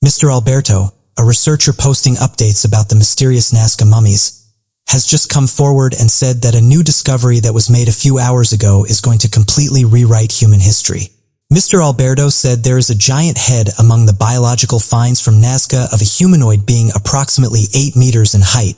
Mr. Alberto, a researcher posting updates about the mysterious Nazca mummies, has just come forward and said that a new discovery that was made a few hours ago is going to completely rewrite human history. Mr. Alberto said there is a giant head among the biological finds from Nazca of a humanoid being approximately 8 meters in height,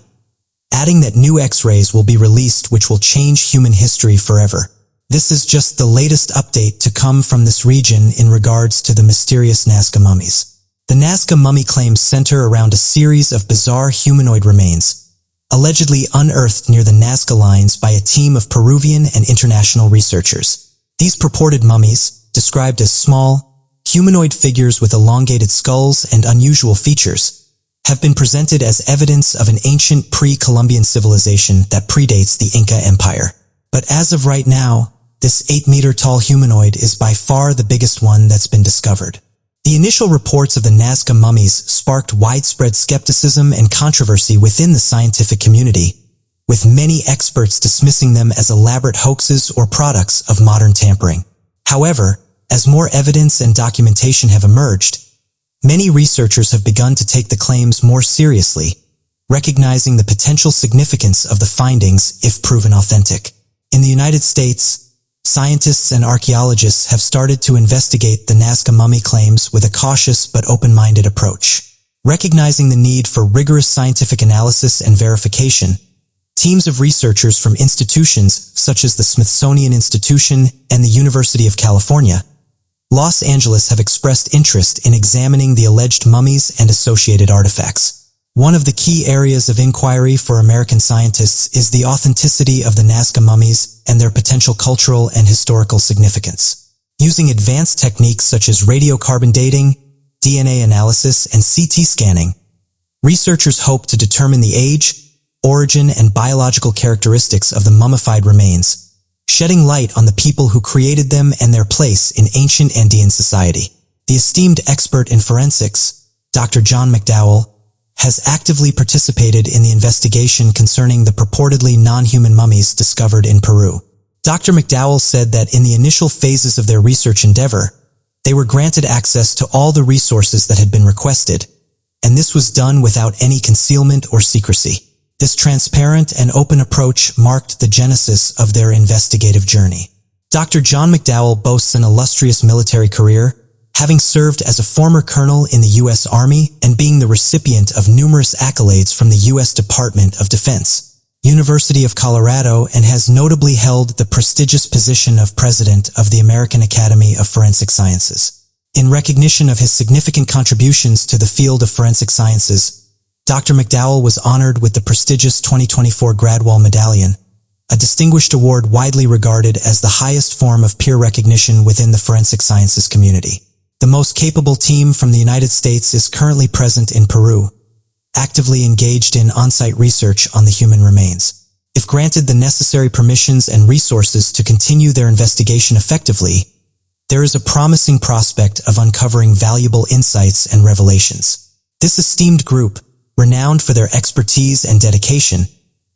adding that new X-rays will be released which will change human history forever. This is just the latest update to come from this region in regards to the mysterious Nazca mummies. The Nazca mummy claims center around a series of bizarre humanoid remains, allegedly unearthed near the Nazca lines by a team of Peruvian and international researchers. These purported mummies, described as small, humanoid figures with elongated skulls and unusual features, have been presented as evidence of an ancient pre-Columbian civilization that predates the Inca Empire. But as of right now, this 8-meter-tall humanoid is by far the biggest one that's been discovered. The initial reports of the Nazca mummies sparked widespread skepticism and controversy within the scientific community, with many experts dismissing them as elaborate hoaxes or products of modern tampering. However, as more evidence and documentation have emerged, many researchers have begun to take the claims more seriously, recognizing the potential significance of the findings if proven authentic. In the United States, scientists and archaeologists have started to investigate the Nazca mummy claims with a cautious but open-minded approach. Recognizing the need for rigorous scientific analysis and verification, teams of researchers from institutions such as the Smithsonian Institution and the University of California, Los Angeles have expressed interest in examining the alleged mummies and associated artifacts. One of the key areas of inquiry for American scientists is the authenticity of the Nazca mummies and their potential cultural and historical significance. Using advanced techniques such as radiocarbon dating, DNA analysis, and CT scanning, researchers hope to determine the age, origin, and biological characteristics of the mummified remains, shedding light on the people who created them and their place in ancient Andean society. The esteemed expert in forensics, Dr. John McDowell, has actively participated in the investigation concerning the purportedly non-human mummies discovered in Peru. Dr. McDowell said that in the initial phases of their research endeavor, they were granted access to all the resources that had been requested, and this was done without any concealment or secrecy. This transparent and open approach marked the genesis of their investigative journey. Dr. John McDowell boasts an illustrious military career, having served as a former colonel in the U.S. Army and being the recipient of numerous accolades from the U.S. Department of Defense, University of Colorado, and has notably held the prestigious position of President of the American Academy of Forensic Sciences. In recognition of his significant contributions to the field of forensic sciences, Dr. McDowell was honored with the prestigious 2024 Gradwell Medallion, a distinguished award widely regarded as the highest form of peer recognition within the forensic sciences community. The most capable team from the United States is currently present in Peru, actively engaged in on-site research on the human remains. If granted the necessary permissions and resources to continue their investigation effectively, there is a promising prospect of uncovering valuable insights and revelations. This esteemed group, renowned for their expertise and dedication,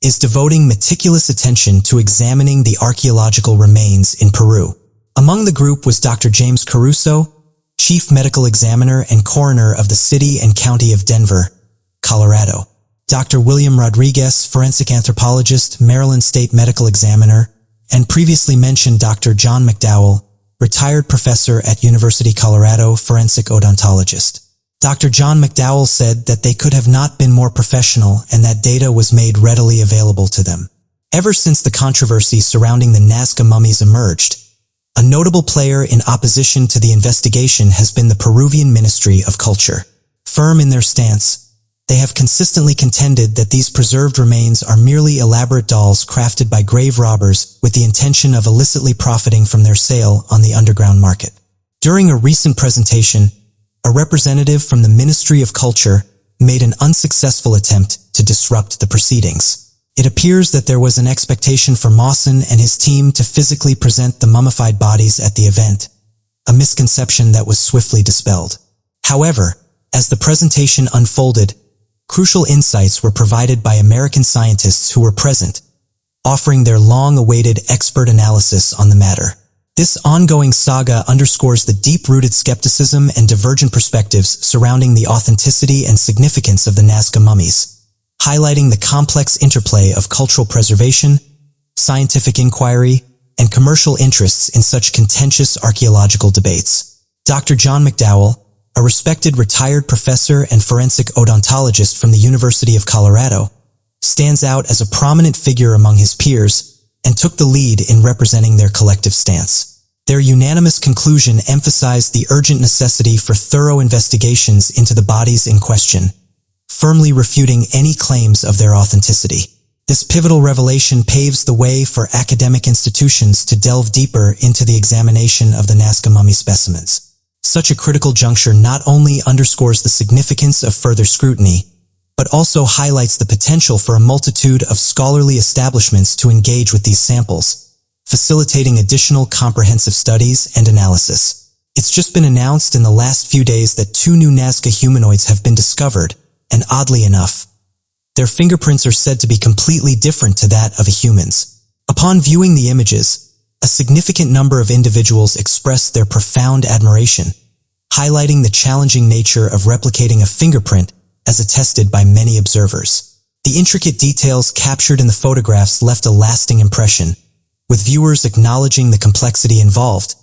is devoting meticulous attention to examining the archaeological remains in Peru. Among the group was Dr. James Caruso, Chief Medical Examiner and Coroner of the City and County of Denver, Colorado; Dr. William Rodriguez, Forensic Anthropologist, Maryland State Medical Examiner; and previously mentioned Dr. John McDowell, retired professor at University Colorado, Forensic Odontologist. Dr. John McDowell said that they could have not been more professional and that data was made readily available to them. Ever since the controversy surrounding the Nazca mummies emerged, a notable player in opposition to the investigation has been the Peruvian Ministry of Culture. Firm in their stance, they have consistently contended that these preserved remains are merely elaborate dolls crafted by grave robbers with the intention of illicitly profiting from their sale on the underground market. During a recent presentation, a representative from the Ministry of Culture made an unsuccessful attempt to disrupt the proceedings. It appears that there was an expectation for Mawson and his team to physically present the mummified bodies at the event, a misconception that was swiftly dispelled. However, as the presentation unfolded, crucial insights were provided by American scientists who were present, offering their long-awaited expert analysis on the matter. This ongoing saga underscores the deep-rooted skepticism and divergent perspectives surrounding the authenticity and significance of the Nazca mummies, highlighting the complex interplay of cultural preservation, scientific inquiry, and commercial interests in such contentious archaeological debates. Dr. John McDowell, a respected retired professor and forensic odontologist from the University of Colorado, stands out as a prominent figure among his peers and took the lead in representing their collective stance. Their unanimous conclusion emphasized the urgent necessity for thorough investigations into the bodies in question, firmly refuting any claims of their authenticity. This pivotal revelation paves the way for academic institutions to delve deeper into the examination of the Nazca mummy specimens. Such a critical juncture not only underscores the significance of further scrutiny, but also highlights the potential for a multitude of scholarly establishments to engage with these samples, facilitating additional comprehensive studies and analysis. It's just been announced in the last few days that 2 new Nazca humanoids have been discovered, and oddly enough, their fingerprints are said to be completely different to that of a human's. Upon viewing the images, a significant number of individuals expressed their profound admiration, highlighting the challenging nature of replicating a fingerprint as attested by many observers. The intricate details captured in the photographs left a lasting impression, with viewers acknowledging the complexity involved,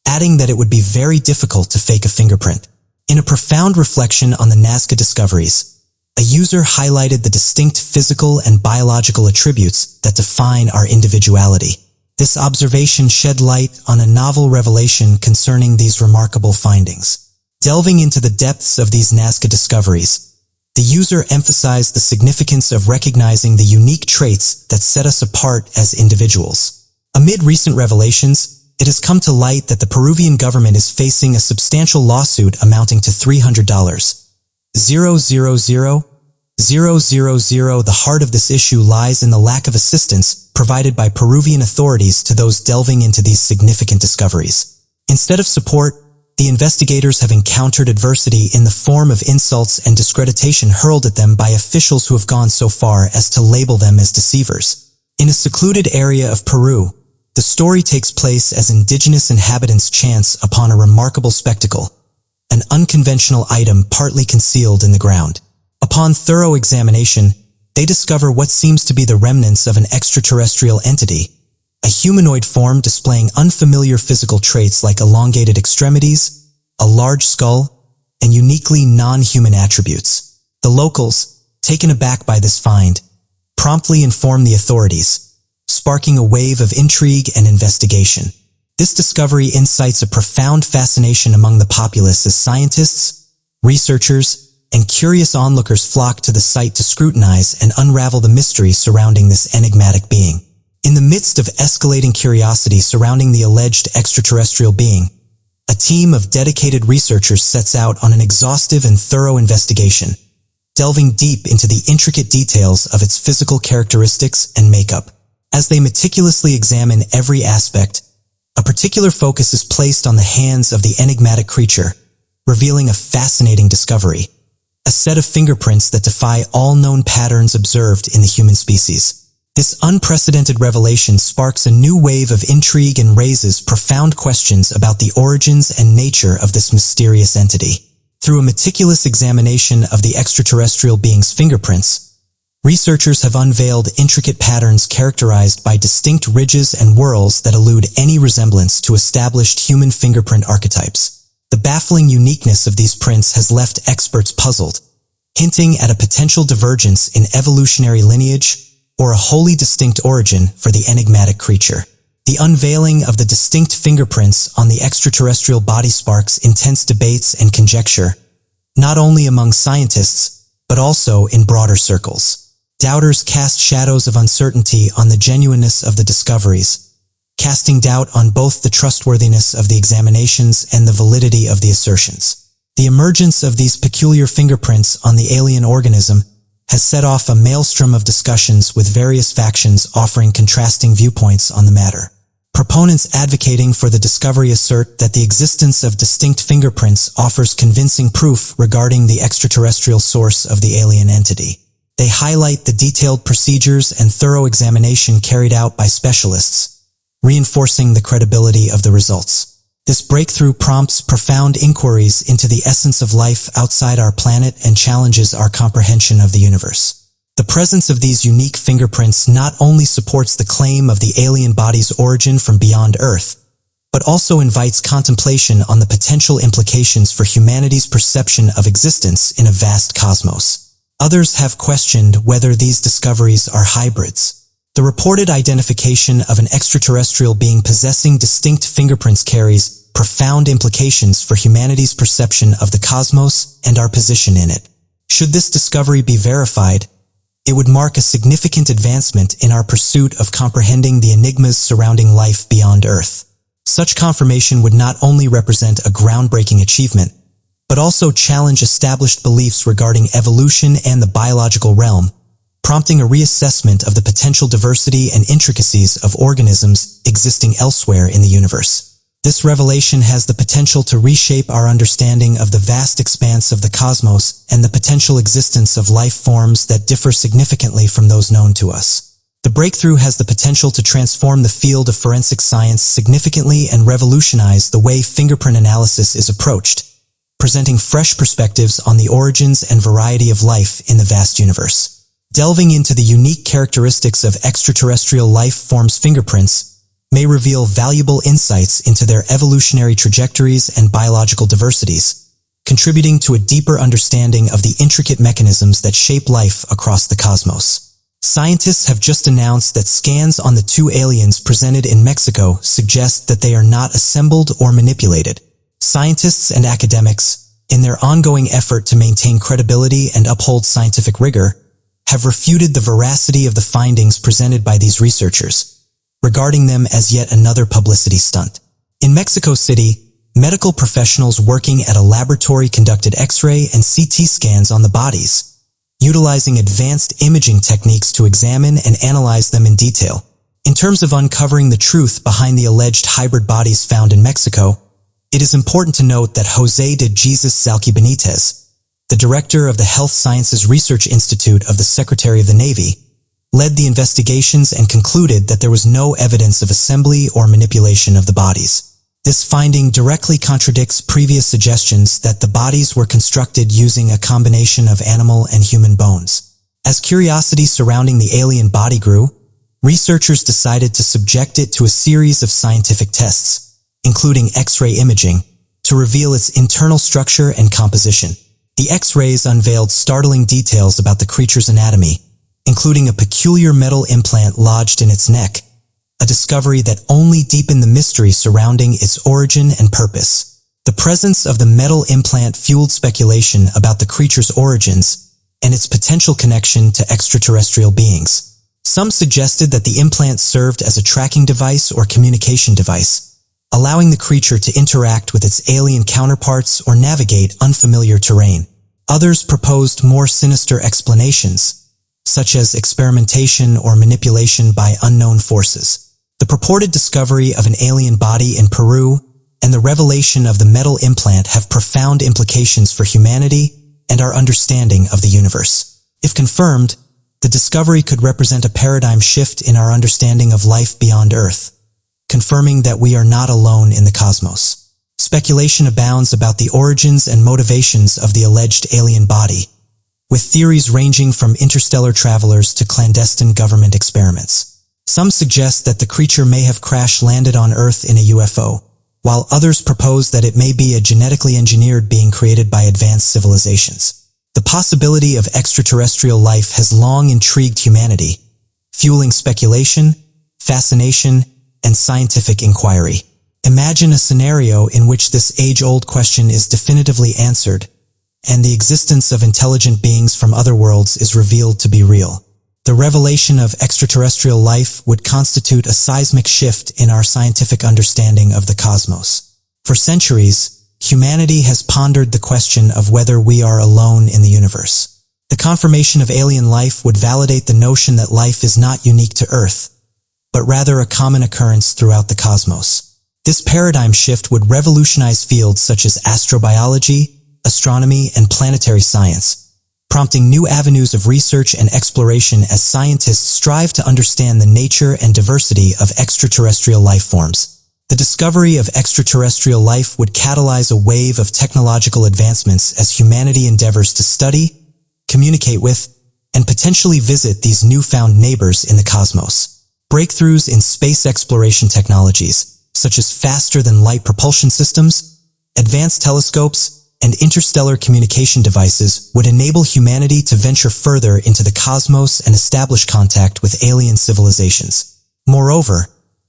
adding that it would be very difficult to fake a fingerprint. In a profound reflection on the Nazca discoveries, a user highlighted the distinct physical and biological attributes that define our individuality. This observation shed light on a novel revelation concerning these remarkable findings. Delving into the depths of these Nazca discoveries, the user emphasized the significance of recognizing the unique traits that set us apart as individuals. Amid recent revelations, it has come to light that the Peruvian government is facing a substantial lawsuit amounting to $300,000. The heart of this issue lies in the lack of assistance provided by Peruvian authorities to those delving into these significant discoveries. Instead of support, the investigators have encountered adversity in the form of insults and discreditation hurled at them by officials who have gone so far as to label them as deceivers. In a secluded area of Peru, the story takes place as indigenous inhabitants chance upon a remarkable spectacle, an unconventional item partly concealed in the ground. Upon thorough examination, they discover what seems to be the remnants of an extraterrestrial entity, a humanoid form displaying unfamiliar physical traits like elongated extremities, a large skull, and uniquely non-human attributes. The locals, taken aback by this find, promptly inform the authorities, sparking a wave of intrigue and investigation. This discovery incites a profound fascination among the populace as scientists, researchers, and curious onlookers flock to the site to scrutinize and unravel the mystery surrounding this enigmatic being. In the midst of escalating curiosity surrounding the alleged extraterrestrial being, a team of dedicated researchers sets out on an exhaustive and thorough investigation, delving deep into the intricate details of its physical characteristics and makeup. As they meticulously examine every aspect, a particular focus is placed on the hands of the enigmatic creature, revealing a fascinating discovery: a set of fingerprints that defy all known patterns observed in the human species. This unprecedented revelation sparks a new wave of intrigue and raises profound questions about the origins and nature of this mysterious entity. Through a meticulous examination of the extraterrestrial being's fingerprints, researchers have unveiled intricate patterns characterized by distinct ridges and whorls that elude any resemblance to established human fingerprint archetypes. The baffling uniqueness of these prints has left experts puzzled, hinting at a potential divergence in evolutionary lineage or a wholly distinct origin for the enigmatic creature. The unveiling of the distinct fingerprints on the extraterrestrial body sparks intense debates and conjecture, not only among scientists, but also in broader circles. Doubters cast shadows of uncertainty on the genuineness of the discoveries, casting doubt on both the trustworthiness of the examinations and the validity of the assertions. The emergence of these peculiar fingerprints on the alien organism has set off a maelstrom of discussions with various factions offering contrasting viewpoints on the matter. Proponents advocating for the discovery assert that the existence of distinct fingerprints offers convincing proof regarding the extraterrestrial source of the alien entity. They highlight the detailed procedures and thorough examination carried out by specialists, reinforcing the credibility of the results. This breakthrough prompts profound inquiries into the essence of life outside our planet and challenges our comprehension of the universe. The presence of these unique fingerprints not only supports the claim of the alien body's origin from beyond Earth, but also invites contemplation on the potential implications for humanity's perception of existence in a vast cosmos. Others have questioned whether these discoveries are hybrids. The reported identification of an extraterrestrial being possessing distinct fingerprints carries profound implications for humanity's perception of the cosmos and our position in it. Should this discovery be verified, it would mark a significant advancement in our pursuit of comprehending the enigmas surrounding life beyond Earth. Such confirmation would not only represent a groundbreaking achievement, but also challenge established beliefs regarding evolution and the biological realm, prompting a reassessment of the potential diversity and intricacies of organisms existing elsewhere in the universe. This revelation has the potential to reshape our understanding of the vast expanse of the cosmos and the potential existence of life forms that differ significantly from those known to us. The breakthrough has the potential to transform the field of forensic science significantly and revolutionize the way fingerprint analysis is approached, presenting fresh perspectives on the origins and variety of life in the vast universe. Delving into the unique characteristics of extraterrestrial life forms' fingerprints may reveal valuable insights into their evolutionary trajectories and biological diversities, contributing to a deeper understanding of the intricate mechanisms that shape life across the cosmos. Scientists have just announced that scans on the two aliens presented in Mexico suggest that they are not assembled or manipulated. Scientists and academics, in their ongoing effort to maintain credibility and uphold scientific rigor, have refuted the veracity of the findings presented by these researchers, regarding them as yet another publicity stunt. In Mexico City, medical professionals working at a laboratory conducted X-ray and CT scans on the bodies, utilizing advanced imaging techniques to examine and analyze them in detail. In terms of uncovering the truth behind the alleged hybrid bodies found in Mexico, it is important to note that José de Jesus Zalqui Benitez, the director of the Health Sciences Research Institute of the Secretary of the Navy, led the investigations and concluded that there was no evidence of assembly or manipulation of the bodies. This finding directly contradicts previous suggestions that the bodies were constructed using a combination of animal and human bones. As curiosity surrounding the alien body grew, researchers decided to subject it to a series of scientific tests, including X-ray imaging, to reveal its internal structure and composition. The X-rays unveiled startling details about the creature's anatomy, including a peculiar metal implant lodged in its neck, a discovery that only deepened the mystery surrounding its origin and purpose. The presence of the metal implant fueled speculation about the creature's origins and its potential connection to extraterrestrial beings. Some suggested that the implant served as a tracking device or communication device, allowing the creature to interact with its alien counterparts or navigate unfamiliar terrain. Others proposed more sinister explanations, such as experimentation or manipulation by unknown forces. The purported discovery of an alien body in Peru and the revelation of the metal implant have profound implications for humanity and our understanding of the universe. If confirmed, the discovery could represent a paradigm shift in our understanding of life beyond Earth, confirming that we are not alone in the cosmos. Speculation abounds about the origins and motivations of the alleged alien body, with theories ranging from interstellar travelers to clandestine government experiments. Some suggest that the creature may have crash-landed on Earth in a UFO, while others propose that it may be a genetically engineered being created by advanced civilizations. The possibility of extraterrestrial life has long intrigued humanity, fueling speculation, fascination, and scientific inquiry. Imagine a scenario in which this age-old question is definitively answered, and the existence of intelligent beings from other worlds is revealed to be real. The revelation of extraterrestrial life would constitute a seismic shift in our scientific understanding of the cosmos. For centuries, humanity has pondered the question of whether we are alone in the universe. The confirmation of alien life would validate the notion that life is not unique to Earth, but rather a common occurrence throughout the cosmos. This paradigm shift would revolutionize fields such as astrobiology, astronomy, and planetary science, prompting new avenues of research and exploration as scientists strive to understand the nature and diversity of extraterrestrial life forms. The discovery of extraterrestrial life would catalyze a wave of technological advancements as humanity endeavors to study, communicate with, and potentially visit these newfound neighbors in the cosmos. Breakthroughs in space exploration technologies, such as faster-than-light propulsion systems, advanced telescopes, and interstellar communication devices would enable humanity to venture further into the cosmos and establish contact with alien civilizations. Moreover,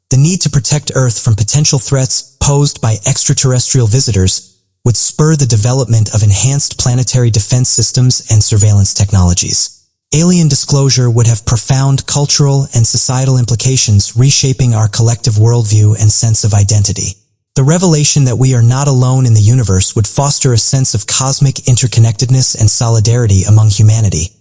the need to protect Earth from potential threats posed by extraterrestrial visitors would spur the development of enhanced planetary defense systems and surveillance technologies. Alien disclosure would have profound cultural and societal implications, reshaping our collective worldview and sense of identity. The revelation that we are not alone in the universe would foster a sense of cosmic interconnectedness and solidarity among humanity,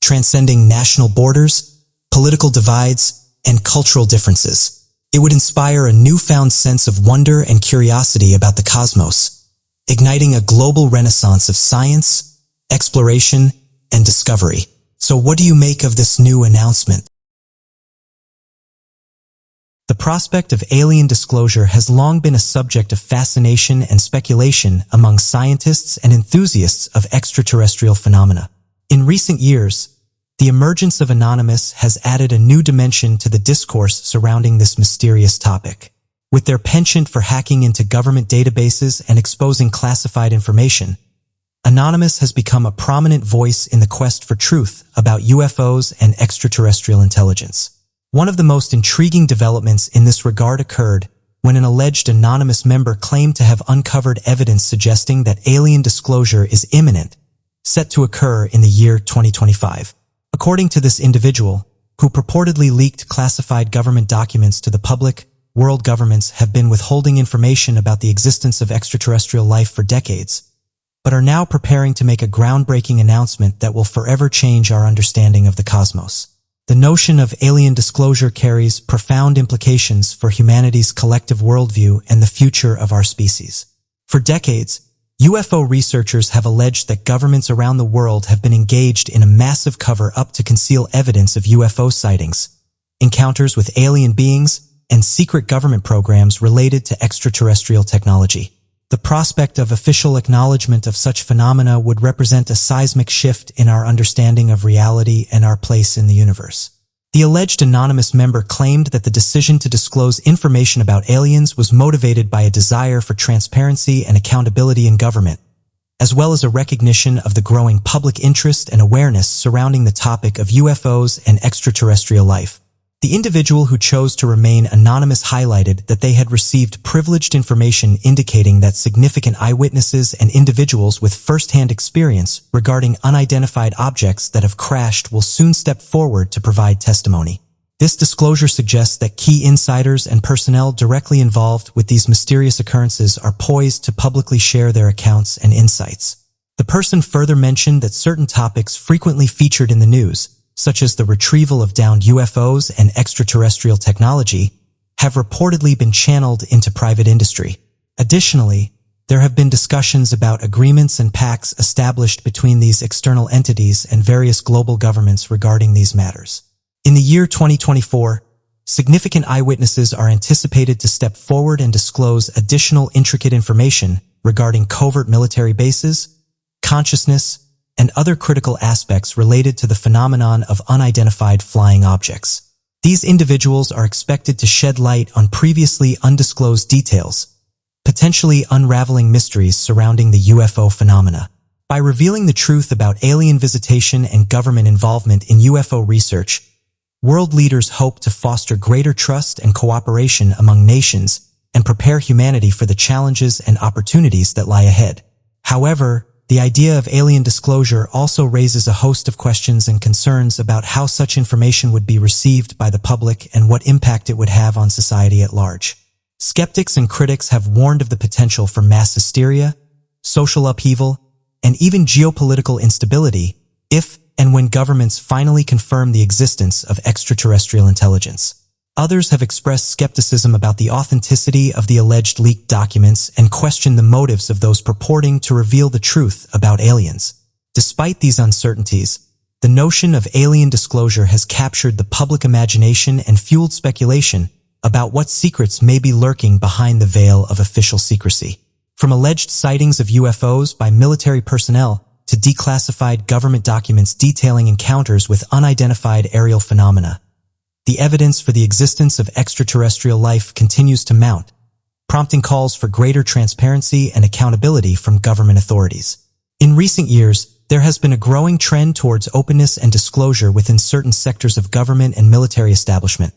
transcending national borders, political divides, and cultural differences. It would inspire a newfound sense of wonder and curiosity about the cosmos, igniting a global renaissance of science, exploration, and discovery. So what do you make of this new announcement? The prospect of alien disclosure has long been a subject of fascination and speculation among scientists and enthusiasts of extraterrestrial phenomena. In recent years, the emergence of Anonymous has added a new dimension to the discourse surrounding this mysterious topic. With their penchant for hacking into government databases and exposing classified information, Anonymous has become a prominent voice in the quest for truth about UFOs and extraterrestrial intelligence. One of the most intriguing developments in this regard occurred when an alleged anonymous member claimed to have uncovered evidence suggesting that alien disclosure is imminent, set to occur in the year 2025. According to this individual, who purportedly leaked classified government documents to the public, world governments have been withholding information about the existence of extraterrestrial life for decades, but are now preparing to make a groundbreaking announcement that will forever change our understanding of the cosmos. The notion of alien disclosure carries profound implications for humanity's collective worldview and the future of our species. For decades, UFO researchers have alleged that governments around the world have been engaged in a massive cover-up to conceal evidence of UFO sightings, encounters with alien beings, and secret government programs related to extraterrestrial technology. The prospect of official acknowledgement of such phenomena would represent a seismic shift in our understanding of reality and our place in the universe. The alleged anonymous member claimed that the decision to disclose information about aliens was motivated by a desire for transparency and accountability in government, as well as a recognition of the growing public interest and awareness surrounding the topic of UFOs and extraterrestrial life. The individual who chose to remain anonymous highlighted that they had received privileged information indicating that significant eyewitnesses and individuals with first-hand experience regarding unidentified objects that have crashed will soon step forward to provide testimony. This disclosure suggests that key insiders and personnel directly involved with these mysterious occurrences are poised to publicly share their accounts and insights. The person further mentioned that certain topics frequently featured in the news, such as the retrieval of downed UFOs and extraterrestrial technology, have reportedly been channeled into private industry. Additionally, there have been discussions about agreements and pacts established between these external entities and various global governments regarding these matters. In the year 2024, significant eyewitnesses are anticipated to step forward and disclose additional intricate information regarding covert military bases, consciousness, and other critical aspects related to the phenomenon of unidentified flying objects. These individuals are expected to shed light on previously undisclosed details, potentially unraveling mysteries surrounding the UFO phenomena. By revealing the truth about alien visitation and government involvement in UFO research, world leaders hope to foster greater trust and cooperation among nations and prepare humanity for the challenges and opportunities that lie ahead. However, the idea of alien disclosure also raises a host of questions and concerns about how such information would be received by the public and what impact it would have on society at large. Skeptics and critics have warned of the potential for mass hysteria, social upheaval, and even geopolitical instability if and when governments finally confirm the existence of extraterrestrial intelligence. Others have expressed skepticism about the authenticity of the alleged leaked documents and questioned the motives of those purporting to reveal the truth about aliens. Despite these uncertainties, the notion of alien disclosure has captured the public imagination and fueled speculation about what secrets may be lurking behind the veil of official secrecy. From alleged sightings of UFOs by military personnel to declassified government documents detailing encounters with unidentified aerial phenomena, the evidence for the existence of extraterrestrial life continues to mount, prompting calls for greater transparency and accountability from government authorities. In recent years, there has been a growing trend towards openness and disclosure within certain sectors of government and military establishment,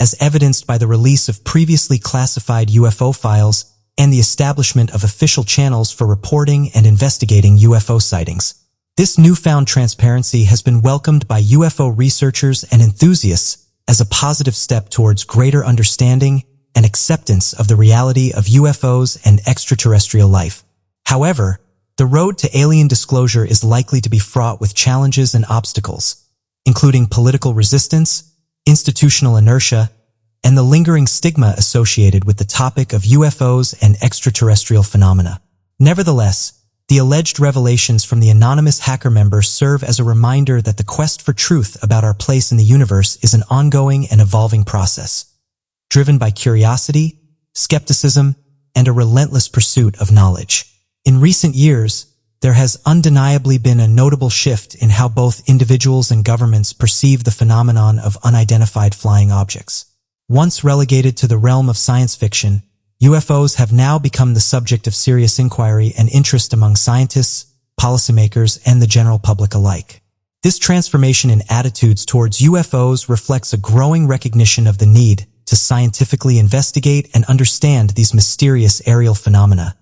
as evidenced by the release of previously classified UFO files and the establishment of official channels for reporting and investigating UFO sightings. This newfound transparency has been welcomed by UFO researchers and enthusiasts as a positive step towards greater understanding and acceptance of the reality of UFOs and extraterrestrial life. However, the road to alien disclosure is likely to be fraught with challenges and obstacles, including political resistance, institutional inertia, and the lingering stigma associated with the topic of UFOs and extraterrestrial phenomena. Nevertheless, the alleged revelations from the anonymous hacker member serve as a reminder that the quest for truth about our place in the universe is an ongoing and evolving process, driven by curiosity, skepticism, and a relentless pursuit of knowledge. In recent years, there has undeniably been a notable shift in how both individuals and governments perceive the phenomenon of unidentified flying objects. Once relegated to the realm of science fiction, UFOs have now become the subject of serious inquiry and interest among scientists, policymakers, and the general public alike. This transformation in attitudes towards UFOs reflects a growing recognition of the need to scientifically investigate and understand these mysterious aerial phenomena,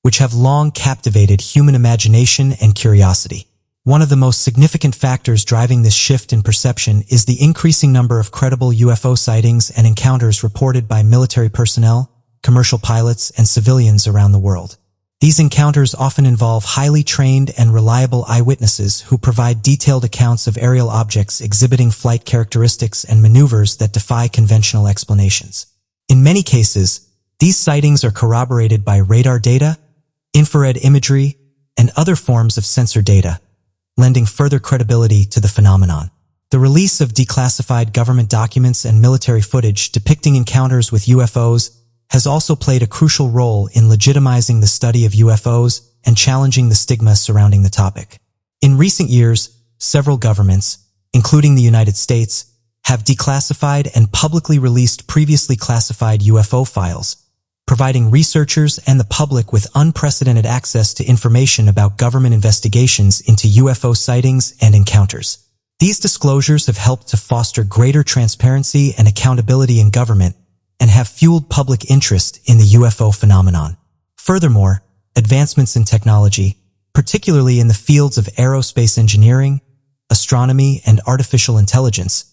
which have long captivated human imagination and curiosity. One of the most significant factors driving this shift in perception is the increasing number of credible UFO sightings and encounters reported by military personnel, commercial pilots, and civilians around the world. These encounters often involve highly trained and reliable eyewitnesses who provide detailed accounts of aerial objects exhibiting flight characteristics and maneuvers that defy conventional explanations. In many cases, these sightings are corroborated by radar data, infrared imagery, and other forms of sensor data, lending further credibility to the phenomenon. The release of declassified government documents and military footage depicting encounters with UFOs has also played a crucial role in legitimizing the study of UFOs and challenging the stigma surrounding the topic. In recent years, several governments, including the United States, have declassified and publicly released previously classified UFO files, providing researchers and the public with unprecedented access to information about government investigations into UFO sightings and encounters. These disclosures have helped to foster greater transparency and accountability in government and have fueled public interest in the UFO phenomenon. Furthermore, advancements in technology, particularly in the fields of aerospace engineering, astronomy, and artificial intelligence,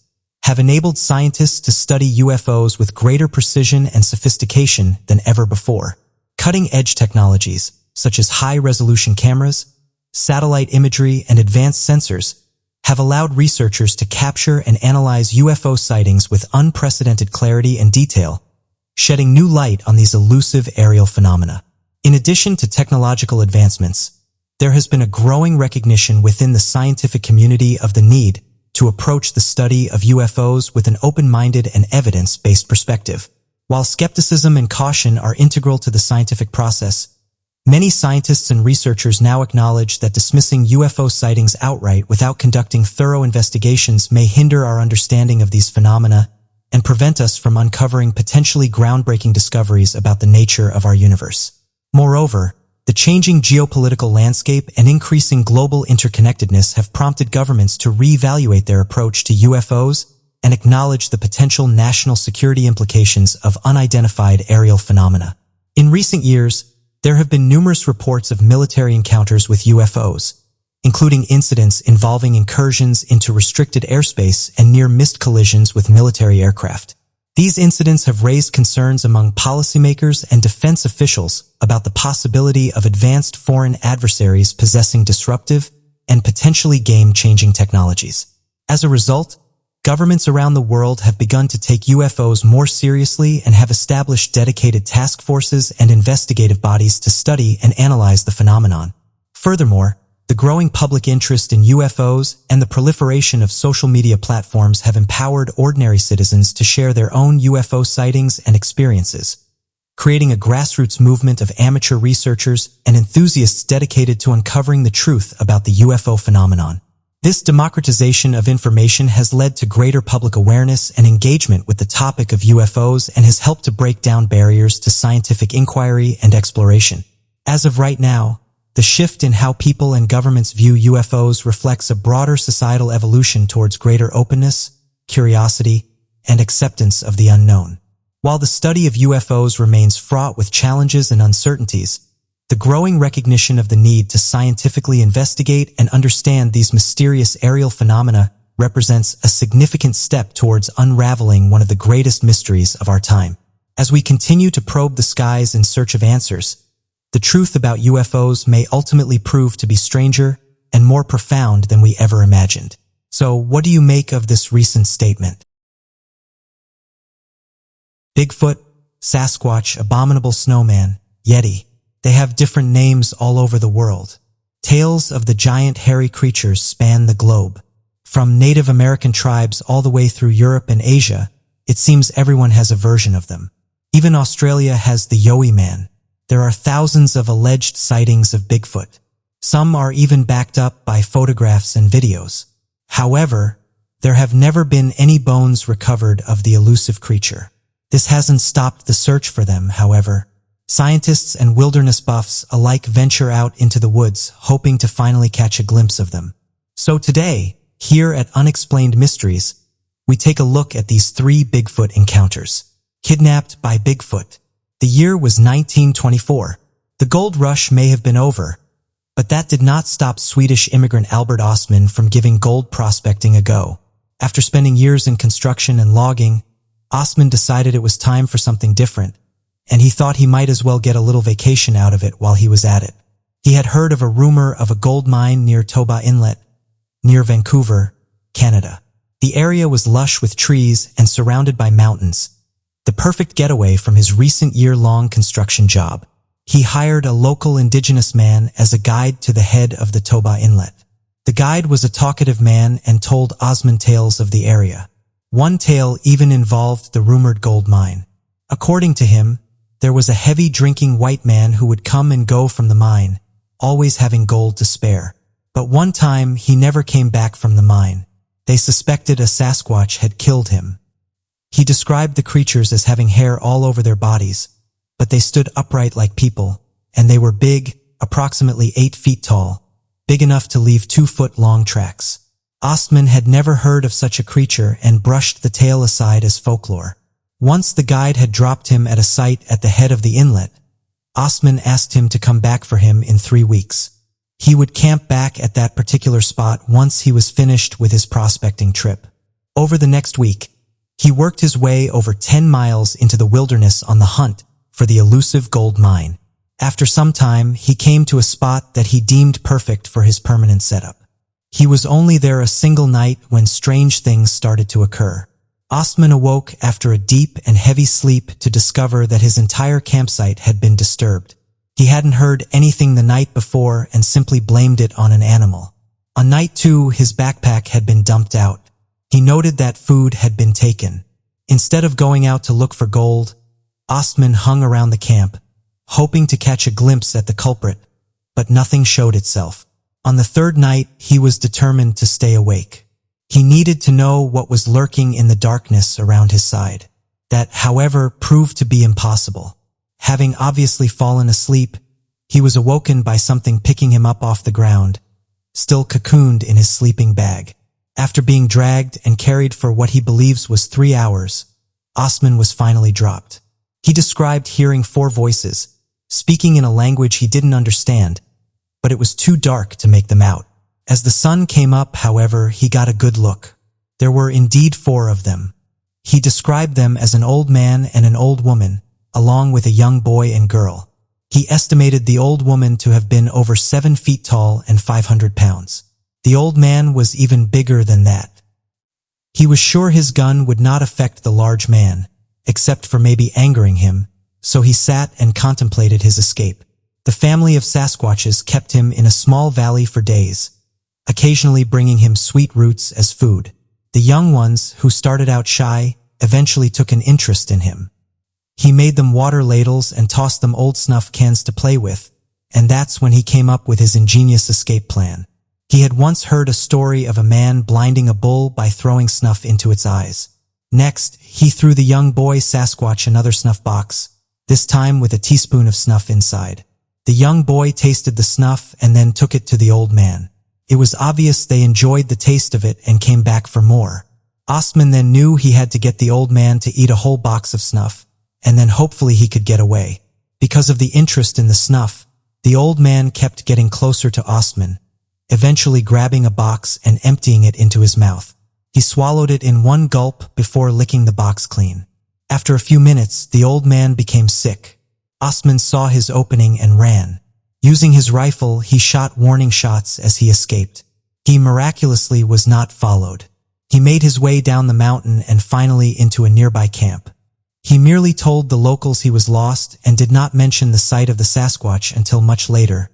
have enabled scientists to study UFOs with greater precision and sophistication than ever before. Cutting-edge technologies, such as high-resolution cameras, satellite imagery, and advanced sensors, have allowed researchers to capture and analyze UFO sightings with unprecedented clarity and detail, shedding new light on these elusive aerial phenomena. In addition to technological advancements, there has been a growing recognition within the scientific community of the need to approach the study of UFOs with an open-minded and evidence-based perspective. While skepticism and caution are integral to the scientific process, many scientists and researchers now acknowledge that dismissing UFO sightings outright without conducting thorough investigations may hinder our understanding of these phenomena and prevent us from uncovering potentially groundbreaking discoveries about the nature of our universe. Moreover, the changing geopolitical landscape and increasing global interconnectedness have prompted governments to reevaluate their approach to UFOs and acknowledge the potential national security implications of unidentified aerial phenomena. In recent years, there have been numerous reports of military encounters with UFOs, including incidents involving incursions into restricted airspace and near-missed collisions with military aircraft. These incidents have raised concerns among policymakers and defense officials about the possibility of advanced foreign adversaries possessing disruptive and potentially game-changing technologies. As a result, governments around the world have begun to take UFOs more seriously and have established dedicated task forces and investigative bodies to study and analyze the phenomenon. Furthermore, The growing public interest in UFOs and the proliferation of social media platforms have empowered ordinary citizens to share their own UFO sightings and experiences, creating a grassroots movement of amateur researchers and enthusiasts dedicated to uncovering the truth about the UFO phenomenon. This democratization of information has led to greater public awareness and engagement with the topic of UFOs and has helped to break down barriers to scientific inquiry and exploration. As of right now, the shift in how people and governments view UFOs reflects a broader societal evolution towards greater openness, curiosity, and acceptance of the unknown. While the study of UFOs remains fraught with challenges and uncertainties, the growing recognition of the need to scientifically investigate and understand these mysterious aerial phenomena represents a significant step towards unraveling one of the greatest mysteries of our time. As we continue to probe the skies in search of answers, the truth about UFOs may ultimately prove to be stranger and more profound than we ever imagined. So, what do you make of this recent statement? Bigfoot, Sasquatch, Abominable Snowman, Yeti. They have different names all over the world. Tales of the giant hairy creatures span the globe. From Native American tribes all the way through Europe and Asia, it seems everyone has a version of them. Even Australia has the Yowie Man. There are thousands of alleged sightings of Bigfoot. Some are even backed up by photographs and videos. However, there have never been any bones recovered of the elusive creature. This hasn't stopped the search for them, however. Scientists and wilderness buffs alike venture out into the woods, hoping to finally catch a glimpse of them. So today, here at Unexplained Mysteries, we take a look at these 3 Bigfoot encounters. Kidnapped by Bigfoot. The year was 1924. The gold rush may have been over, but that did not stop Swedish immigrant Albert Ostman from giving gold prospecting a go. After spending years in construction and logging, Ostman decided it was time for something different, and he thought he might as well get a little vacation out of it while he was at it. He had heard of a rumor of a gold mine near Toba Inlet, near Vancouver, Canada. The area was lush with trees and surrounded by mountains, the perfect getaway from his recent year-long construction job. He hired a local indigenous man as a guide to the head of the Toba Inlet. The guide was a talkative man and told Ostman tales of the area. One tale even involved the rumored gold mine. According to him, there was a heavy drinking white man who would come and go from the mine, always having gold to spare. But one time he never came back from the mine. They suspected a Sasquatch had killed him. He described the creatures as having hair all over their bodies, but they stood upright like people, and they were big, approximately 8 feet tall, big enough to leave 2-foot-long tracks. Ostman had never heard of such a creature and brushed the tale aside as folklore. Once the guide had dropped him at a site at the head of the inlet, Ostman asked him to come back for him in 3 weeks. He would camp back at that particular spot once he was finished with his prospecting trip. Over the next week, he worked his way over 10 miles into the wilderness on the hunt for the elusive gold mine. After some time, he came to a spot that he deemed perfect for his permanent setup. He was only there a single night when strange things started to occur. Ostman awoke after a deep and heavy sleep to discover that his entire campsite had been disturbed. He hadn't heard anything the night before and simply blamed it on an animal. On night 2, his backpack had been dumped out. He noted that food had been taken. Instead of going out to look for gold, Ostman hung around the camp, hoping to catch a glimpse at the culprit, but nothing showed itself. On the 3rd night, he was determined to stay awake. He needed to know what was lurking in the darkness around his side. That, however, proved to be impossible. Having obviously fallen asleep, he was awoken by something picking him up off the ground, still cocooned in his sleeping bag. After being dragged and carried for what he believes was 3 hours, Ostman was finally dropped. He described hearing 4 voices, speaking in a language he didn't understand, but it was too dark to make them out. As the sun came up, however, he got a good look. There were indeed 4 of them. He described them as an old man and an old woman, along with a young boy and girl. He estimated the old woman to have been over 7 feet tall and 500 pounds. The old man was even bigger than that. He was sure his gun would not affect the large man, except for maybe angering him, so he sat and contemplated his escape. The family of Sasquatches kept him in a small valley for days, occasionally bringing him sweet roots as food. The young ones, who started out shy, eventually took an interest in him. He made them water ladles and tossed them old snuff cans to play with, and that's when he came up with his ingenious escape plan. He had once heard a story of a man blinding a bull by throwing snuff into its eyes. Next, he threw the young boy Sasquatch another snuff box, this time with a teaspoon of snuff inside. The young boy tasted the snuff and then took it to the old man. It was obvious they enjoyed the taste of it and came back for more. Ostman then knew he had to get the old man to eat a whole box of snuff, and then hopefully he could get away. Because of the interest in the snuff, the old man kept getting closer to Ostman, eventually grabbing a box and emptying it into his mouth. He swallowed it in one gulp before licking the box clean. After a few minutes, the old man became sick. Ostman saw his opening and ran. Using his rifle, he shot warning shots as he escaped. He miraculously was not followed. He made his way down the mountain and finally into a nearby camp. He merely told the locals he was lost and did not mention the sight of the Sasquatch until much later,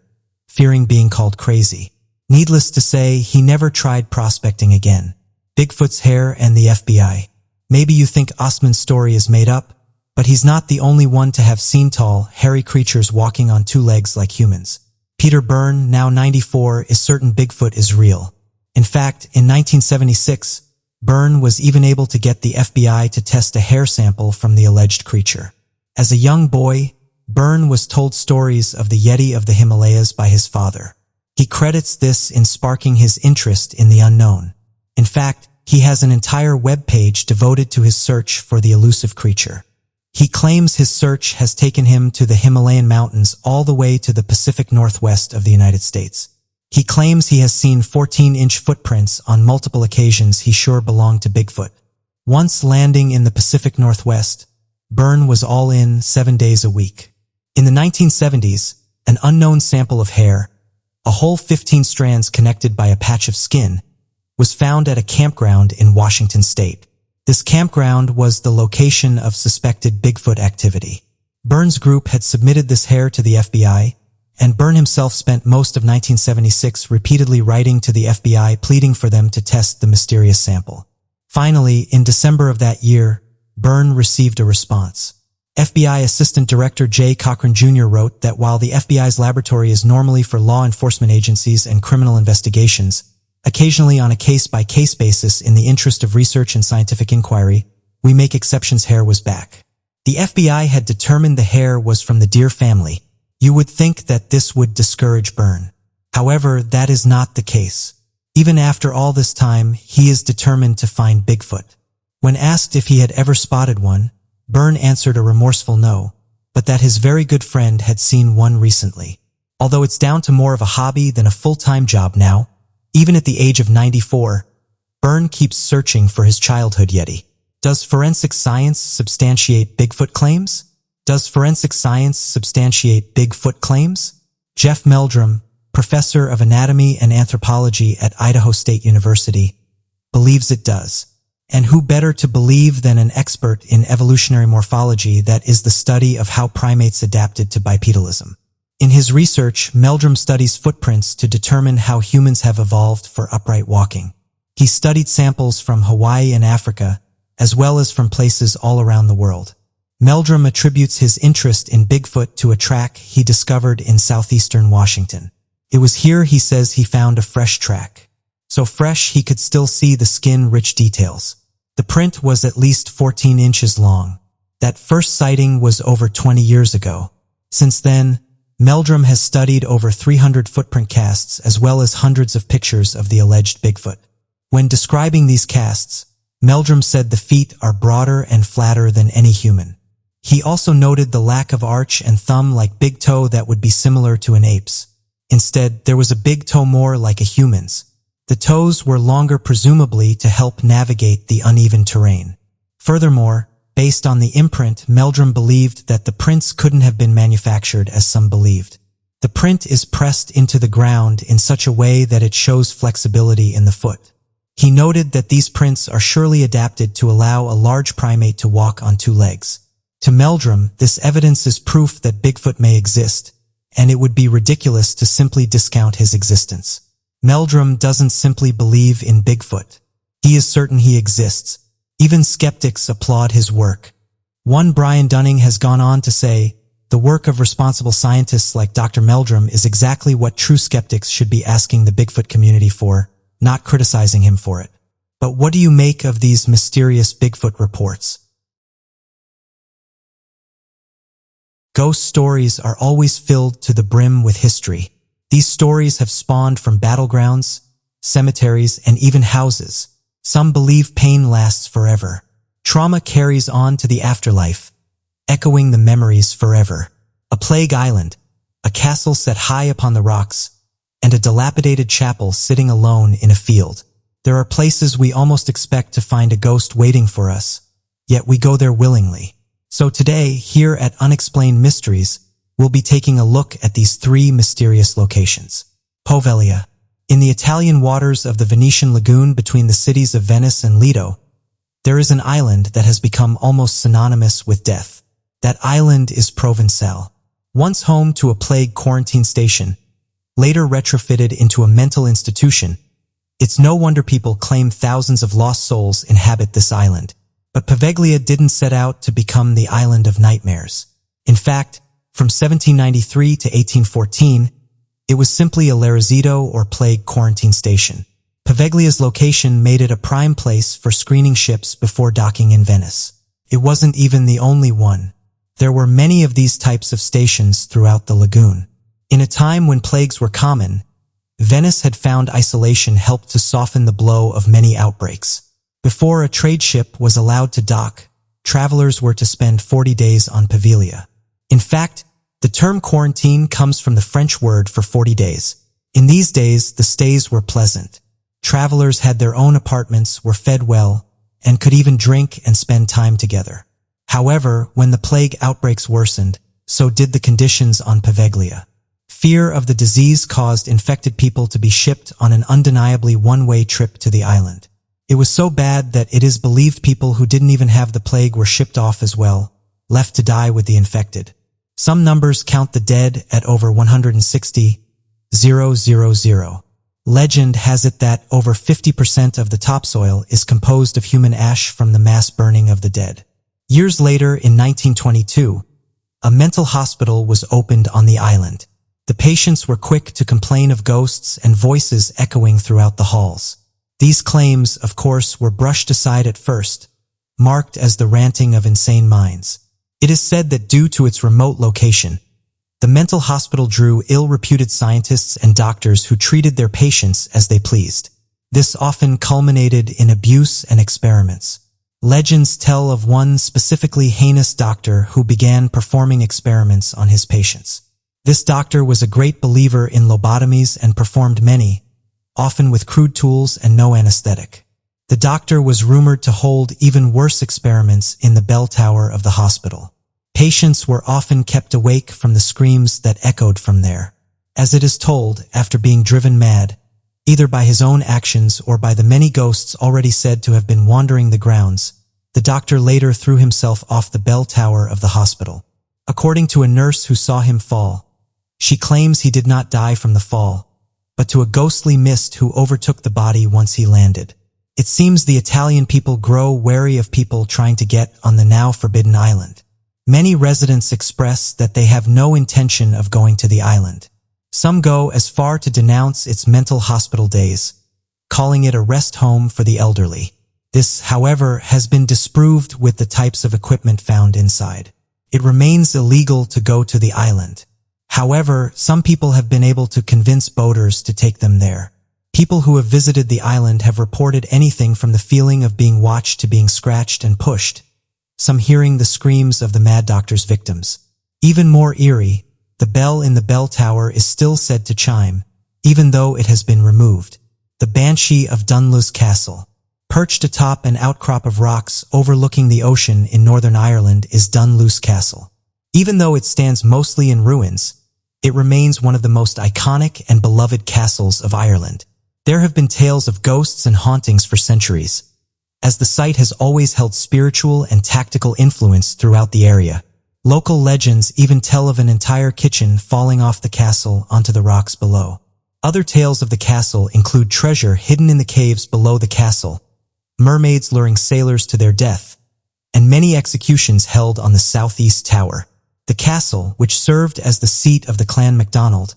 fearing being called crazy. Needless to say, he never tried prospecting again. Bigfoot's hair and the FBI. Maybe you think Ostman's story is made up, but he's not the only one to have seen tall, hairy creatures walking on two legs like humans. Peter Byrne, now 94, is certain Bigfoot is real. In fact, in 1976, Byrne was even able to get the FBI to test a hair sample from the alleged creature. As a young boy, Byrne was told stories of the Yeti of the Himalayas by his father. He credits this in sparking his interest in the unknown. In fact, he has an entire web page devoted to his search for the elusive creature. He claims his search has taken him to the Himalayan mountains all the way to the Pacific Northwest of the United States. He claims he has seen 14-inch footprints on multiple occasions he sure belong to Bigfoot. Once landing in the Pacific Northwest, Byrne was all in 7 days a week. In the 1970s, an unknown sample of hair, a whole 15 strands connected by a patch of skin, was found at a campground in Washington state. This campground was the location of suspected Bigfoot activity. Byrne's group had submitted this hair to the FBI, and Byrne himself spent most of 1976 repeatedly writing to the FBI pleading for them to test the mysterious sample. Finally, in December of that year, Byrne received a response. FBI Assistant Director J. Cochran Jr. wrote that while the FBI's laboratory is normally for law enforcement agencies and criminal investigations, occasionally on a case-by-case basis in the interest of research and scientific inquiry, we make exceptions. Hair was back. The FBI had determined the hair was from the deer family. You would think that this would discourage Byrne. However, that is not the case. Even after all this time, he is determined to find Bigfoot. When asked if he had ever spotted one, Byrne answered a remorseful no, but that his very good friend had seen one recently. Although it's down to more of a hobby than a full-time job now, even at the age of 94, Byrne keeps searching for his childhood Yeti. Does forensic science substantiate Bigfoot claims? Does forensic science substantiate Bigfoot claims? Jeff Meldrum, professor of anatomy and anthropology at Idaho State University, believes it does. And who better to believe than an expert in evolutionary morphology, that is the study of how primates adapted to bipedalism. In his research, Meldrum studies footprints to determine how humans have evolved for upright walking. He studied samples from Hawaii and Africa, as well as from places all around the world. Meldrum attributes his interest in Bigfoot to a track he discovered in southeastern Washington. It was here, he says, he found a fresh track. So fresh he could still see the skin-rich details. The print was at least 14 inches long. That first sighting was over 20 years ago. Since then, Meldrum has studied over 300 footprint casts as well as hundreds of pictures of the alleged Bigfoot. When describing these casts, Meldrum said the feet are broader and flatter than any human. He also noted the lack of arch and thumb like big toe that would be similar to an ape's. Instead, there was a big toe more like a human's. The toes were longer, presumably to help navigate the uneven terrain. Furthermore, based on the imprint, Meldrum believed that the prints couldn't have been manufactured as some believed. The print is pressed into the ground in such a way that it shows flexibility in the foot. He noted that these prints are surely adapted to allow a large primate to walk on two legs. To Meldrum, this evidence is proof that Bigfoot may exist, and it would be ridiculous to simply discount his existence. Meldrum doesn't simply believe in Bigfoot. He is certain he exists. Even skeptics applaud his work. One Brian Dunning has gone on to say, "The work of responsible scientists like Dr. Meldrum is exactly what true skeptics should be asking the Bigfoot community for, not criticizing him for it." But what do you make of these mysterious Bigfoot reports? Ghost stories are always filled to the brim with history. These stories have spawned from battlegrounds, cemeteries, and even houses. Some believe pain lasts forever. Trauma carries on to the afterlife, echoing the memories forever. A plague island, a castle set high upon the rocks, and a dilapidated chapel sitting alone in a field. There are places we almost expect to find a ghost waiting for us, yet we go there willingly. So today, here at Unexplained Mysteries, we'll be taking a look at these three mysterious locations. Poveglia. In the Italian waters of the Venetian lagoon between the cities of Venice and Lido, there is an island that has become almost synonymous with death. That island is Provençal. Once home to a plague quarantine station, later retrofitted into a mental institution, it's no wonder people claim thousands of lost souls inhabit this island. But Poveglia didn't set out to become the island of nightmares. In fact, from 1793 to 1814, it was simply a larazito or plague quarantine station. Poveglia's location made it a prime place for screening ships before docking in Venice. It wasn't even the only one. There were many of these types of stations throughout the lagoon. In a time when plagues were common, Venice had found isolation helped to soften the blow of many outbreaks. Before a trade ship was allowed to dock, travelers were to spend 40 days on Poveglia. In fact, the term quarantine comes from the French word for 40 days. In these days, the stays were pleasant. Travelers had their own apartments, were fed well, and could even drink and spend time together. However, when the plague outbreaks worsened, so did the conditions on Poveglia. Fear of the disease caused infected people to be shipped on an undeniably one-way trip to the island. It was so bad that it is believed people who didn't even have the plague were shipped off as well, left to die with the infected. Some numbers count the dead at over 160,000. Legend has it that over 50% of the topsoil is composed of human ash from the mass burning of the dead. Years later, in 1922, a mental hospital was opened on the island. The patients were quick to complain of ghosts and voices echoing throughout the halls. These claims, of course, were brushed aside at first, marked as the ranting of insane minds. It is said that due to its remote location, the mental hospital drew ill-reputed scientists and doctors who treated their patients as they pleased. This often culminated in abuse and experiments. Legends tell of one specifically heinous doctor who began performing experiments on his patients. This doctor was a great believer in lobotomies and performed many, often with crude tools and no anesthetic. The doctor was rumored to hold even worse experiments in the bell tower of the hospital. Patients were often kept awake from the screams that echoed from there. As it is told, after being driven mad, either by his own actions or by the many ghosts already said to have been wandering the grounds, the doctor later threw himself off the bell tower of the hospital. According to a nurse who saw him fall, she claims he did not die from the fall, but to a ghostly mist who overtook the body once he landed. It seems the Italian people grow wary of people trying to get on the now forbidden island. Many residents express that they have no intention of going to the island. Some go as far to denounce its mental hospital days, calling it a rest home for the elderly. This, however, has been disproved with the types of equipment found inside. It remains illegal to go to the island. However, some people have been able to convince boaters to take them there. People who have visited the island have reported anything from the feeling of being watched to being scratched and pushed, some hearing the screams of the mad doctor's victims. Even more eerie, the bell in the bell tower is still said to chime, even though it has been removed. The Banshee of Dunluce Castle. Perched atop an outcrop of rocks overlooking the ocean in Northern Ireland is Dunluce Castle. Even though it stands mostly in ruins, it remains one of the most iconic and beloved castles of Ireland. There have been tales of ghosts and hauntings for centuries, as the site has always held spiritual and tactical influence throughout the area. Local legends even tell of an entire kitchen falling off the castle onto the rocks below. Other tales of the castle include treasure hidden in the caves below the castle, mermaids luring sailors to their death, and many executions held on the southeast tower. The castle, which served as the seat of the Clan MacDonald,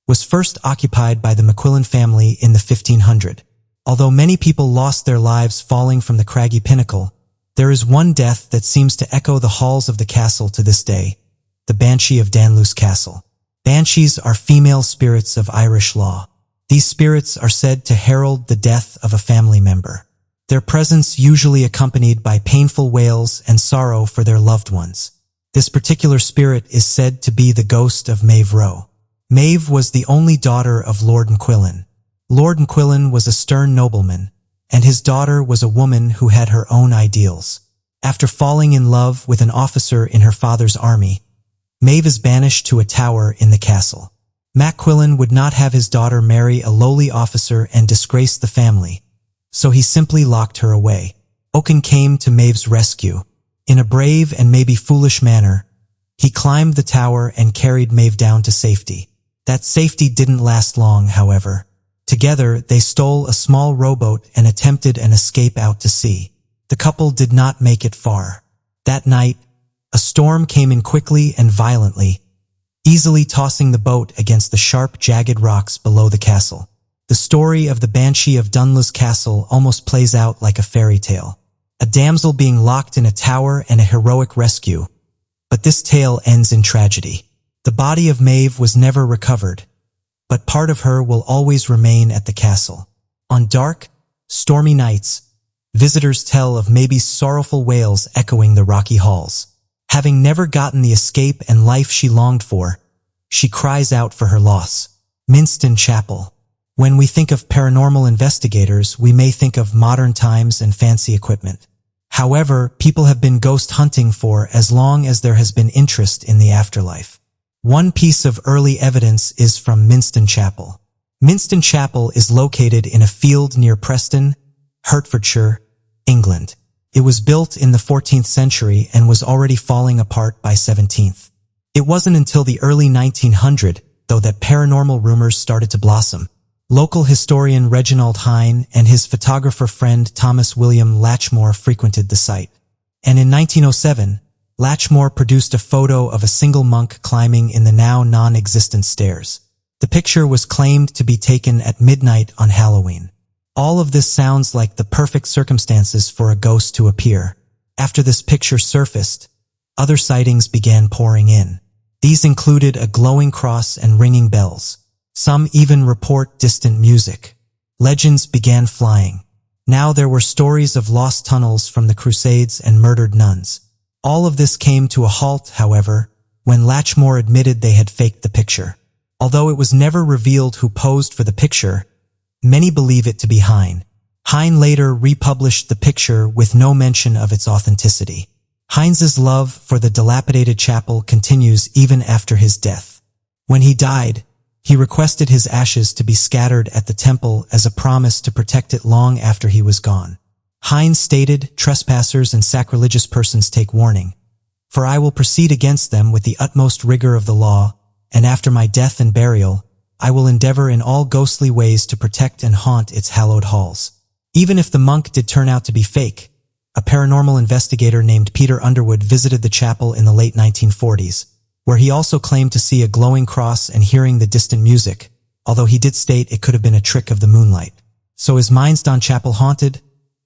was first occupied by the McQuillan family in the 1500s. Although many people lost their lives falling from the craggy pinnacle, there is one death that seems to echo the halls of the castle to this day, the Banshee of Danluce Castle. Banshees are female spirits of Irish law. These spirits are said to herald the death of a family member. Their presence usually accompanied by painful wails and sorrow for their loved ones. This particular spirit is said to be the ghost of Maeve Rowe. Maeve was the only daughter of Lord McQuillan. Lord McQuillan was a stern nobleman, and his daughter was a woman who had her own ideals. After falling in love with an officer in her father's army, Maeve is banished to a tower in the castle. MacQuillan would not have his daughter marry a lowly officer and disgrace the family, so he simply locked her away. Oaken came to Maeve's rescue. In a brave and maybe foolish manner, he climbed the tower and carried Maeve down to safety. That safety didn't last long, however. Together, they stole a small rowboat and attempted an escape out to sea. The couple did not make it far. That night, a storm came in quickly and violently, easily tossing the boat against the sharp, jagged rocks below the castle. The story of the Banshee of Danluce Castle almost plays out like a fairy tale. A damsel being locked in a tower and a heroic rescue. But this tale ends in tragedy. The body of Maeve was never recovered, but part of her will always remain at the castle. On dark, stormy nights, visitors tell of Maeve's sorrowful wails echoing the rocky halls. Having never gotten the escape and life she longed for, she cries out for her loss. Minston Chapel. When we think of paranormal investigators, we may think of modern times and fancy equipment. However, people have been ghost hunting for as long as there has been interest in the afterlife. One piece of early evidence is from Minston Chapel. Minston Chapel is located in a field near Preston, Hertfordshire, England. It was built in the 14th century and was already falling apart by 17th. It wasn't until the early 1900s, though, that paranormal rumors started to blossom. Local historian Reginald Hine and his photographer friend Thomas William Latchmore frequented the site. And in 1907, Latchmore produced a photo of a single monk climbing in the now non-existent stairs. The picture was claimed to be taken at midnight on Halloween. All of this sounds like the perfect circumstances for a ghost to appear. After this picture surfaced, other sightings began pouring in. These included a glowing cross and ringing bells. Some even report distant music. Legends began flying. Now there were stories of lost tunnels from the Crusades and murdered nuns. All of this came to a halt, however, when Latchmore admitted they had faked the picture. Although it was never revealed who posed for the picture, many believe it to be Hine. Hine later republished the picture with no mention of its authenticity. Hine's love for the dilapidated chapel continues even after his death. When he died, he requested his ashes to be scattered at the temple as a promise to protect it long after he was gone. Hine stated, "Trespassers and sacrilegious persons take warning, for I will proceed against them with the utmost rigor of the law, and after my death and burial, I will endeavor in all ghostly ways to protect and haunt its hallowed halls." Even if the monk did turn out to be fake, a paranormal investigator named Peter Underwood visited the chapel in the late 1940s, where he also claimed to see a glowing cross and hearing the distant music, although he did state it could have been a trick of the moonlight. So is Minston Chapel haunted?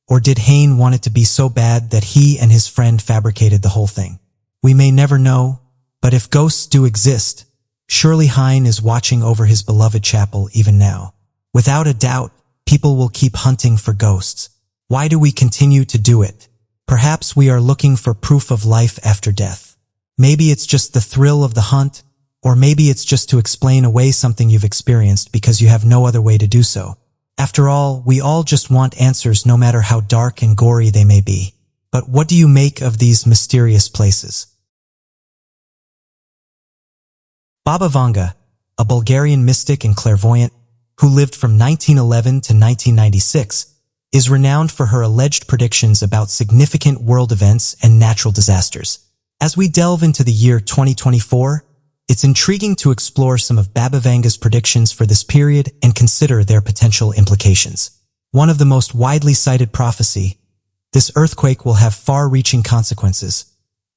Or did Hine want it to be so bad that he and his friend fabricated the whole thing? We may never know, but if ghosts do exist, surely Hine is watching over his beloved chapel even now. Without a doubt, people will keep hunting for ghosts. Why do we continue to do it? Perhaps we are looking for proof of life after death. Maybe it's just the thrill of the hunt, or maybe it's just to explain away something you've experienced because you have no other way to do so. After all, we all just want answers no matter how dark and gory they may be. But what do you make of these mysterious places? Baba Vanga, a Bulgarian mystic and clairvoyant who lived from 1911 to 1996, is renowned for her alleged predictions about significant world events and natural disasters. As we delve into the year 2024, it's intriguing to explore some of Baba Vanga's predictions for this period and consider their potential implications. One of the most widely cited prophecy, this earthquake will have far-reaching consequences,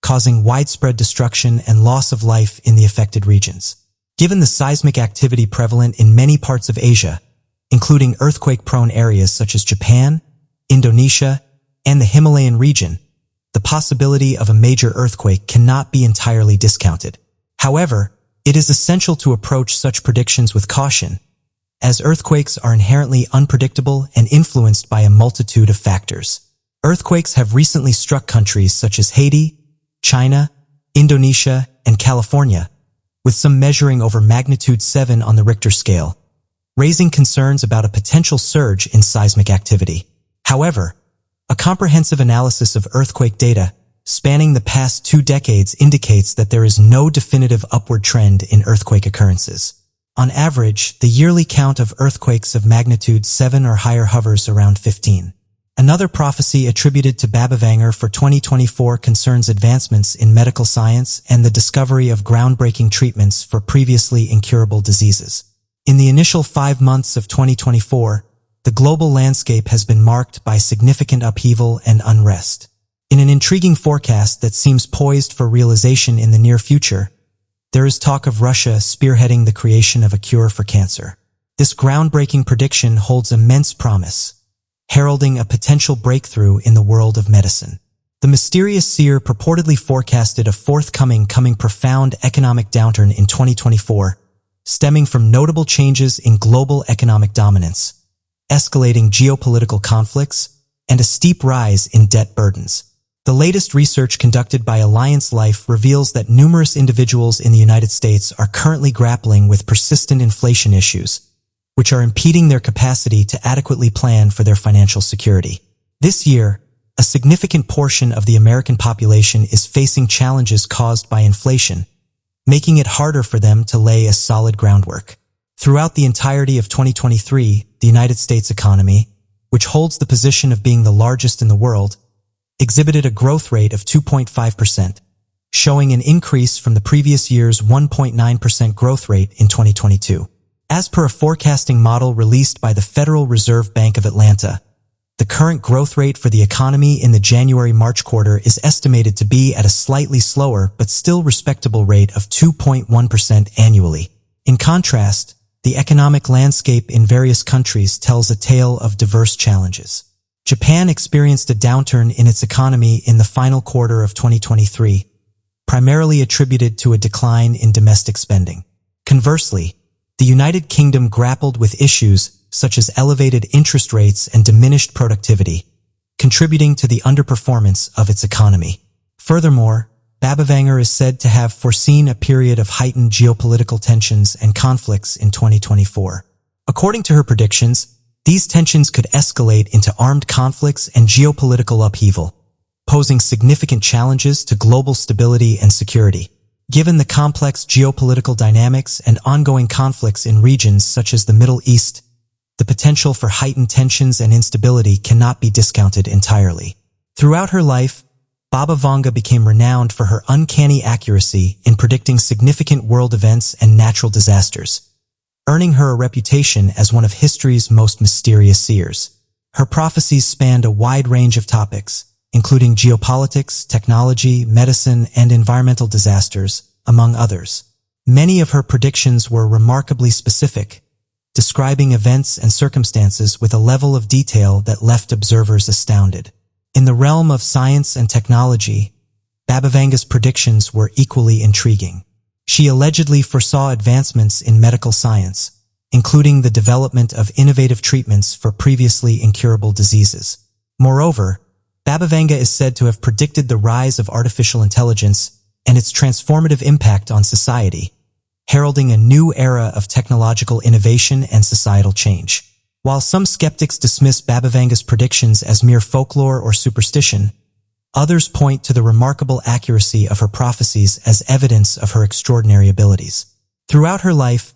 causing widespread destruction and loss of life in the affected regions. Given the seismic activity prevalent in many parts of Asia, including earthquake-prone areas such as Japan, Indonesia, and the Himalayan region, the possibility of a major earthquake cannot be entirely discounted. However, it is essential to approach such predictions with caution, as earthquakes are inherently unpredictable and influenced by a multitude of factors. Earthquakes have recently struck countries such as Haiti, China, Indonesia, and California, with some measuring over magnitude 7 on the Richter scale, raising concerns about a potential surge in seismic activity. However, a comprehensive analysis of earthquake data spanning the past 2 decades indicates that there is no definitive upward trend in earthquake occurrences. On average, the yearly count of earthquakes of magnitude 7 or higher hovers around 15. Another prophecy attributed to Baba Vanga for 2024 concerns advancements in medical science and the discovery of groundbreaking treatments for previously incurable diseases. In the initial 5 months of 2024, the global landscape has been marked by significant upheaval and unrest. In an intriguing forecast that seems poised for realization in the near future, there is talk of Russia spearheading the creation of a cure for cancer. This groundbreaking prediction holds immense promise, heralding a potential breakthrough in the world of medicine. The mysterious seer purportedly forecasted a forthcoming profound economic downturn in 2024, stemming from notable changes in global economic dominance, escalating geopolitical conflicts, and a steep rise in debt burdens. The latest research conducted by Alliance Life reveals that numerous individuals in the United States are currently grappling with persistent inflation issues, which are impeding their capacity to adequately plan for their financial security. This year, a significant portion of the American population is facing challenges caused by inflation, making it harder for them to lay a solid groundwork. Throughout the entirety of 2023, the United States economy, which holds the position of being the largest in the world, exhibited a growth rate of 2.5%, showing an increase from the previous year's 1.9% growth rate in 2022. As per a forecasting model released by the Federal Reserve Bank of Atlanta, the current growth rate for the economy in the January-March quarter is estimated to be at a slightly slower but still respectable rate of 2.1% annually. In contrast, the economic landscape in various countries tells a tale of diverse challenges. Japan experienced a downturn in its economy in the final quarter of 2023, primarily attributed to a decline in domestic spending. Conversely, the United Kingdom grappled with issues such as elevated interest rates and diminished productivity, contributing to the underperformance of its economy. Furthermore, Baba Vanga is said to have foreseen a period of heightened geopolitical tensions and conflicts in 2024. According to her predictions, these tensions could escalate into armed conflicts and geopolitical upheaval, posing significant challenges to global stability and security. Given the complex geopolitical dynamics and ongoing conflicts in regions such as the Middle East, the potential for heightened tensions and instability cannot be discounted entirely. Throughout her life, Baba Vanga became renowned for her uncanny accuracy in predicting significant world events and natural disasters, earning her a reputation as one of history's most mysterious seers. Her prophecies spanned a wide range of topics, including geopolitics, technology, medicine, and environmental disasters, among others. Many of her predictions were remarkably specific, describing events and circumstances with a level of detail that left observers astounded. In the realm of science and technology, Baba Vanga's predictions were equally intriguing. She allegedly foresaw advancements in medical science, including the development of innovative treatments for previously incurable diseases. Moreover, Baba Vanga is said to have predicted the rise of artificial intelligence and its transformative impact on society, heralding a new era of technological innovation and societal change. While some skeptics dismiss Baba Vanga's predictions as mere folklore or superstition, others point to the remarkable accuracy of her prophecies as evidence of her extraordinary abilities. Throughout her life,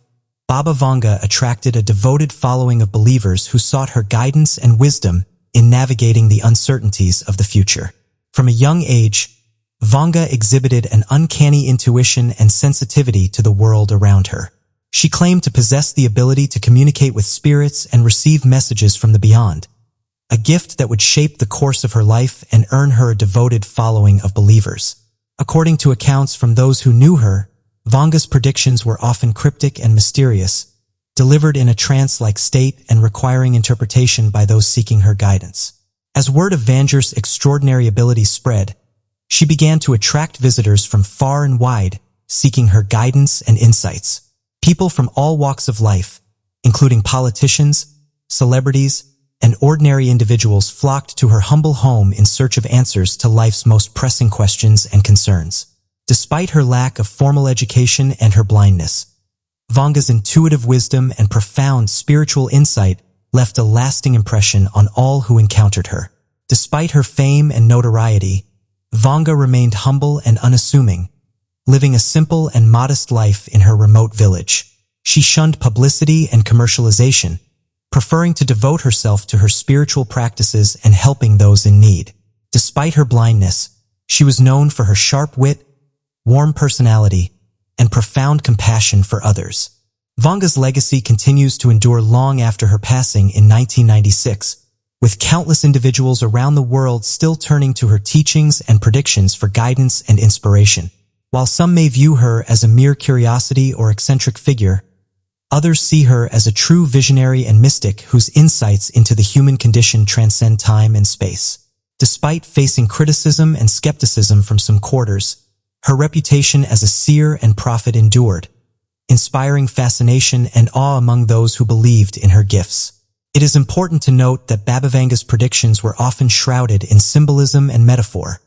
Baba Vanga attracted a devoted following of believers who sought her guidance and wisdom in navigating the uncertainties of the future. From a young age, Vanga exhibited an uncanny intuition and sensitivity to the world around her. She claimed to possess the ability to communicate with spirits and receive messages from the beyond, a gift that would shape the course of her life and earn her a devoted following of believers. According to accounts from those who knew her, Vanga's predictions were often cryptic and mysterious, delivered in a trance-like state and requiring interpretation by those seeking her guidance. As word of Vanga's extraordinary abilities spread, she began to attract visitors from far and wide, seeking her guidance and insights. People from all walks of life, including politicians, celebrities, and ordinary individuals, flocked to her humble home in search of answers to life's most pressing questions and concerns. Despite her lack of formal education and her blindness, Vanga's intuitive wisdom and profound spiritual insight left a lasting impression on all who encountered her. Despite her fame and notoriety, Vanga remained humble and unassuming, living a simple and modest life in her remote village. She shunned publicity and commercialization, preferring to devote herself to her spiritual practices and helping those in need. Despite her blindness, she was known for her sharp wit, warm personality, and profound compassion for others. Vanga's legacy continues to endure long after her passing in 1996, with countless individuals around the world still turning to her teachings and predictions for guidance and inspiration. While some may view her as a mere curiosity or eccentric figure, others see her as a true visionary and mystic whose insights into the human condition transcend time and space. Despite facing criticism and skepticism from some quarters, her reputation as a seer and prophet endured, inspiring fascination and awe among those who believed in her gifts. It is important to note that Baba Vanga's predictions were often shrouded in symbolism and metaphor,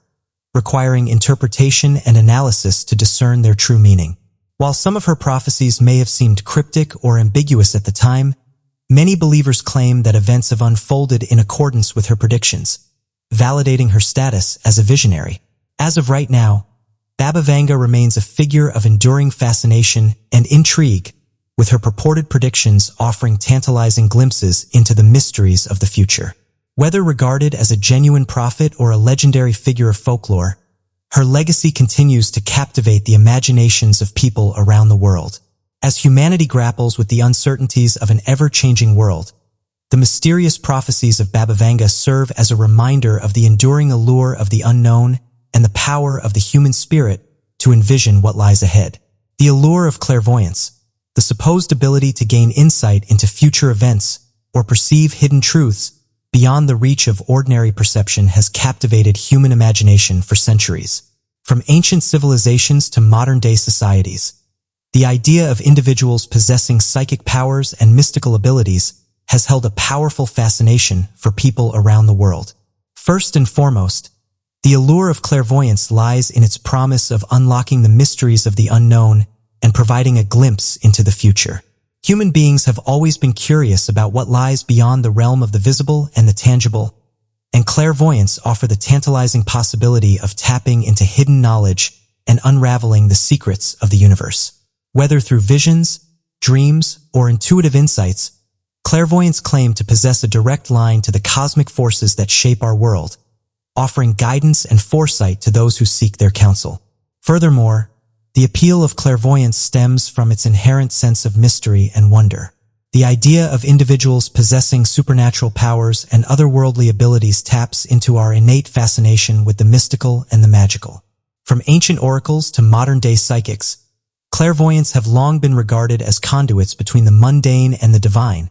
requiring interpretation and analysis to discern their true meaning. While some of her prophecies may have seemed cryptic or ambiguous at the time, many believers claim that events have unfolded in accordance with her predictions, validating her status as a visionary. As of right now, Baba Vanga remains a figure of enduring fascination and intrigue, with her purported predictions offering tantalizing glimpses into the mysteries of the future. Whether regarded as a genuine prophet or a legendary figure of folklore, her legacy continues to captivate the imaginations of people around the world. As humanity grapples with the uncertainties of an ever-changing world, the mysterious prophecies of Baba Vanga serve as a reminder of the enduring allure of the unknown and the power of the human spirit to envision what lies ahead. The allure of clairvoyance, the supposed ability to gain insight into future events or perceive hidden truths beyond the reach of ordinary perception, has captivated human imagination for centuries. From ancient civilizations to modern-day societies, the idea of individuals possessing psychic powers and mystical abilities has held a powerful fascination for people around the world. First and foremost, the allure of clairvoyance lies in its promise of unlocking the mysteries of the unknown and providing a glimpse into the future. Human beings have always been curious about what lies beyond the realm of the visible and the tangible, and clairvoyance offers the tantalizing possibility of tapping into hidden knowledge and unraveling the secrets of the universe. Whether through visions, dreams, or intuitive insights, clairvoyants claim to possess a direct line to the cosmic forces that shape our world, offering guidance and foresight to those who seek their counsel. Furthermore, the appeal of clairvoyance stems from its inherent sense of mystery and wonder. The idea of individuals possessing supernatural powers and otherworldly abilities taps into our innate fascination with the mystical and the magical. From ancient oracles to modern-day psychics, clairvoyants have long been regarded as conduits between the mundane and the divine,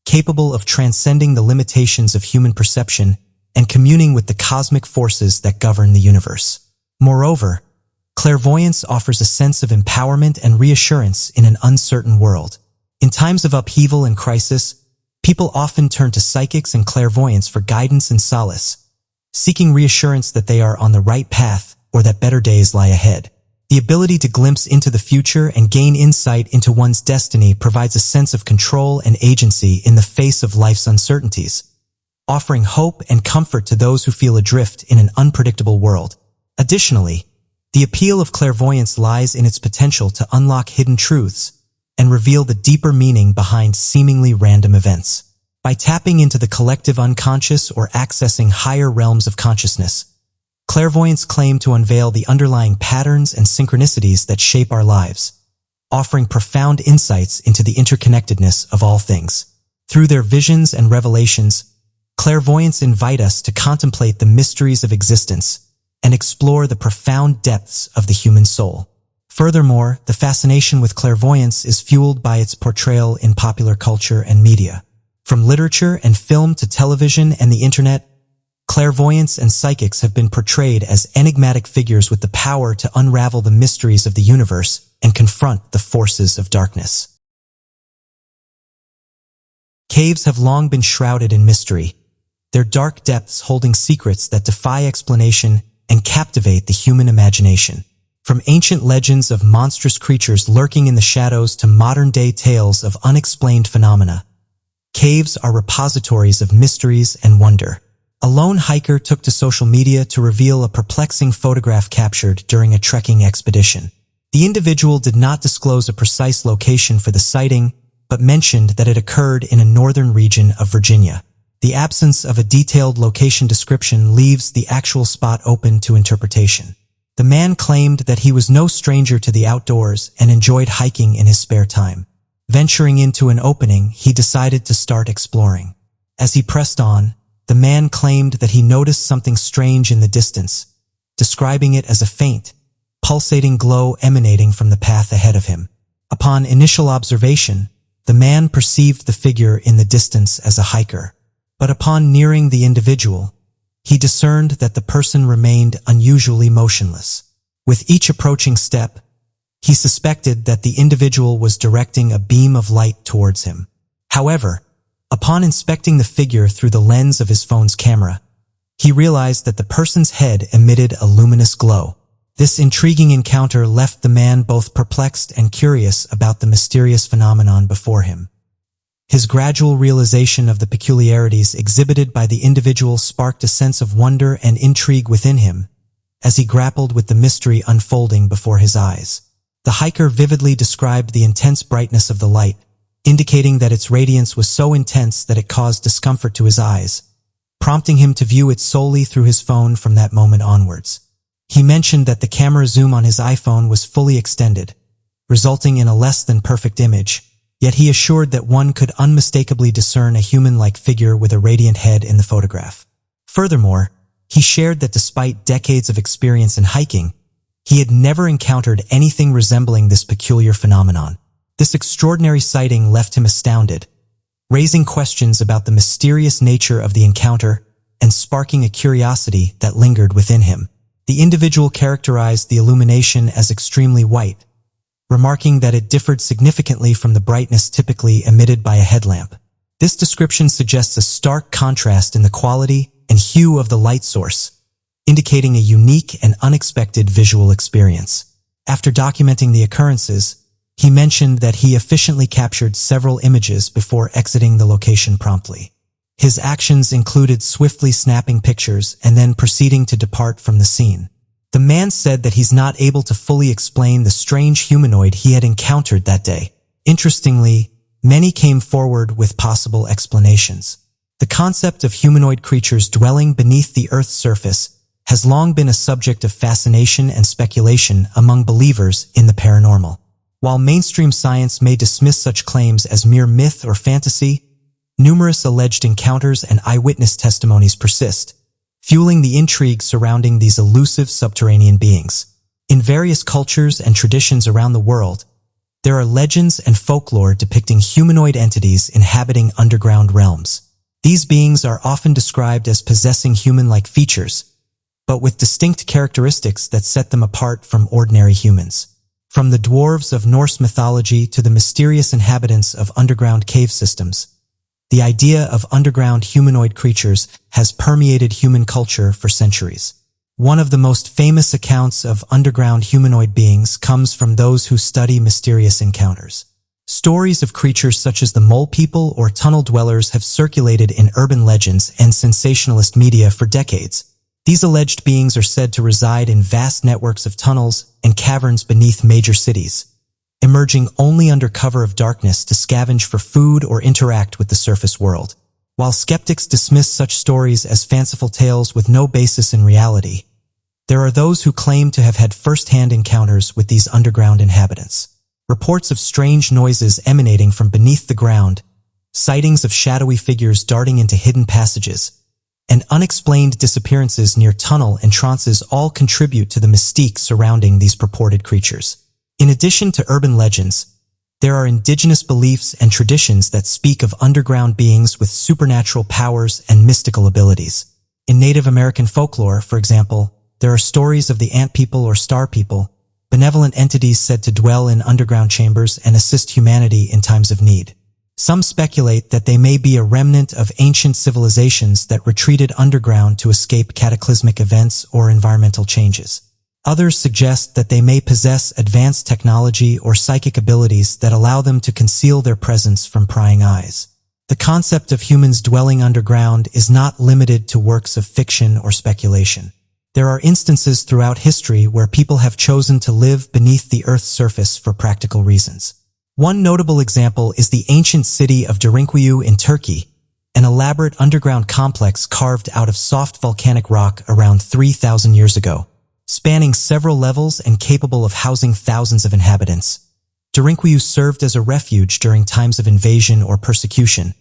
capable of transcending the limitations of human perception and communing with the cosmic forces that govern the universe. Moreover, clairvoyance offers a sense of empowerment and reassurance in an uncertain world. In times of upheaval and crisis, people often turn to psychics and clairvoyants for guidance and solace, seeking reassurance that they are on the right path or that better days lie ahead. The ability to glimpse into the future and gain insight into one's destiny provides a sense of control and agency in the face of life's uncertainties, offering hope and comfort to those who feel adrift in an unpredictable world. Additionally, the appeal of clairvoyance lies in its potential to unlock hidden truths and reveal the deeper meaning behind seemingly random events. By tapping into the collective unconscious or accessing higher realms of consciousness, Clairvoyants claim to unveil the underlying patterns and synchronicities that shape our lives, offering profound insights into the interconnectedness of all things. Through their visions and revelations, clairvoyants invite us to contemplate the mysteries of existence and explore the profound depths of the human soul. Furthermore, the fascination with clairvoyance is fueled by its portrayal in popular culture and media. From literature and film to television and the internet, clairvoyants and psychics have been portrayed as enigmatic figures with the power to unravel the mysteries of the universe and confront the forces of darkness. Caves have long been shrouded in mystery, their dark depths holding secrets that defy explanation and captivate the human imagination. From ancient legends of monstrous creatures lurking in the shadows to modern-day tales of unexplained phenomena, caves are repositories of mysteries and wonder. A lone hiker took to social media to reveal a perplexing photograph captured during a trekking expedition. The individual did not disclose a precise location for the sighting, but mentioned that it occurred in a northern region of Virginia. The absence of a detailed location description leaves the actual spot open to interpretation. The man claimed that he was no stranger to the outdoors and enjoyed hiking in his spare time. Venturing into an opening, he decided to start exploring. As he pressed on, the man claimed that he noticed something strange in the distance, describing it as a faint, pulsating glow emanating from the path ahead of him. Upon initial observation, the man perceived the figure in the distance as a hiker. But upon nearing the individual, he discerned that the person remained unusually motionless. With each approaching step, he suspected that the individual was directing a beam of light towards him. However, upon inspecting the figure through the lens of his phone's camera, he realized that the person's head emitted a luminous glow. This intriguing encounter left the man both perplexed and curious about the mysterious phenomenon before him. His gradual realization of the peculiarities exhibited by the individual sparked a sense of wonder and intrigue within him as he grappled with the mystery unfolding before his eyes. The hiker vividly described the intense brightness of the light, indicating that its radiance was so intense that it caused discomfort to his eyes, prompting him to view it solely through his phone from that moment onwards. He mentioned that the camera zoom on his iPhone was fully extended, resulting in a less than perfect image, yet he assured that one could unmistakably discern a human-like figure with a radiant head in the photograph. Furthermore, he shared that despite decades of experience in hiking, he had never encountered anything resembling this peculiar phenomenon. This extraordinary sighting left him astounded, raising questions about the mysterious nature of the encounter and sparking a curiosity that lingered within him. The individual characterized the illumination as extremely white, remarking that it differed significantly from the brightness typically emitted by a headlamp. This description suggests a stark contrast in the quality and hue of the light source, indicating a unique and unexpected visual experience. After documenting the occurrences, he mentioned that he efficiently captured several images before exiting the location promptly. His actions included swiftly snapping pictures and then proceeding to depart from the scene. The man said that he's not able to fully explain the strange humanoid he had encountered that day. Interestingly, many came forward with possible explanations. The concept of humanoid creatures dwelling beneath the Earth's surface has long been a subject of fascination and speculation among believers in the paranormal. While mainstream science may dismiss such claims as mere myth or fantasy, numerous alleged encounters and eyewitness testimonies persist, fueling the intrigue surrounding these elusive subterranean beings. In various cultures and traditions around the world, there are legends and folklore depicting humanoid entities inhabiting underground realms. These beings are often described as possessing human-like features, but with distinct characteristics that set them apart from ordinary humans. From the dwarves of Norse mythology to the mysterious inhabitants of underground cave systems, the idea of underground humanoid creatures has permeated human culture for centuries. One of the most famous accounts of underground humanoid beings comes from those who study mysterious encounters. Stories of creatures such as the mole people or tunnel dwellers have circulated in urban legends and sensationalist media for decades. These alleged beings are said to reside in vast networks of tunnels and caverns beneath major cities, emerging only under cover of darkness to scavenge for food or interact with the surface world. While skeptics dismiss such stories as fanciful tales with no basis in reality, There are those who claim to have had first-hand encounters with these underground inhabitants. Reports of strange noises emanating from beneath the ground, sightings of shadowy figures darting into hidden passages, and unexplained disappearances near tunnel entrances all contribute to the mystique surrounding these purported creatures. In addition to urban legends, there are indigenous beliefs and traditions that speak of underground beings with supernatural powers and mystical abilities. In Native American folklore, for example, there are stories of the ant people or star people, benevolent entities said to dwell in underground chambers and assist humanity in times of need. Some speculate that they may be a remnant of ancient civilizations that retreated underground to escape cataclysmic events or environmental changes. Others suggest that they may possess advanced technology or psychic abilities that allow them to conceal their presence from prying eyes. The concept of humans dwelling underground is not limited to works of fiction or speculation. There are instances throughout history where people have chosen to live beneath the Earth's surface for practical reasons. One notable example is the ancient city of Derinkuyu in Turkey, an elaborate underground complex carved out of soft volcanic rock around 3,000 years ago, spanning several levels and capable of housing thousands of inhabitants. Derinkuyu served as a refuge during times of invasion or persecution,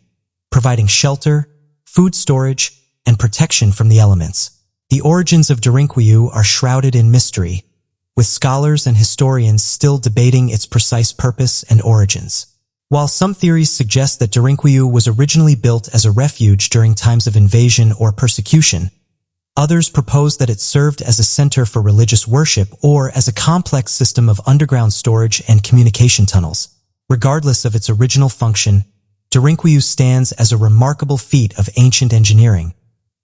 providing shelter, food storage, and protection from the elements. The origins of Derinkuyu are shrouded in mystery, with scholars and historians still debating its precise purpose and origins. While some theories suggest that Derinkuyu was originally built as a refuge during times of invasion or persecution, others propose that it served as a center for religious worship or as a complex system of underground storage and communication tunnels. Regardless of its original function, Derinkuyu stands as a remarkable feat of ancient engineering,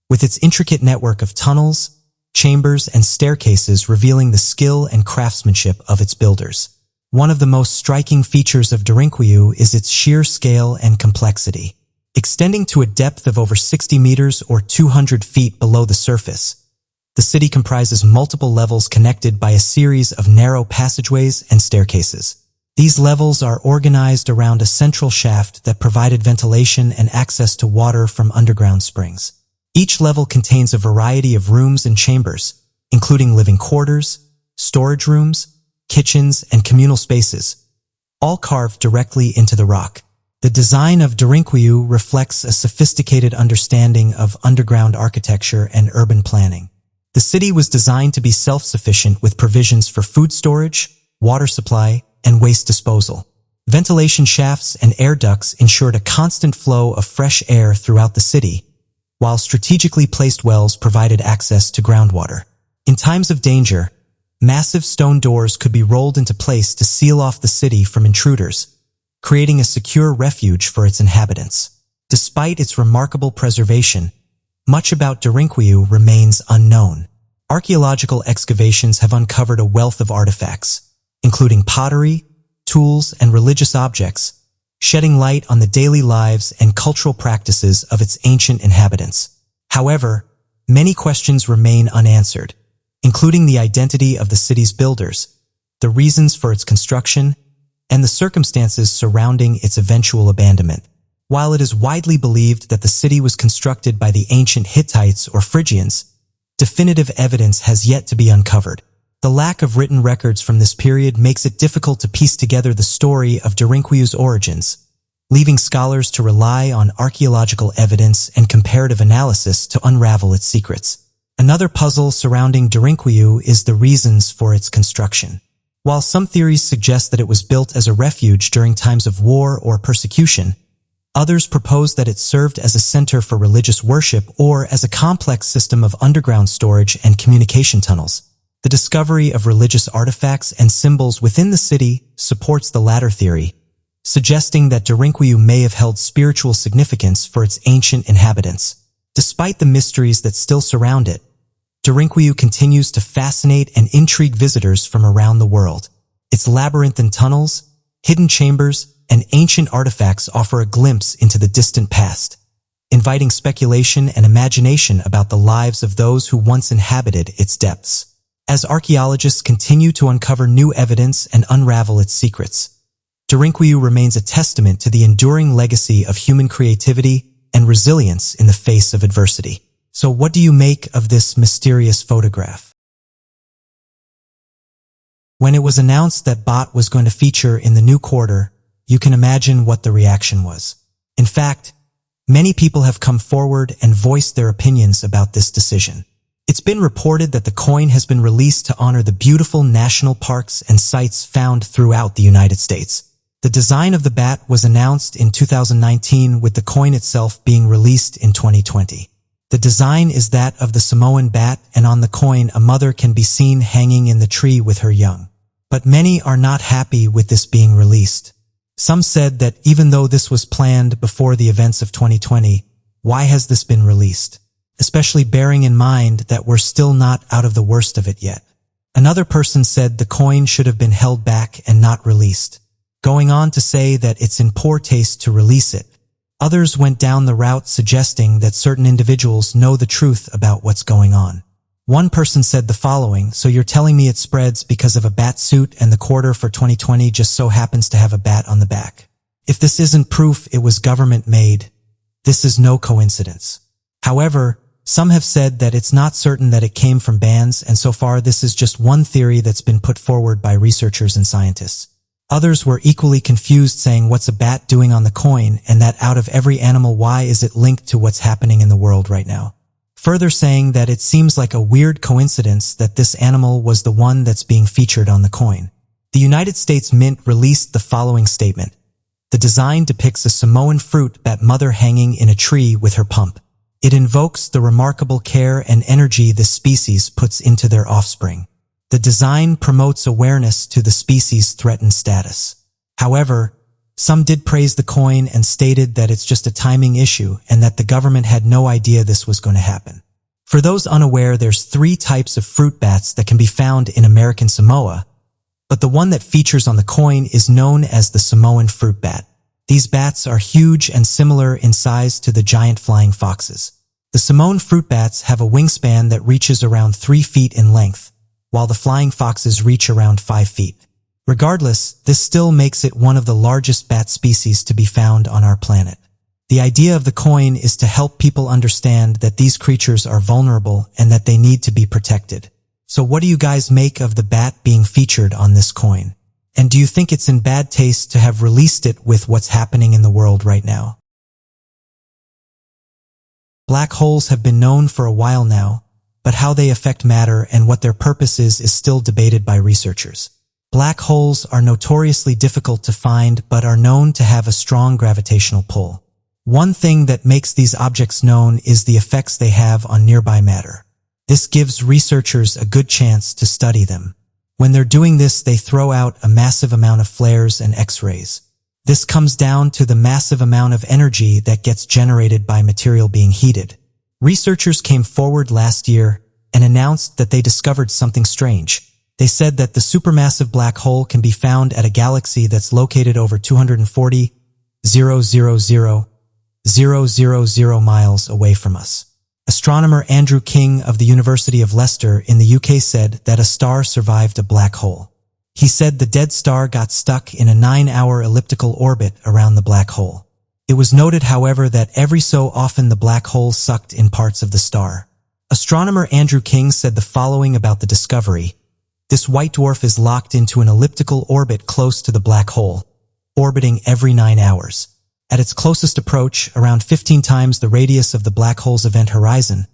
with its intricate network of tunnels, chambers, and staircases revealing the skill and craftsmanship of its builders. One of the most striking features of Derinkuyu is its sheer scale and complexity. Extending to a depth of over 60 meters or 200 feet below the surface, the city comprises multiple levels connected by a series of narrow passageways and staircases. These levels are organized around a central shaft that provided ventilation and access to water from underground springs. Each level contains a variety of rooms and chambers, including living quarters, storage rooms, kitchens, and communal spaces, all carved directly into the rock. The design of Derinkuyu reflects a sophisticated understanding of underground architecture and urban planning. The city was designed to be self-sufficient with provisions for food storage, water supply, and waste disposal. Ventilation shafts and air ducts ensured a constant flow of fresh air throughout the city, while strategically placed wells provided access to groundwater. In times of danger, massive stone doors could be rolled into place to seal off the city from intruders, creating a secure refuge for its inhabitants. Despite its remarkable preservation, much about Derinkuyu remains unknown. Archaeological excavations have uncovered a wealth of artifacts, including pottery, tools, and religious objects, shedding light on the daily lives and cultural practices of its ancient inhabitants. However, many questions remain unanswered, including the identity of the city's builders, the reasons for its construction, and the circumstances surrounding its eventual abandonment. While it is widely believed that the city was constructed by the ancient Hittites or Phrygians, definitive evidence has yet to be uncovered. The lack of written records from this period makes it difficult to piece together the story of Derinkuyu's origins, leaving scholars to rely on archaeological evidence and comparative analysis to unravel its secrets. Another puzzle surrounding Derinkuyu is the reasons for its construction. While some theories suggest that it was built as a refuge during times of war or persecution, others propose that it served as a center for religious worship or as a complex system of underground storage and communication tunnels. The discovery of religious artifacts and symbols within the city supports the latter theory, suggesting that Derinkuyu may have held spiritual significance for its ancient inhabitants. Despite the mysteries that still surround it, Derinkuyu continues to fascinate and intrigue visitors from around the world. Its labyrinthine tunnels, hidden chambers, and ancient artifacts offer a glimpse into the distant past, inviting speculation and imagination about the lives of those who once inhabited its depths. As archaeologists continue to uncover new evidence and unravel its secrets, Derinkuyu remains a testament to the enduring legacy of human creativity and resilience in the face of adversity. So what do you make of this mysterious photograph? When it was announced that BOT was going to feature in the new quarter, you can imagine what the reaction was. In fact, many people have come forward and voiced their opinions about this decision. It's been reported that the coin has been released to honor the beautiful national parks and sites found throughout the United States. The design of the bat was announced in 2019, with the coin itself being released in 2020. The design is that of the Samoan bat, and on the coin a mother can be seen hanging in the tree with her young. But many are not happy with this being released. Some said that even though this was planned before the events of 2020, why has this been released? Especially bearing in mind that we're still not out of the worst of it yet. Another person said the coin should have been held back and not released, going on to say that it's in poor taste to release it. Others went down the route suggesting that certain individuals know the truth about what's going on. One person said the following: "So you're telling me it spreads because of a bat suit and the quarter for 2020 just so happens to have a bat on the back? If this isn't proof it was government made, this is no coincidence." However, some have said that it's not certain that it came from bands, and so far this is just one theory that's been put forward by researchers and scientists. Others were equally confused, saying what's a bat doing on the coin, and that out of every animal why is it linked to what's happening in the world right now? Further saying that it seems like a weird coincidence that this animal was the one that's being featured on the coin. The United States Mint released the following statement: "The design depicts a Samoan fruit bat mother hanging in a tree with her pump. It invokes the remarkable care and energy this species puts into their offspring. The design promotes awareness to the species' threatened status." However, some did praise the coin and stated that it's just a timing issue and that the government had no idea this was going to happen. For those unaware, there's 3 types of fruit bats that can be found in American Samoa, but the one that features on the coin is known as the Samoan fruit bat. These bats are huge and similar in size to the giant flying foxes. The Samoan fruit bats have a wingspan that reaches around 3 feet in length, while the flying foxes reach around 5 feet. Regardless, this still makes it one of the largest bat species to be found on our planet. The idea of the coin is to help people understand that these creatures are vulnerable and that they need to be protected. So what do you guys make of the bat being featured on this coin? And do you think it's in bad taste to have released it with what's happening in the world right now? Black holes have been known for a while now, but how they affect matter and what their purpose is still debated by researchers. Black holes are notoriously difficult to find but are known to have a strong gravitational pull. One thing that makes these objects known is the effects they have on nearby matter. This gives researchers a good chance to study them. When they're doing this, they throw out a massive amount of flares and X-rays. This comes down to the massive amount of energy that gets generated by material being heated. Researchers came forward last year and announced that they discovered something strange. They said that the supermassive black hole can be found at a galaxy that's located over 240,000,000 miles away from us. Astronomer Andrew King of the University of Leicester in the UK said that a star survived a black hole. He said the dead star got stuck in a 9-hour elliptical orbit around the black hole. It was noted, however, that every so often the black hole sucked in parts of the star. Astronomer Andrew King said the following about the discovery: "This white dwarf is locked into an elliptical orbit close to the black hole, orbiting every 9 hours. At its closest approach, around 15 times the radius of the black hole's event horizon,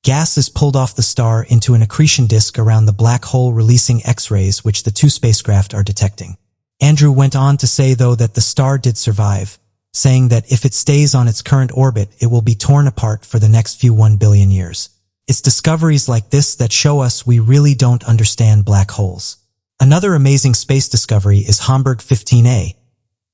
gas is pulled off the star into an accretion disk around the black hole, releasing X-rays which the 2 spacecraft are detecting." Andrew went on to say, though, that the star did survive, saying that if it stays on its current orbit, it will be torn apart for the next few 1 billion years. It's discoveries like this that show us we really don't understand black holes. Another amazing space discovery is Hamburg 15A,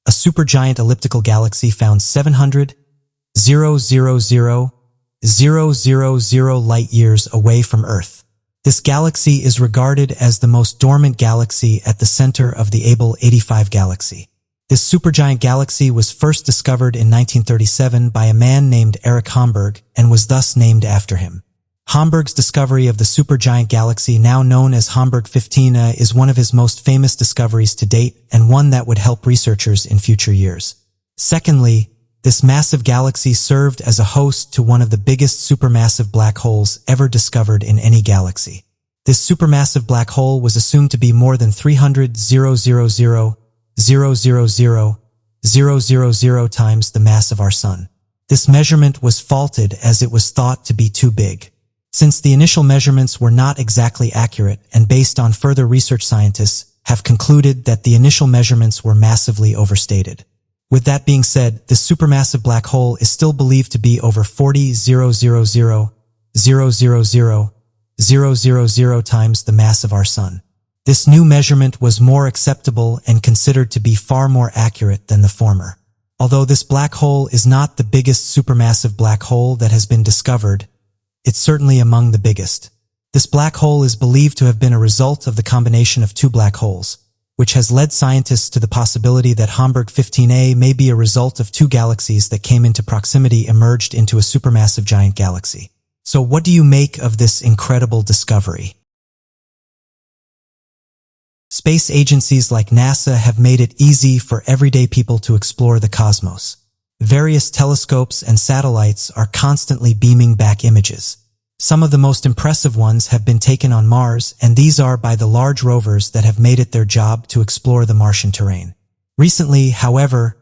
a supergiant elliptical galaxy found 700,000,000 light-years away from Earth. This galaxy is regarded as the most dormant galaxy at the center of the Abell 85 galaxy. This supergiant galaxy was first discovered in 1937 by a man named Erich Hamburg and was thus named after him. Hamburg's discovery of the supergiant galaxy, now known as Hamburg 15A, is one of his most famous discoveries to date and one that would help researchers in future years. Secondly, this massive galaxy served as a host to one of the biggest supermassive black holes ever discovered in any galaxy. This supermassive black hole was assumed to be more than 300,000,000,000 times the mass of our Sun. This measurement was faulted as it was thought to be too big. Since the initial measurements were not exactly accurate and based on further research, scientists have concluded that the initial measurements were massively overstated. With that being said, this supermassive black hole is still believed to be over 40,000,000,000,000 times the mass of our Sun. This new measurement was more acceptable and considered to be far more accurate than the former. Although this black hole is not the biggest supermassive black hole that has been discovered, it's certainly among the biggest. This black hole is believed to have been a result of the combination of two black holes, which has led scientists to the possibility that Hamburg 15A may be a result of two galaxies that came into proximity, emerged into a supermassive giant galaxy. So what do you make of this incredible discovery? Space agencies like NASA have made it easy for everyday people to explore the cosmos. Various telescopes and satellites are constantly beaming back images. Some of the most impressive ones have been taken on Mars, and these are by the large rovers that have made it their job to explore the Martian terrain. Recently, however,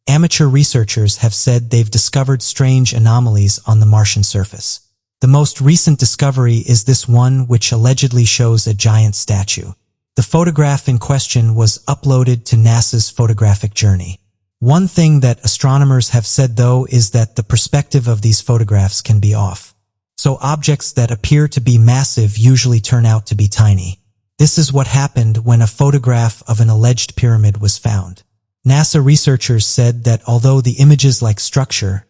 amateur researchers have said they've discovered strange anomalies on the Martian surface. The most recent discovery is this one, which allegedly shows a giant statue. The photograph in question was uploaded to NASA's photographic journey. One thing that astronomers have said, though, is that the perspective of these photographs can be off. So objects that appear to be massive usually turn out to be tiny. This is what happened when a photograph of an alleged pyramid was found. NASA researchers said that although the images like structure,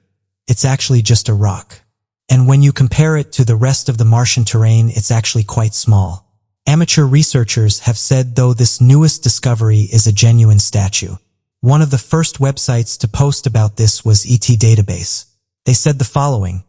it's actually just a rock. And when you compare it to the rest of the Martian terrain, it's actually quite small. Amateur researchers have said, though, this newest discovery is a genuine statue. One of the first websites to post about this was ET Database. They said the following: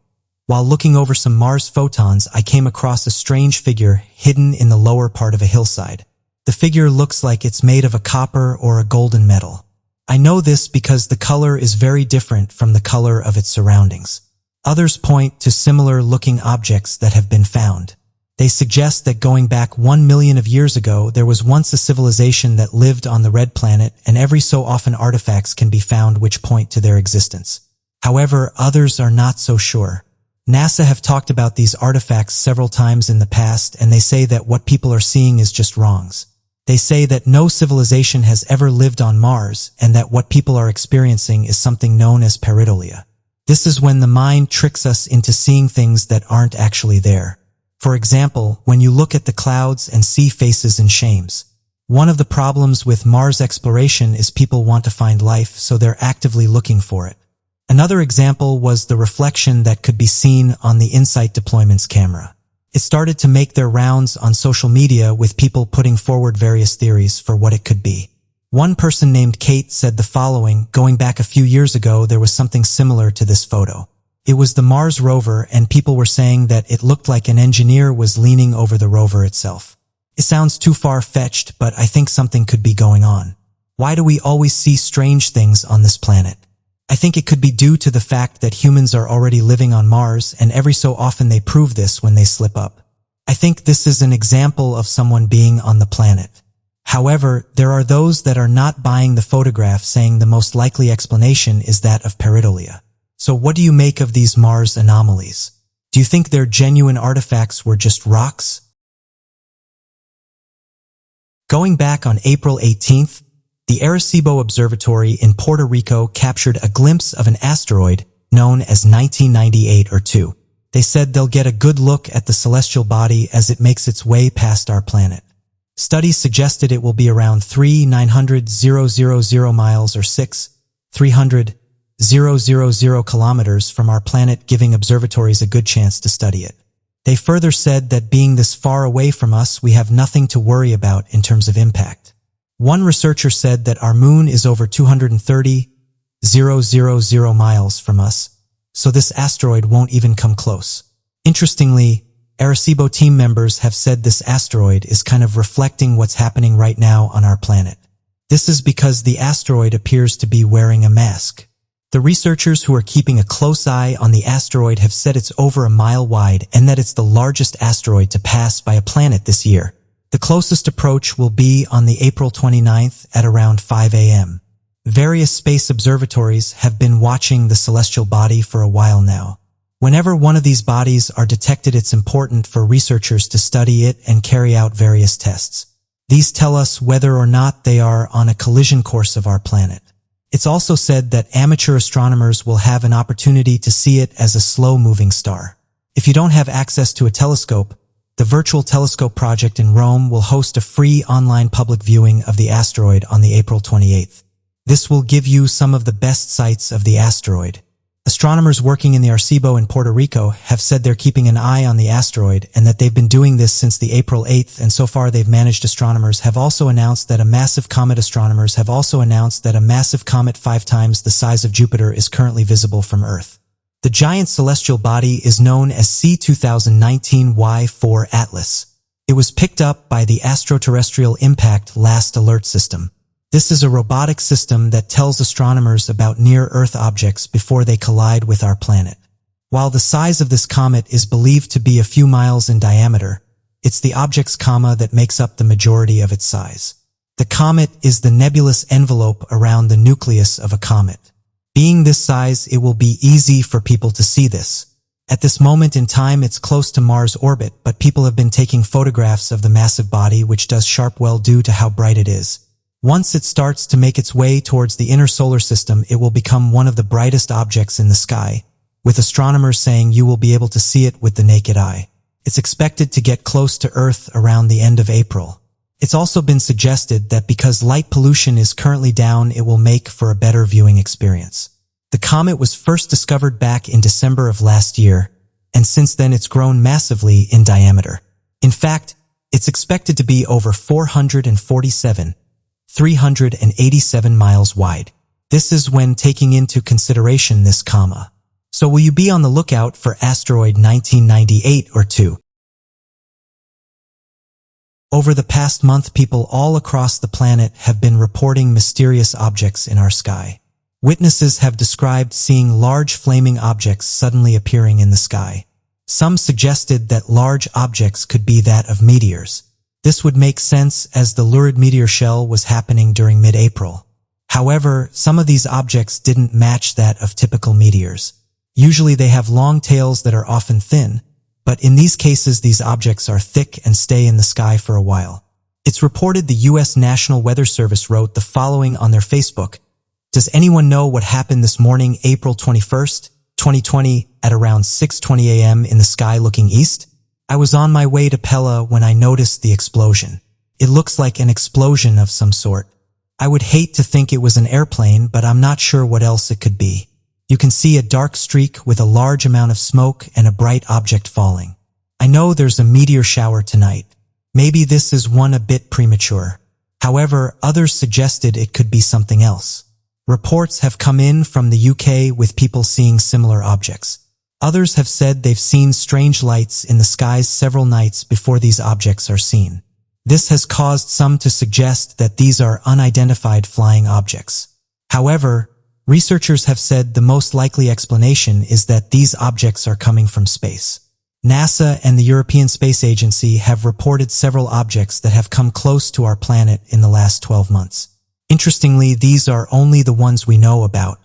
"While looking over some Mars photons, I came across a strange figure hidden in the lower part of a hillside. The figure looks like it's made of a copper or a golden metal. I know this because the color is very different from the color of its surroundings." Others point to similar-looking objects that have been found. They suggest that going back 1 million of years ago, there was once a civilization that lived on the red planet, and every so often artifacts can be found which point to their existence. However, others are not so sure. NASA have talked about these artifacts several times in the past, and they say that what people are seeing is just wrongs. They say that no civilization has ever lived on Mars, and that what people are experiencing is something known as pareidolia. This is when the mind tricks us into seeing things that aren't actually there. For example, when you look at the clouds and see faces and shames. One of the problems with Mars exploration is people want to find life, so they're actively looking for it. Another example was the reflection that could be seen on the InSight deployment's camera. It started to make their rounds on social media, with people putting forward various theories for what it could be. One person named Kate said the following: "Going back a few years ago, there was something similar to this photo. It was the Mars rover, and people were saying that it looked like an engineer was leaning over the rover itself. It sounds too far-fetched, but I think something could be going on. Why do we always see strange things on this planet? I think it could be due to the fact that humans are already living on Mars, and every so often they prove this when they slip up. I think this is an example of someone being on the planet." However, there are those that are not buying the photograph, saying the most likely explanation is that of pareidolia. So what do you make of these Mars anomalies? Do you think their genuine artifacts were just rocks? Going back on April 18th, the Arecibo Observatory in Puerto Rico captured a glimpse of an asteroid known as 1998 or 2. They said they'll get a good look at the celestial body as it makes its way past our planet. Studies suggested it will be around 3,900,000 miles or 6,300,000 kilometers from our planet, giving observatories a good chance to study it. They further said that being this far away from us, we have nothing to worry about in terms of impact. One researcher said that our moon is over 230,000 miles from us, so this asteroid won't even come close. Interestingly, Arecibo team members have said this asteroid is kind of reflecting what's happening right now on our planet. This is because the asteroid appears to be wearing a mask. The researchers who are keeping a close eye on the asteroid have said it's over a mile wide and that it's the largest asteroid to pass by a planet this year. The closest approach will be on the April 29th at around 5 a.m. Various space observatories have been watching the celestial body for a while now. Whenever one of these bodies are detected, it's important for researchers to study it and carry out various tests. These tell us whether or not they are on a collision course of our planet. It's also said that amateur astronomers will have an opportunity to see it as a slow-moving star. If you don't have access to a telescope, the Virtual Telescope Project in Rome will host a free online public viewing of the asteroid on the April 28th. This will give you some of the best sights of the asteroid. Astronomers working in the Arecibo in Puerto Rico have said they're keeping an eye on the asteroid and that they've been doing this since the April 8th, and so far they've managed. Astronomers have also announced that a massive comet 5 times the size of Jupiter is currently visible from Earth. The giant celestial body is known as C2019 Y4 Atlas. It was picked up by the Astroterrestrial Impact Last Alert System. This is a robotic system that tells astronomers about near-Earth objects before they collide with our planet. While the size of this comet is believed to be a few miles in diameter, it's the object's comma that makes up the majority of its size. The comet is the nebulous envelope around the nucleus of a comet. Being this size, it will be easy for people to see this. At this moment in time, it's close to Mars' orbit, but people have been taking photographs of the massive body, which does sharp well due to how bright it is. Once it starts to make its way towards the inner solar system, it will become one of the brightest objects in the sky, with astronomers saying you will be able to see it with the naked eye. It's expected to get close to Earth around the end of April. It's also been suggested that because light pollution is currently down, it will make for a better viewing experience. The comet was first discovered back in December of last year, and since then it's grown massively in diameter. In fact, it's expected to be over 387 miles wide. This is when taking into consideration this comma. So will you be on the lookout for asteroid 1998 or 2? Over the past month, people all across the planet have been reporting mysterious objects in our sky. Witnesses have described seeing large flaming objects suddenly appearing in the sky. Some suggested that large objects could be that of meteors. This would make sense as the lurid meteor shell was happening during mid-April. However, some of these objects didn't match that of typical meteors. Usually they have long tails that are often thin, but in these cases these objects are thick and stay in the sky for a while. It's reported the U.S. National Weather Service wrote the following on their Facebook. Does anyone know what happened this morning, April 21st, 2020, at around 6:20 a.m. in the sky looking east? I was on my way to Pella when I noticed the explosion. It looks like an explosion of some sort. I would hate to think it was an airplane, but I'm not sure what else it could be. You can see a dark streak with a large amount of smoke and a bright object falling. I know there's a meteor shower tonight. Maybe this is one a bit premature. However, others suggested it could be something else. Reports have come in from the UK with people seeing similar objects. Others have said they've seen strange lights in the skies several nights before these objects are seen. This has caused some to suggest that these are unidentified flying objects. However, researchers have said the most likely explanation is that these objects are coming from space. NASA and the European Space Agency have reported several objects that have come close to our planet in the last 12 months. Interestingly, these are only the ones we know about.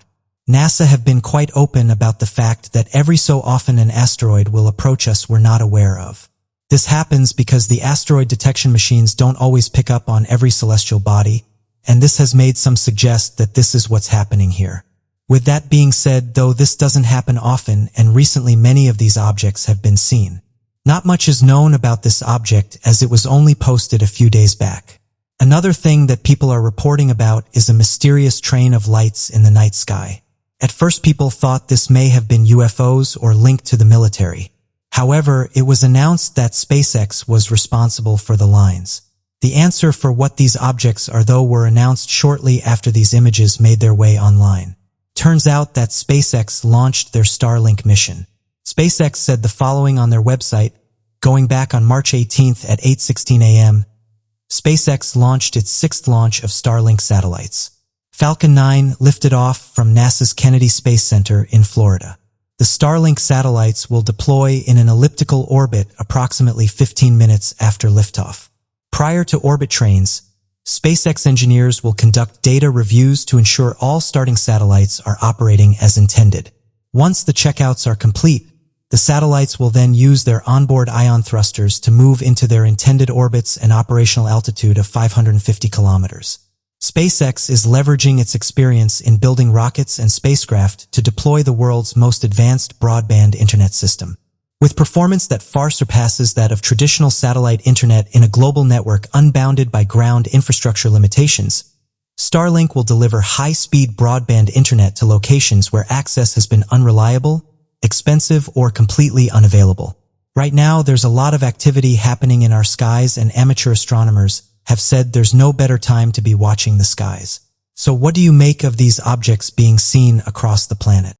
NASA have been quite open about the fact that every so often an asteroid will approach us we're not aware of. This happens because the asteroid detection machines don't always pick up on every celestial body, and this has made some suggest that this is what's happening here. With that being said, though, this doesn't happen often, and recently many of these objects have been seen. Not much is known about this object as it was only posted a few days back. Another thing that people are reporting about is a mysterious train of lights in the night sky. At first, people thought this may have been UFOs or linked to the military. However, it was announced that SpaceX was responsible for the lines. The answer for what these objects are, though, were announced shortly after these images made their way online. Turns out that SpaceX launched their Starlink mission. SpaceX said the following on their website, going back on March 18th at 8:16 a.m., SpaceX launched its 6th launch of Starlink satellites. Falcon 9 lifted off from NASA's Kennedy Space Center in Florida. The Starlink satellites will deploy in an elliptical orbit approximately 15 minutes after liftoff. Prior to orbit trains, SpaceX engineers will conduct data reviews to ensure all starting satellites are operating as intended. Once the checkouts are complete, the satellites will then use their onboard ion thrusters to move into their intended orbits and operational altitude of 550 kilometers. SpaceX is leveraging its experience in building rockets and spacecraft to deploy the world's most advanced broadband internet system. With performance that far surpasses that of traditional satellite internet in a global network unbounded by ground infrastructure limitations, Starlink will deliver high-speed broadband internet to locations where access has been unreliable, expensive, or completely unavailable. Right now, there's a lot of activity happening in our skies, and amateur astronomers have said there's no better time to be watching the skies. So what do you make of these objects being seen across the planet?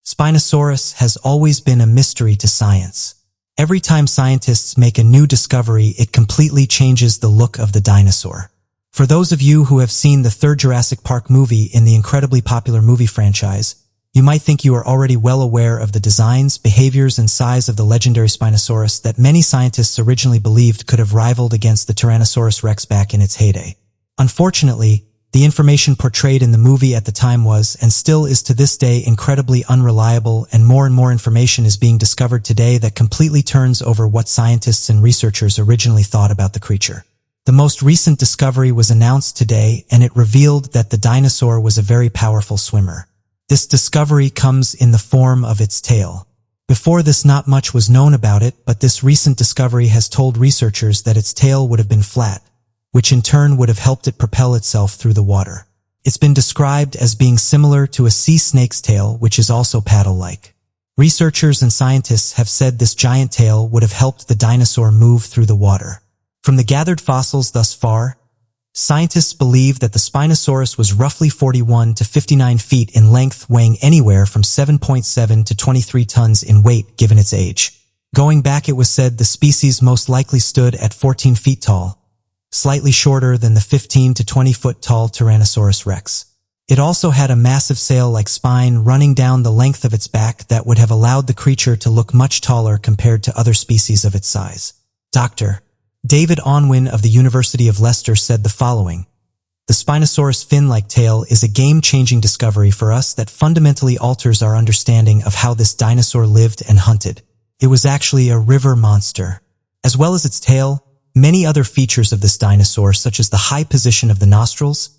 Spinosaurus has always been a mystery to science. Every time scientists make a new discovery, it completely changes the look of the dinosaur. For those of you who have seen the third Jurassic Park movie in the incredibly popular movie franchise, you might think you are already well aware of the designs, behaviors, and size of the legendary Spinosaurus that many scientists originally believed could have rivaled against the Tyrannosaurus Rex back in its heyday. Unfortunately, the information portrayed in the movie at the time was, and still is to this day, incredibly unreliable, and more information is being discovered today that completely turns over what scientists and researchers originally thought about the creature. The most recent discovery was announced today, and it revealed that the dinosaur was a very powerful swimmer. This discovery comes in the form of its tail. Before this, not much was known about it, but this recent discovery has told researchers that its tail would have been flat, which in turn would have helped it propel itself through the water. It's been described as being similar to a sea snake's tail, which is also paddle-like. Researchers and scientists have said this giant tail would have helped the dinosaur move through the water. From the gathered fossils thus far, scientists believe that the Spinosaurus was roughly 41 to 59 feet in length, weighing anywhere from 7.7 to 23 tons in weight given its age. Going back, it was said the species most likely stood at 14 feet tall, slightly shorter than the 15 to 20 foot tall Tyrannosaurus Rex. It also had a massive sail-like spine running down the length of its back that would have allowed the creature to look much taller compared to other species of its size. Dr. David Onwin of the University of Leicester said the following: "The Spinosaurus fin-like tail is a game-changing discovery for us that fundamentally alters our understanding of how this dinosaur lived and hunted. It was actually a river monster." As well as its tail, many other features of this dinosaur, such as the high position of the nostrils,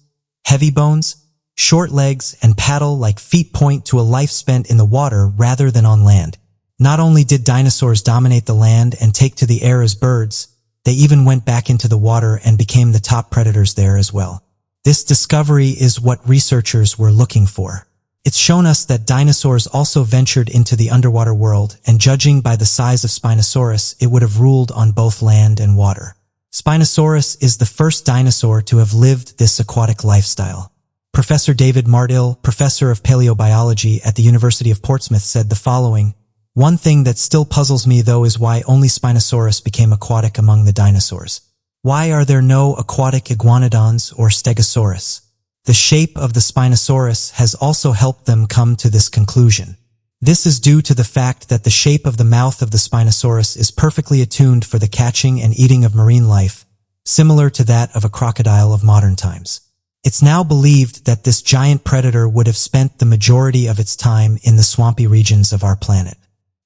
heavy bones, short legs, and paddle-like feet, point to a life spent in the water rather than on land. Not only did dinosaurs dominate the land and take to the air as birds, they even went back into the water and became the top predators there as well. This discovery is what researchers were looking for. It's shown us that dinosaurs also ventured into the underwater world, and judging by the size of Spinosaurus, it would have ruled on both land and water. Spinosaurus is the first dinosaur to have lived this aquatic lifestyle. Professor David Martill, professor of paleobiology at the University of Portsmouth, said the following: "One thing that still puzzles me, though, is why only Spinosaurus became aquatic among the dinosaurs. Why are there no aquatic iguanodons or stegosaurus? The shape of the Spinosaurus has also helped them come to this conclusion. This is due to the fact that the shape of the mouth of the Spinosaurus is perfectly attuned for the catching and eating of marine life, similar to that of a crocodile of modern times. It's now believed that this giant predator would have spent the majority of its time in the swampy regions of our planet.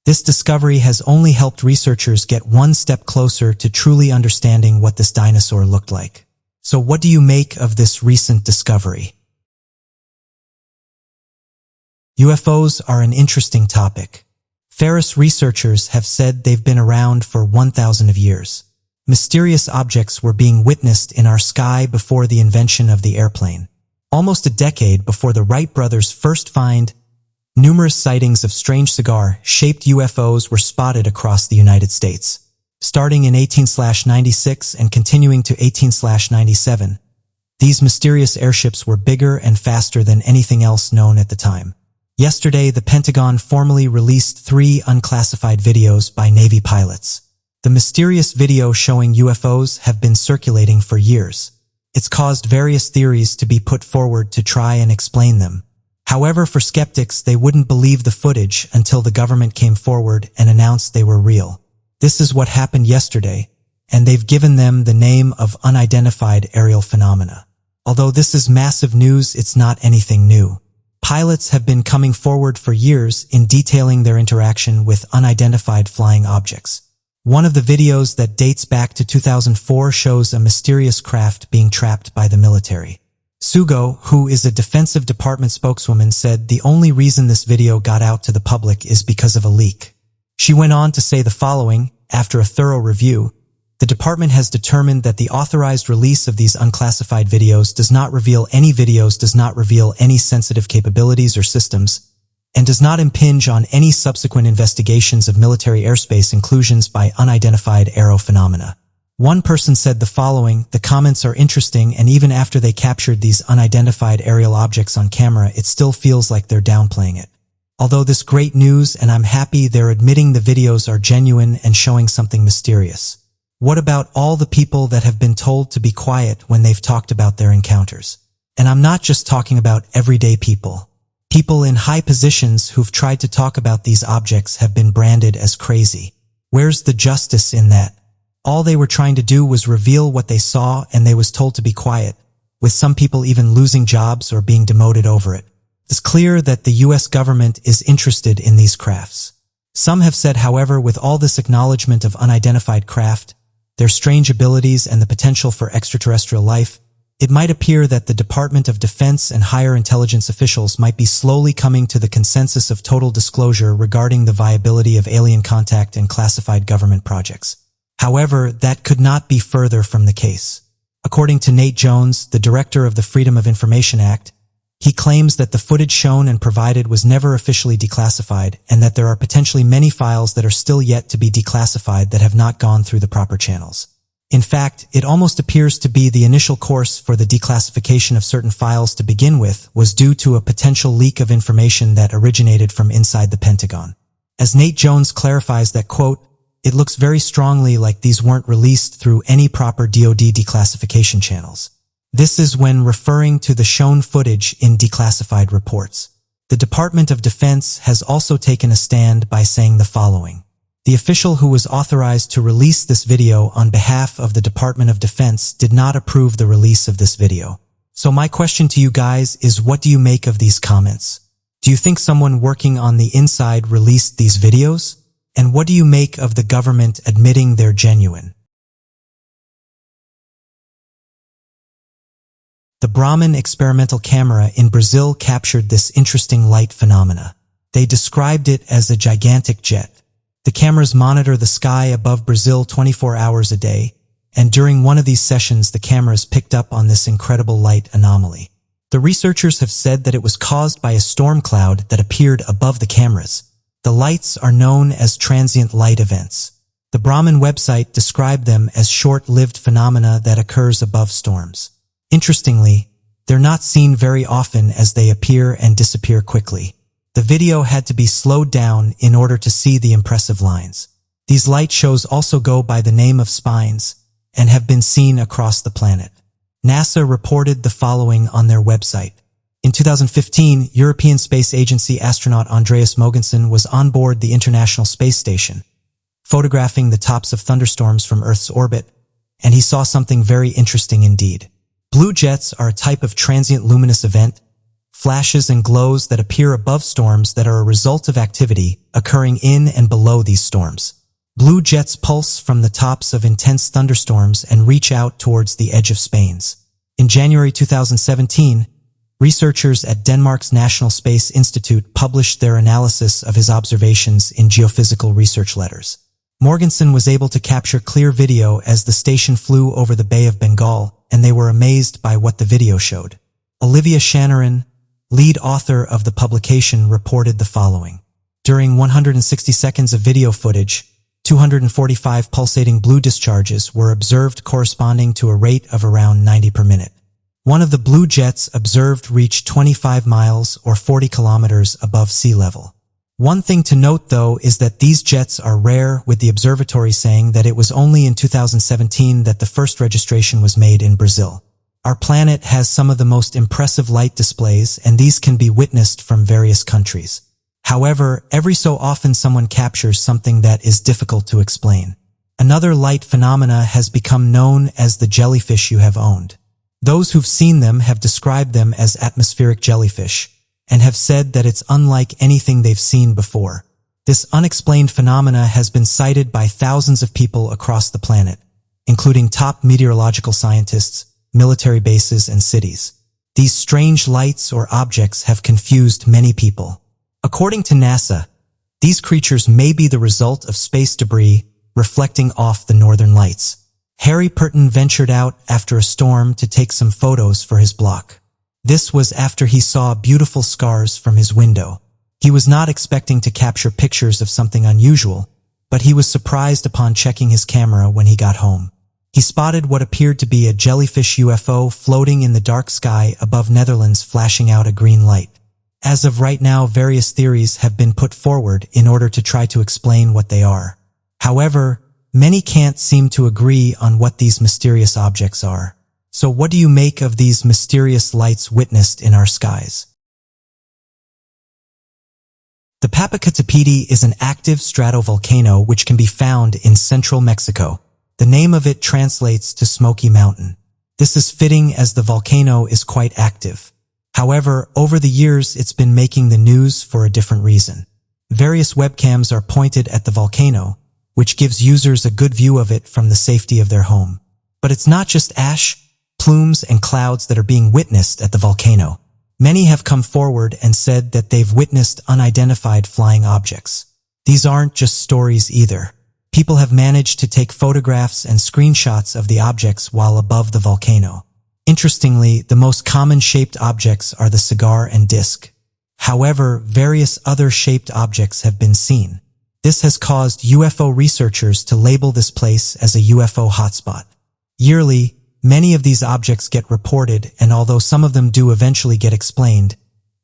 This discovery has only helped researchers get one step closer to truly understanding what this dinosaur looked like." So what do you make of this recent discovery? UFOs are an interesting topic. Ferris researchers have said they've been around for 1,000 years. Mysterious objects were being witnessed in our sky before the invention of the airplane. Almost a decade before the Wright brothers' first find, numerous sightings of strange cigar-shaped UFOs were spotted across the United States. Starting in 1896 and continuing to 1897, these mysterious airships were bigger and faster than anything else known at the time. Yesterday, the Pentagon formally released 3 unclassified videos by Navy pilots. The mysterious video showing UFOs have been circulating for years. It's caused various theories to be put forward to try and explain them. However, for skeptics, they wouldn't believe the footage until the government came forward and announced they were real. This is what happened yesterday, and they've given them the name of unidentified aerial phenomena. Although this is massive news, it's not anything new. Pilots have been coming forward for years in detailing their interaction with unidentified flying objects. One of the videos that dates back to 2004 shows a mysterious craft being trapped by the military. Sugo, who is a Defensive Department spokeswoman, said the only reason this video got out to the public is because of a leak. She went on to say the following: after a thorough review, the department has determined that the authorized release of these unclassified videos does not reveal any sensitive capabilities or systems, and does not impinge on any subsequent investigations of military airspace inclusions by unidentified aero phenomena. One person said the following: the comments are interesting, and even after they captured these unidentified aerial objects on camera, it still feels like they're downplaying it. Although this great news, and I'm happy they're admitting the videos are genuine and showing something mysterious. What about all the people that have been told to be quiet when they've talked about their encounters? And I'm not just talking about everyday people. People in high positions who've tried to talk about these objects have been branded as crazy. Where's the justice in that? All they were trying to do was reveal what they saw, and they was told to be quiet, with some people even losing jobs or being demoted over it. It's clear that the US government is interested in these crafts. Some have said, however, with all this acknowledgement of unidentified craft, their strange abilities and the potential for extraterrestrial life, it might appear that the Department of Defense and higher intelligence officials might be slowly coming to the consensus of total disclosure regarding the viability of alien contact and classified government projects. However, that could not be further from the case. According to Nate Jones, the director of the Freedom of Information Act, he claims that the footage shown and provided was never officially declassified, and that there are potentially many files that are still yet to be declassified that have not gone through the proper channels. In fact, it almost appears to be the initial course for the declassification of certain files to begin with was due to a potential leak of information that originated from inside the Pentagon. As Nate Jones clarifies that, quote, it looks very strongly like these weren't released through any proper DoD declassification channels. This is when referring to the shown footage in declassified reports. The Department of Defense has also taken a stand by saying the following: the official who was authorized to release this video on behalf of the Department of Defense did not approve the release of this video. So my question to you guys is, what do you make of these comments? Do you think someone working on the inside released these videos? And what do you make of the government admitting they're genuine? The Brahman experimental camera in Brazil captured this interesting light phenomena. They described it as a gigantic jet. The cameras monitor the sky above Brazil 24 hours a day, and during one of these sessions the cameras picked up on this incredible light anomaly. The researchers have said that it was caused by a storm cloud that appeared above the cameras. The lights are known as transient light events. The Brahman website described them as short-lived phenomena that occurs above storms. Interestingly, they're not seen very often as they appear and disappear quickly. The video had to be slowed down in order to see the impressive lines. These light shows also go by the name of spines and have been seen across the planet. NASA reported the following on their website. In 2015, European Space Agency astronaut Andreas Mogensen was on board the International Space Station, photographing the tops of thunderstorms from Earth's orbit, and he saw something very interesting indeed. Blue jets are a type of transient luminous event, flashes and glows that appear above storms that are a result of activity occurring in and below these storms. Blue jets pulse from the tops of intense thunderstorms and reach out towards the edge of spains. In January 2017, researchers at Denmark's National Space Institute published their analysis of his observations in Geophysical Research Letters. Morgensen was able to capture clear video as the station flew over the Bay of Bengal, and they were amazed by what the video showed. Olivia Shanaran, lead author of the publication, reported the following. During 160 seconds of video footage, 245 pulsating blue discharges were observed corresponding to a rate of around 90 per minute. One of the blue jets observed reached 25 miles or 40 kilometers above sea level. One thing to note, though, is that these jets are rare, with the observatory saying that it was only in 2017 that the first registration was made in Brazil. Our planet has some of the most impressive light displays, and these can be witnessed from various countries. However, every so often someone captures something that is difficult to explain. Another light phenomena has become known as the jellyfish you have owned. Those who've seen them have described them as atmospheric jellyfish, and have said that it's unlike anything they've seen before. This unexplained phenomena has been cited by thousands of people across the planet, including top meteorological scientists, military bases, and cities. These strange lights or objects have confused many people. According to NASA, these creatures may be the result of space debris reflecting off the northern lights. Harry Purton ventured out after a storm to take some photos for his block. This was after he saw beautiful scars from his window. He was not expecting to capture pictures of something unusual, but he was surprised upon checking his camera when he got home. He spotted what appeared to be a jellyfish UFO floating in the dark sky above Netherlands, flashing out a green light. As of right now, various theories have been put forward in order to try to explain what they are. However, many can't seem to agree on what these mysterious objects are. So what do you make of these mysterious lights witnessed in our skies? The Popocatépetl is an active stratovolcano which can be found in central Mexico. The name of it translates to Smoky Mountain. This is fitting as the volcano is quite active. However, over the years it's been making the news for a different reason. Various webcams are pointed at the volcano, which gives users a good view of it from the safety of their home. But it's not just ash, plumes, and clouds that are being witnessed at the volcano. Many have come forward and said that they've witnessed unidentified flying objects. These aren't just stories either. People have managed to take photographs and screenshots of the objects while above the volcano. Interestingly, the most common shaped objects are the cigar and disc. However, various other shaped objects have been seen. This has caused UFO researchers to label this place as a UFO hotspot. Yearly, many of these objects get reported, and although some of them do eventually get explained,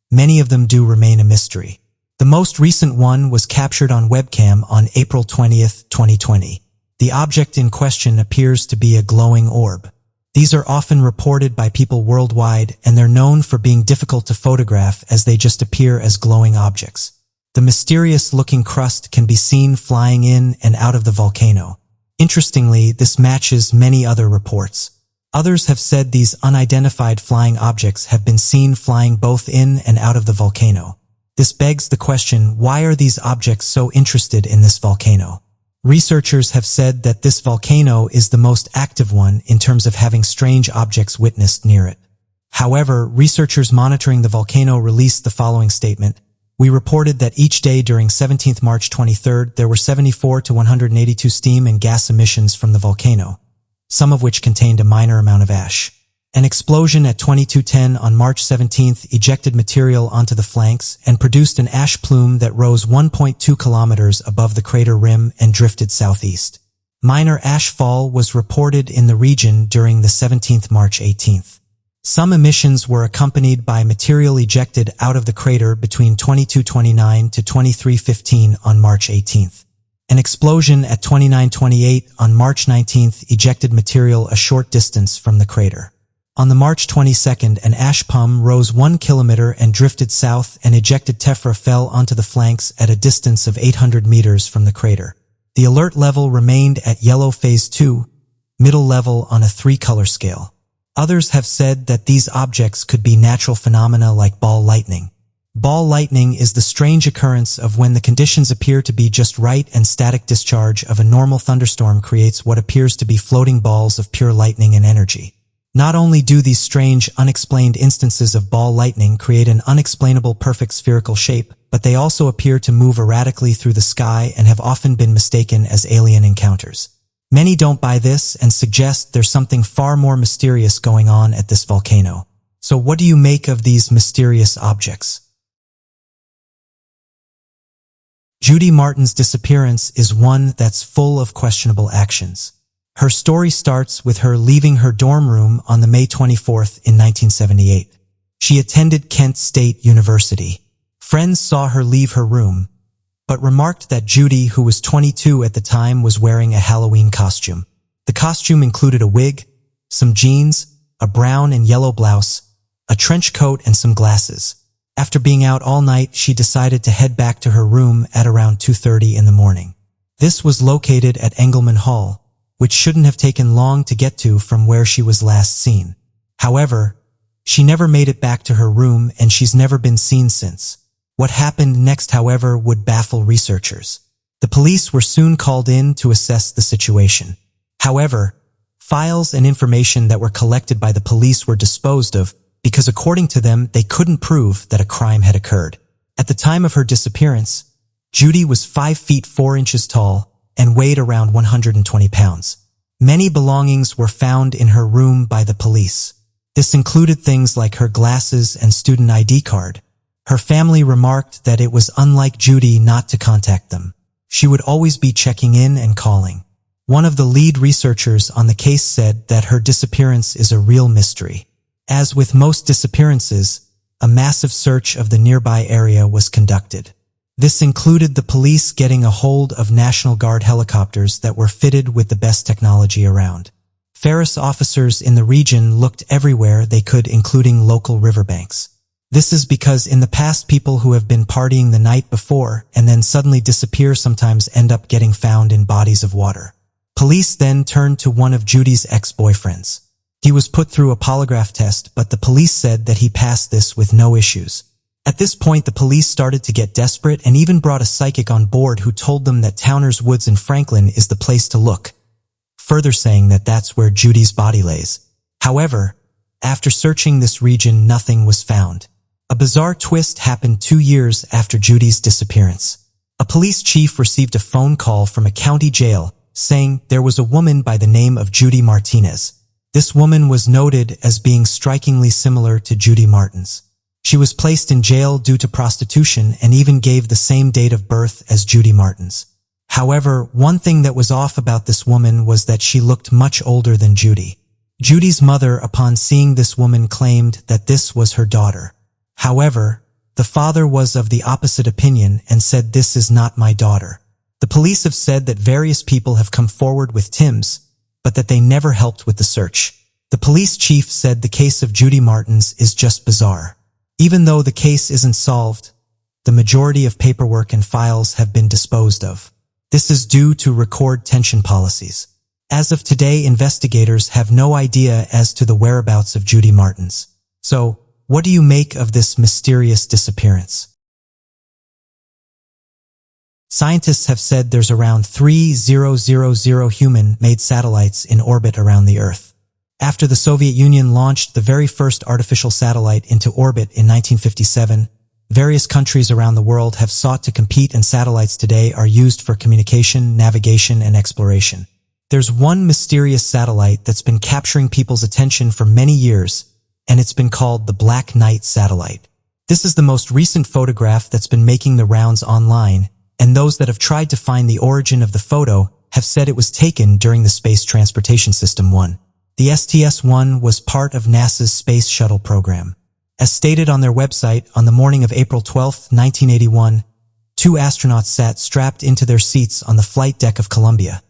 many of them do remain a mystery. The most recent one was captured on webcam on April 20th, 2020. The object in question appears to be a glowing orb. These are often reported by people worldwide, and they're known for being difficult to photograph as they just appear as glowing objects. The mysterious-looking crust can be seen flying in and out of the volcano. Interestingly, this matches many other reports. Others have said these unidentified flying objects have been seen flying both in and out of the volcano. This begs the question, why are these objects so interested in this volcano? Researchers have said that this volcano is the most active one in terms of having strange objects witnessed near it. However, researchers monitoring the volcano released the following statement. We reported that each day during 17th March 23rd, there were 74 to 182 steam and gas emissions from the volcano, some of which contained a minor amount of ash. An explosion at 22:10 on March 17th ejected material onto the flanks and produced an ash plume that rose 1.2 kilometers above the crater rim and drifted southeast. Minor ash fall was reported in the region during the 17th March 18th. Some emissions were accompanied by material ejected out of the crater between 22:29 to 23:15 on March 18th. An explosion at 29:28 on March 19th ejected material a short distance from the crater. On the March 22nd, an ash plume rose 1 kilometer and drifted south, and ejected tephra fell onto the flanks at a distance of 800 meters from the crater. The alert level remained at yellow phase 2, middle level on a 3-color scale. Others have said that these objects could be natural phenomena like ball lightning. Ball lightning is the strange occurrence of when the conditions appear to be just right and static discharge of a normal thunderstorm creates what appears to be floating balls of pure lightning and energy. Not only do these strange, unexplained instances of ball lightning create an unexplainable perfect spherical shape, but they also appear to move erratically through the sky and have often been mistaken as alien encounters. Many don't buy this and suggest there's something far more mysterious going on at this volcano. So what do you make of these mysterious objects? Judy Martin's disappearance is one that's full of questionable actions. Her story starts with her leaving her dorm room on the May 24th in 1978. She attended Kent State University. Friends saw her leave her room, but remarked that Judy, who was 22 at the time, was wearing a Halloween costume. The costume included a wig, some jeans, a brown and yellow blouse, a trench coat, and some glasses. After being out all night, she decided to head back to her room at around 2:30 in the morning. This was located at Engelman Hall, which shouldn't have taken long to get to from where she was last seen. However, she never made it back to her room and she's never been seen since. What happened next, however, would baffle researchers. The police were soon called in to assess the situation. However, files and information that were collected by the police were disposed of because according to them, they couldn't prove that a crime had occurred. At the time of her disappearance, Judy was 5 feet 4 inches tall and weighed around 120 pounds. Many belongings were found in her room by the police. This included things like her glasses and student ID card. Her family remarked that it was unlike Judy not to contact them. She would always be checking in and calling. One of the lead researchers on the case said that her disappearance is a real mystery. As with most disappearances, a massive search of the nearby area was conducted. This included the police getting a hold of National Guard helicopters that were fitted with the best technology around. Ferris officers in the region looked everywhere they could, including local riverbanks. This is because in the past, people who have been partying the night before and then suddenly disappear sometimes end up getting found in bodies of water. Police then turned to one of Judy's ex-boyfriends. He was put through a polygraph test, but the police said that he passed this with no issues. At this point, the police started to get desperate and even brought a psychic on board who told them that Towner's Woods in Franklin is the place to look, further saying that that's where Judy's body lays. However, after searching this region, nothing was found. A bizarre twist happened 2 years after Judy's disappearance. A police chief received a phone call from a county jail saying there was a woman by the name of Judy Martinez. This woman was noted as being strikingly similar to Judy Martin's. She was placed in jail due to prostitution and even gave the same date of birth as Judy Martin's. However, one thing that was off about this woman was that she looked much older than Judy. Judy's mother, upon seeing this woman, claimed that this was her daughter. However, the father was of the opposite opinion and said, "This is not my daughter." The police have said that various people have come forward with Tims, but that they never helped with the search. The police chief said the case of Judy Martin's is just bizarre. Even though the case isn't solved, the majority of paperwork and files have been disposed of. This is due to record tention policies. As of today, investigators have no idea as to the whereabouts of Judy Martin's. So, what do you make of this mysterious disappearance? Scientists have said there's around 3,000 human-made satellites in orbit around the Earth. After the Soviet Union launched the very first artificial satellite into orbit in 1957, various countries around the world have sought to compete, and satellites today are used for communication, navigation, and exploration. There's one mysterious satellite that's been capturing people's attention for many years, and it's been called the Black Knight satellite. This is the most recent photograph that's been making the rounds online, and those that have tried to find the origin of the photo have said it was taken during the Space Transportation System 1. The STS-1 was part of NASA's Space Shuttle program. As stated on their website, on the morning of April 12, 1981, 2 astronauts sat strapped into their seats on the flight deck of Columbia,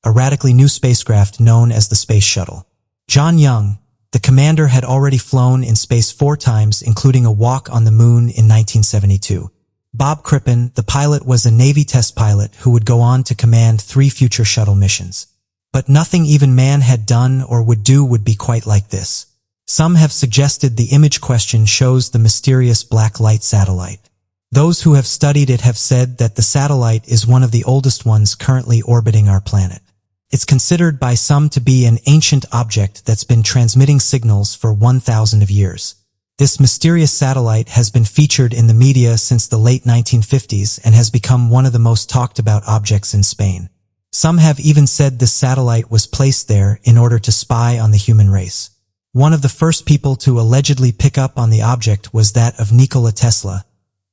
a radically new spacecraft known as the Space Shuttle. John Young, the commander, had already flown in space 4 times, including a walk on the moon in 1972. Bob Crippen, the pilot, was a Navy test pilot who would go on to command 3 future shuttle missions. But nothing even man had done or would do would be quite like this. Some have suggested the image question shows the mysterious black light satellite. Those who have studied it have said that the satellite is one of the oldest ones currently orbiting our planet. It's considered by some to be an ancient object that's been transmitting signals for 1,000 years. This mysterious satellite has been featured in the media since the late 1950s and has become one of the most talked about objects in Spain. Some have even said this satellite was placed there in order to spy on the human race. One of the first people to allegedly pick up on the object was that of Nikola Tesla,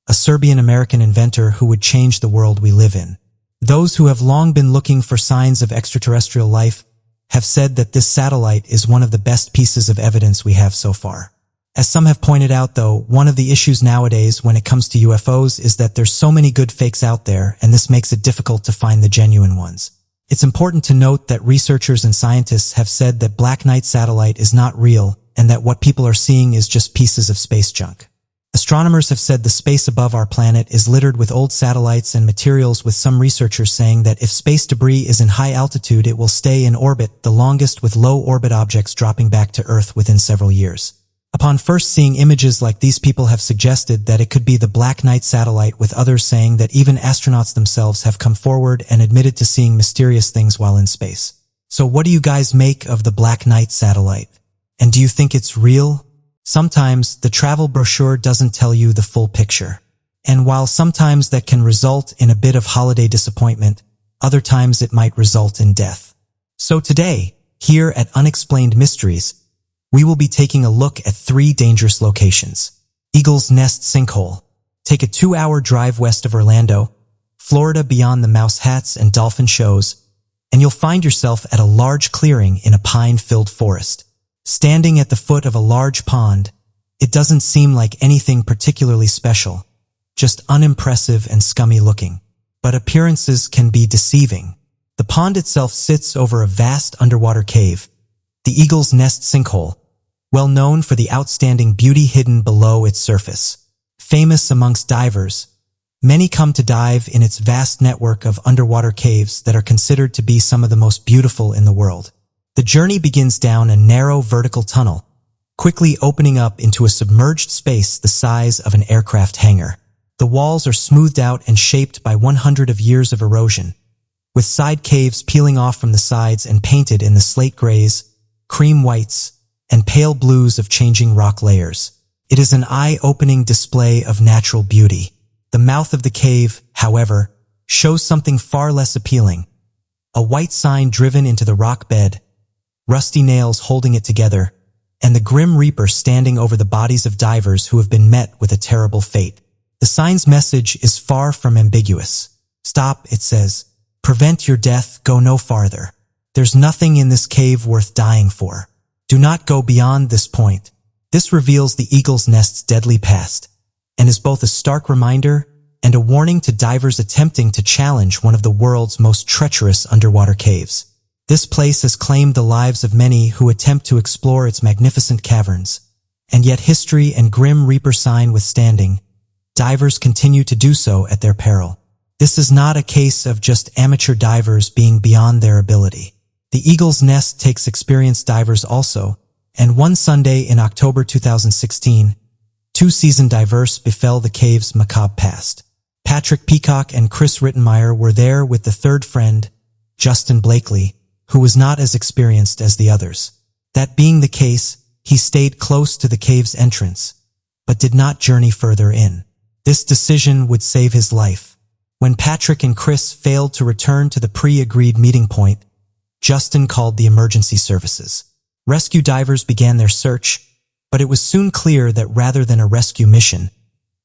a Serbian-American inventor who would change the world we live in. Those who have long been looking for signs of extraterrestrial life have said that this satellite is one of the best pieces of evidence we have so far. As some have pointed out, though, one of the issues nowadays when it comes to UFOs is that there's so many good fakes out there, and this makes it difficult to find the genuine ones. It's important to note that researchers and scientists have said that Black Knight satellite is not real and that what people are seeing is just pieces of space junk. Astronomers have said the space above our planet is littered with old satellites and materials, with some researchers saying that if space debris is in high altitude, it will stay in orbit, the longest, with low orbit objects dropping back to Earth within several years. Upon first seeing images like these, people have suggested that it could be the Black Knight satellite, with others saying that even astronauts themselves have come forward and admitted to seeing mysterious things while in space. So what do you guys make of the Black Knight satellite? And do you think it's real? Sometimes the travel brochure doesn't tell you the full picture. And while sometimes that can result in a bit of holiday disappointment, other times it might result in death. So today, here at Unexplained Mysteries, we will be taking a look at 3 dangerous locations. Eagle's Nest Sinkhole. Take a 2-hour drive west of Orlando, Florida, beyond the mouse hats and dolphin shows, and you'll find yourself at a large clearing in a pine-filled forest. Standing at the foot of a large pond, it doesn't seem like anything particularly special, just unimpressive and scummy looking. But appearances can be deceiving. The pond itself sits over a vast underwater cave, the Eagle's Nest Sinkhole, well known for the outstanding beauty hidden below its surface. Famous amongst divers, many come to dive in its vast network of underwater caves that are considered to be some of the most beautiful in the world. The journey begins down a narrow vertical tunnel, quickly opening up into a submerged space the size of an aircraft hangar. The walls are smoothed out and shaped by 100 years of erosion, with side caves peeling off from the sides and painted in the slate grays, cream whites, and pale blues of changing rock layers. It is an eye-opening display of natural beauty. The mouth of the cave, however, shows something far less appealing. A white sign driven into the rock bed, rusty nails holding it together, and the Grim Reaper standing over the bodies of divers who have been met with a terrible fate. The sign's message is far from ambiguous. Stop, it says. Prevent your death, go no farther. There's nothing in this cave worth dying for. Do not go beyond this point. This reveals the Eagle's Nest's deadly past, and is both a stark reminder and a warning to divers attempting to challenge one of the world's most treacherous underwater caves. This place has claimed the lives of many who attempt to explore its magnificent caverns, and yet history and Grim Reaper sign withstanding, divers continue to do so at their peril. This is not a case of just amateur divers being beyond their ability. The Eagle's Nest takes experienced divers also, and one Sunday in October 2016, 2 seasoned divers befell the cave's macabre past. Patrick Peacock and Chris Rittenmeyer were there with the third friend, Justin Blakely, who was not as experienced as the others. That being the case, he stayed close to the cave's entrance, but did not journey further in. This decision would save his life. When Patrick and Chris failed to return to the pre-agreed meeting point, Justin called the emergency services. Rescue divers began their search, but it was soon clear that rather than a rescue mission,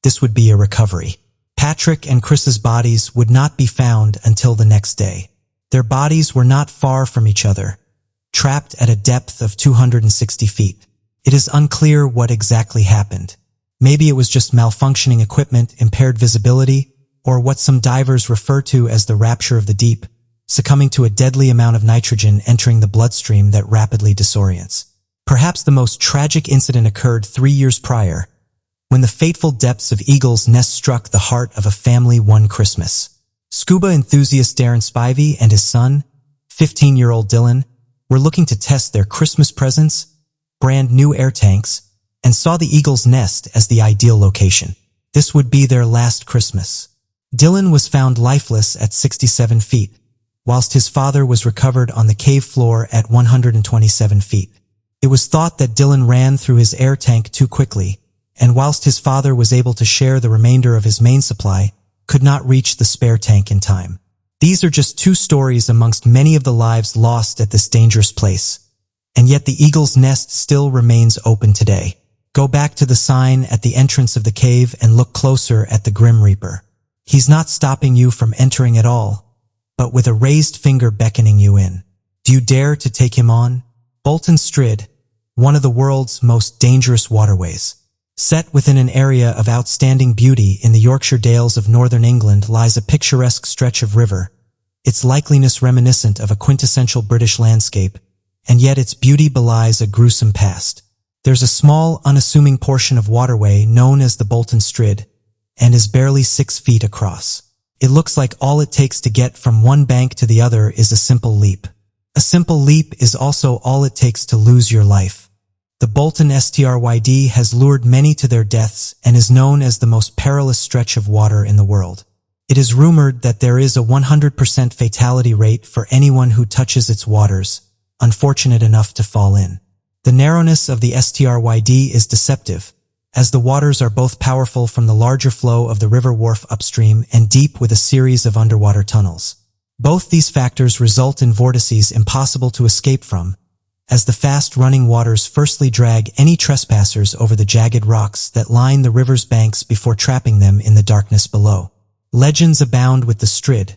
this would be a recovery. Patrick and Chris's bodies would not be found until the next day. Their bodies were not far from each other, trapped at a depth of 260 feet. It is unclear what exactly happened. Maybe it was just malfunctioning equipment, impaired visibility, or what some divers refer to as the rapture of the deep, succumbing to a deadly amount of nitrogen entering the bloodstream that rapidly disorients. Perhaps the most tragic incident occurred 3 years prior, when the fateful depths of Eagle's Nest struck the heart of a family one Christmas. Scuba enthusiast Darren Spivey and his son, 15-year-old Dylan, were looking to test their Christmas presents, brand new air tanks, and saw the Eagle's Nest as the ideal location. This would be their last Christmas. Dylan was found lifeless at 67 feet, whilst his father was recovered on the cave floor at 127 feet. It was thought that Dylan ran through his air tank too quickly, and whilst his father was able to share the remainder of his main supply, could not reach the spare tank in time. These are just 2 stories amongst many of the lives lost at this dangerous place. And yet the Eagle's Nest still remains open today. Go back to the sign at the entrance of the cave and look closer at the Grim Reaper. He's not stopping you from entering at all, but with a raised finger beckoning you in. Do you dare to take him on? Bolton Strid, one of the world's most dangerous waterways. Set within an area of outstanding beauty in the Yorkshire Dales of northern England lies a picturesque stretch of river, its likeliness reminiscent of a quintessential British landscape, and yet its beauty belies a gruesome past. There's a small, unassuming portion of waterway known as the Bolton Strid, and is barely 6 feet across. It looks like all it takes to get from one bank to the other is a simple leap. A simple leap is also all it takes to lose your life. The Bolton Stryd has lured many to their deaths and is known as the most perilous stretch of water in the world. It is rumored that there is a 100% fatality rate for anyone who touches its waters, unfortunate enough to fall in. The narrowness of the Stryd is deceptive, as the waters are both powerful from the larger flow of the river wharf upstream and deep with a series of underwater tunnels. Both these factors result in vortices impossible to escape from, as the fast-running waters firstly drag any trespassers over the jagged rocks that line the river's banks before trapping them in the darkness below. Legends abound with the Strid,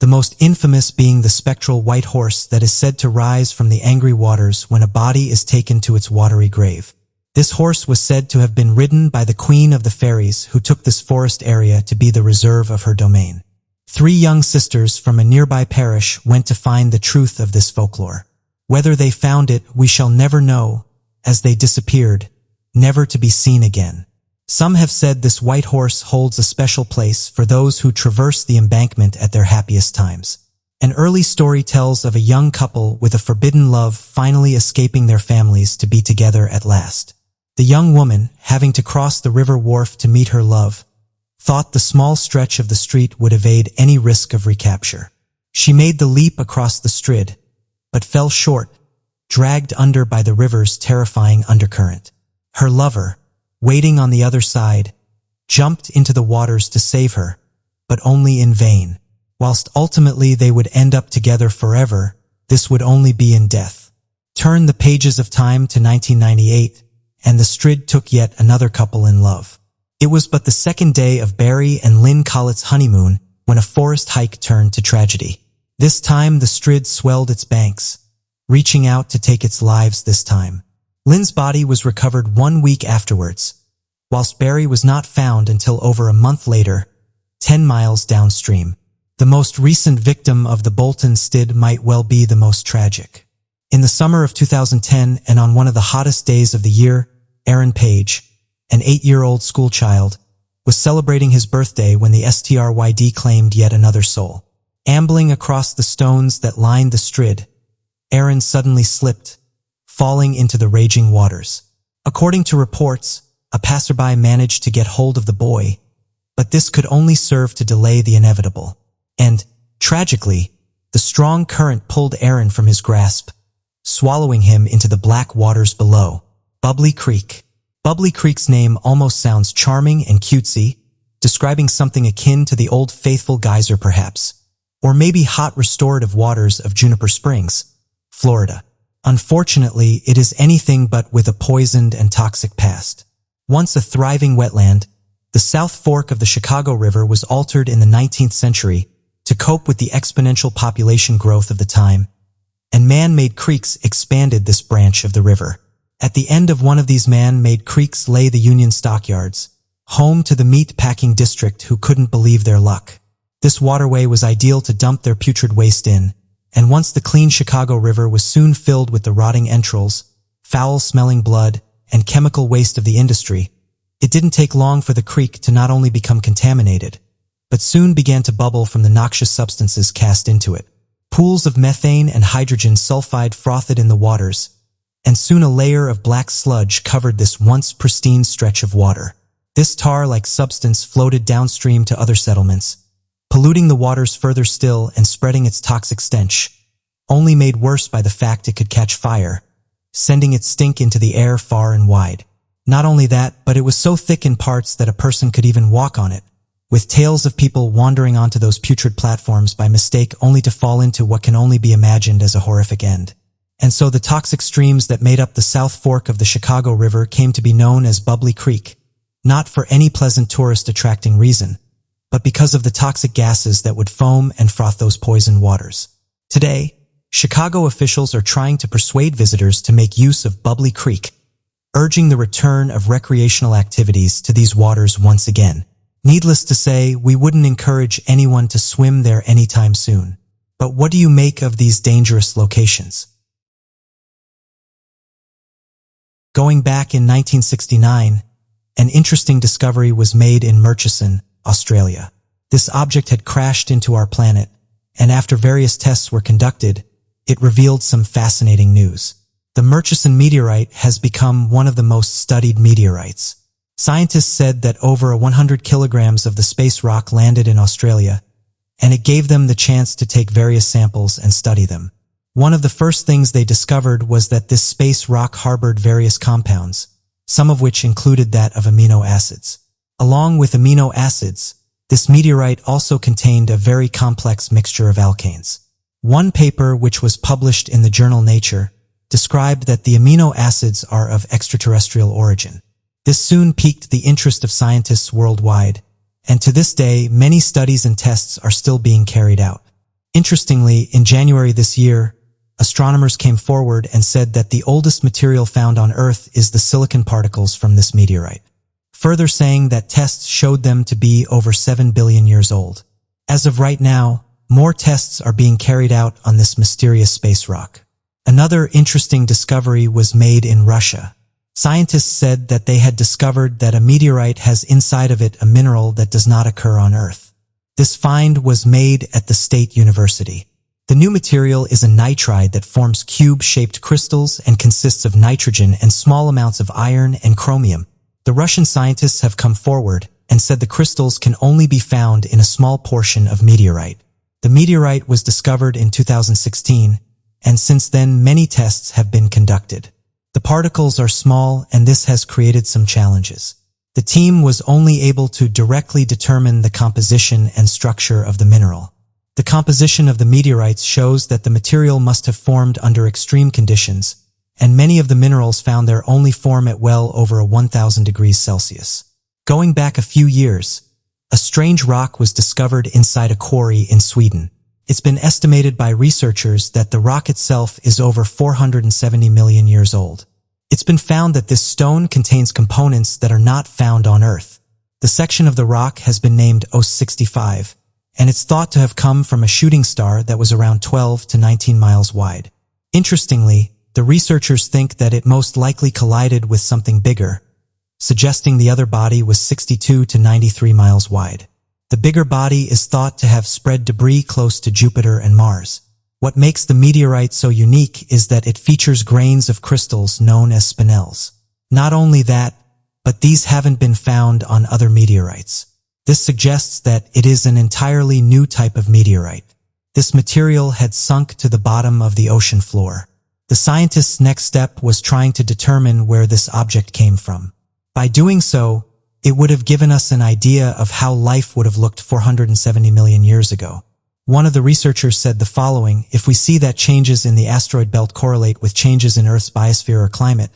the most infamous being the spectral white horse that is said to rise from the angry waters when a body is taken to its watery grave. This horse was said to have been ridden by the Queen of the Fairies, who took this forest area to be the reserve of her domain. 3 young sisters from a nearby parish went to find the truth of this folklore. Whether they found it, we shall never know, as they disappeared, never to be seen again. Some have said this white horse holds a special place for those who traverse the embankment at their happiest times. An early story tells of a young couple with a forbidden love finally escaping their families to be together at last. The young woman, having to cross the river wharf to meet her love, thought the small stretch of the street would evade any risk of recapture. She made the leap across the Strid, but fell short, dragged under by the river's terrifying undercurrent. Her lover, waiting on the other side, jumped into the waters to save her, but only in vain. Whilst ultimately they would end up together forever, this would only be in death. Turn the pages of time to 1998, and the Strid took yet another couple in love. It was but the second day of Barry and Lynn Collett's honeymoon when a forest hike turned to tragedy. This time the Strid swelled its banks, reaching out to take its lives this time. Lynn's body was recovered 1 week afterwards, whilst Barry was not found until over a month later, 10 miles downstream. The most recent victim of the Bolton Strid might well be the most tragic. In the summer of 2010, and on one of the hottest days of the year, Aaron Page, an 8-year-old schoolchild, was celebrating his birthday when the Stryd claimed yet another soul. Ambling across the stones that lined the Strid, Aaron suddenly slipped, falling into the raging waters. According to reports, a passerby managed to get hold of the boy, but this could only serve to delay the inevitable. And, tragically, the strong current pulled Aaron from his grasp, swallowing him into the black waters below. Bubbly Creek. Bubbly Creek's name almost sounds charming and cutesy, describing something akin to the old faithful geyser perhaps, or maybe hot restorative waters of Juniper Springs, Florida. Unfortunately, it is anything but, with a poisoned and toxic past. Once a thriving wetland, the South Fork of the Chicago River was altered in the 19th century to cope with the exponential population growth of the time, and man-made creeks expanded this branch of the river. At the end of one of these man-made creeks lay the Union Stockyards, home to the meat-packing district who couldn't believe their luck. This waterway was ideal to dump their putrid waste in, and once the clean Chicago River was soon filled with the rotting entrails, foul-smelling blood, and chemical waste of the industry, it didn't take long for the creek to not only become contaminated, but soon began to bubble from the noxious substances cast into it. Pools of methane and hydrogen sulfide frothed in the waters, and soon a layer of black sludge covered this once pristine stretch of water. This tar-like substance floated downstream to other settlements, polluting the waters further still and spreading its toxic stench, only made worse by the fact it could catch fire, sending its stink into the air far and wide. Not only that, but it was so thick in parts that a person could even walk on it, with tales of people wandering onto those putrid platforms by mistake only to fall into what can only be imagined as a horrific end. And so the toxic streams that made up the South Fork of the Chicago River came to be known as Bubbly Creek, not for any pleasant tourist-attracting reason, but because of the toxic gases that would foam and froth those poisoned waters. Today, Chicago officials are trying to persuade visitors to make use of Bubbly Creek, urging the return of recreational activities to these waters once again. Needless to say, we wouldn't encourage anyone to swim there anytime soon. But what do you make of these dangerous locations? Going back in 1969, an interesting discovery was made in Murchison, Australia. This object had crashed into our planet, and after various tests were conducted, it revealed some fascinating news. The Murchison meteorite has become one of the most studied meteorites. Scientists said that over 100 kilograms of the space rock landed in Australia, and it gave them the chance to take various samples and study them. One of the first things they discovered was that this space rock harbored various compounds, some of which included that of amino acids. Along with amino acids, this meteorite also contained a very complex mixture of alkanes. One paper, which was published in the journal Nature, described that the amino acids are of extraterrestrial origin. This soon piqued the interest of scientists worldwide, and to this day, many studies and tests are still being carried out. Interestingly, in January this year, astronomers came forward and said that the oldest material found on Earth is the silicon particles from this meteorite, further saying that tests showed them to be over 7 billion years old. As of right now, more tests are being carried out on this mysterious space rock. Another interesting discovery was made in Russia. Scientists said that they had discovered that a meteorite has inside of it a mineral that does not occur on Earth. This find was made at the State University. The new material is a nitride that forms cube-shaped crystals and consists of nitrogen and small amounts of iron and chromium. The Russian scientists have come forward and said the crystals can only be found in a small portion of meteorite. The meteorite was discovered in 2016, and since then many tests have been conducted. The particles are small, and this has created some challenges. The team was only able to directly determine the composition and structure of the mineral. The composition of the meteorites shows that the material must have formed under extreme conditions, and many of the minerals found there only form at well over 1,000 degrees Celsius. Going back a few years, a strange rock was discovered inside a quarry in Sweden. It's been estimated by researchers that the rock itself is over 470 million years old. It's been found that this stone contains components that are not found on Earth. The section of the rock has been named OS-65, and it's thought to have come from a shooting star that was around 12 to 19 miles wide. Interestingly, the researchers think that it most likely collided with something bigger, suggesting the other body was 62 to 93 miles wide. The bigger body is thought to have spread debris close to Jupiter and Mars. What makes the meteorite so unique is that it features grains of crystals known as spinels. Not only that, but these haven't been found on other meteorites. This suggests that it is an entirely new type of meteorite. This material had sunk to the bottom of the ocean floor. The scientists' next step was trying to determine where this object came from. By doing so, it would have given us an idea of how life would have looked 470 million years ago. One of the researchers said the following: if we see that changes in the asteroid belt correlate with changes in Earth's biosphere or climate,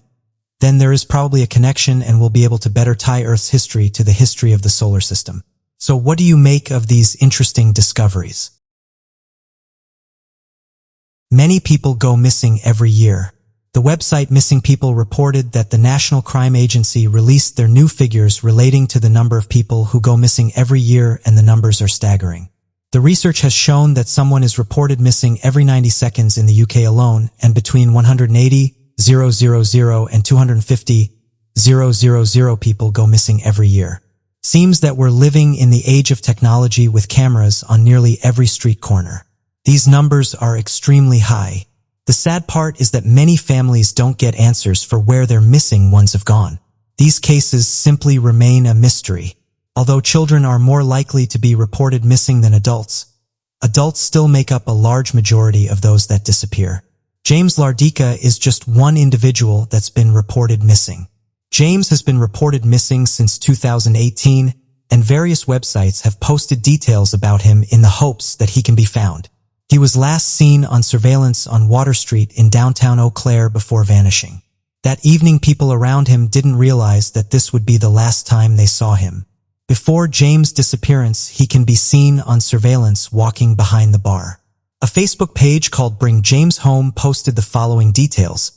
then there is probably a connection and we'll be able to better tie Earth's history to the history of the solar system. So what do you make of these interesting discoveries? Many people go missing every year. The website Missing People reported that the National Crime Agency released their new figures relating to the number of people who go missing every year, and the numbers are staggering. The research has shown that someone is reported missing every 90 seconds in the UK alone, and between 180,000 and 250,000 people go missing every year. Seems that we're living in the age of technology with cameras on nearly every street corner. These numbers are extremely high. The sad part is that many families don't get answers for where their missing ones have gone. These cases simply remain a mystery. Although children are more likely to be reported missing than adults, adults still make up a large majority of those that disappear. James Lardika is just one individual that's been reported missing. James has been reported missing since 2018, and various websites have posted details about him in the hopes that he can be found. He was last seen on surveillance on Water Street in downtown Eau Claire before vanishing. That evening, people around him didn't realize that this would be the last time they saw him. Before James' disappearance, he can be seen on surveillance walking behind the bar. A Facebook page called Bring James Home posted the following details.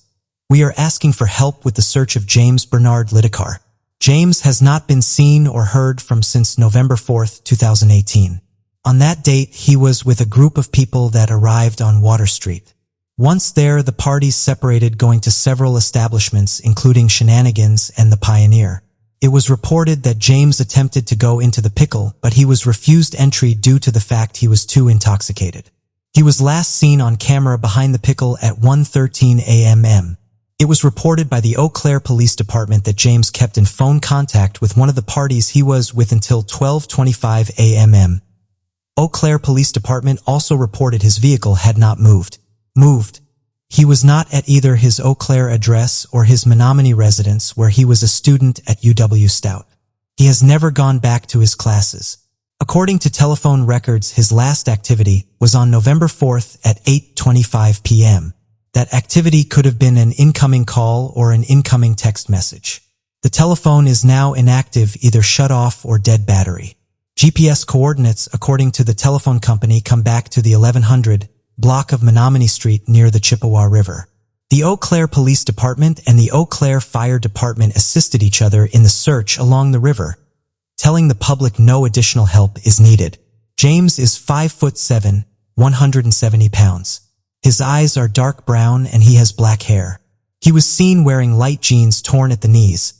We are asking for help with the search of James Bernard Lidekar. James has not been seen or heard from since November 4, 2018. On that date, he was with a group of people that arrived on Water Street. Once there, the parties separated, going to several establishments, including Shenanigans and the Pioneer. It was reported that James attempted to go into the Pickle, but he was refused entry due to the fact he was too intoxicated. He was last seen on camera behind the Pickle at 1:13 a.m. It was reported by the Eau Claire Police Department that James kept in phone contact with one of the parties he was with until 12:25 a.m. Eau Claire Police Department also reported his vehicle had not moved. He was not at either his Eau Claire address or his Menominee residence, where he was a student at UW Stout. He has never gone back to his classes. According to telephone records, his last activity was on November 4th at 8:25 p.m. That activity could have been an incoming call or an incoming text message. The telephone is now inactive, either shut off or dead battery. GPS coordinates, according to the telephone company, come back to the 1100 block of Menominee Street near the Chippewa River. The Eau Claire Police Department and the Eau Claire Fire Department assisted each other in the search along the river, telling the public no additional help is needed. James is 5'7", 170 pounds. His eyes are dark brown and he has black hair. He was seen wearing light jeans torn at the knees,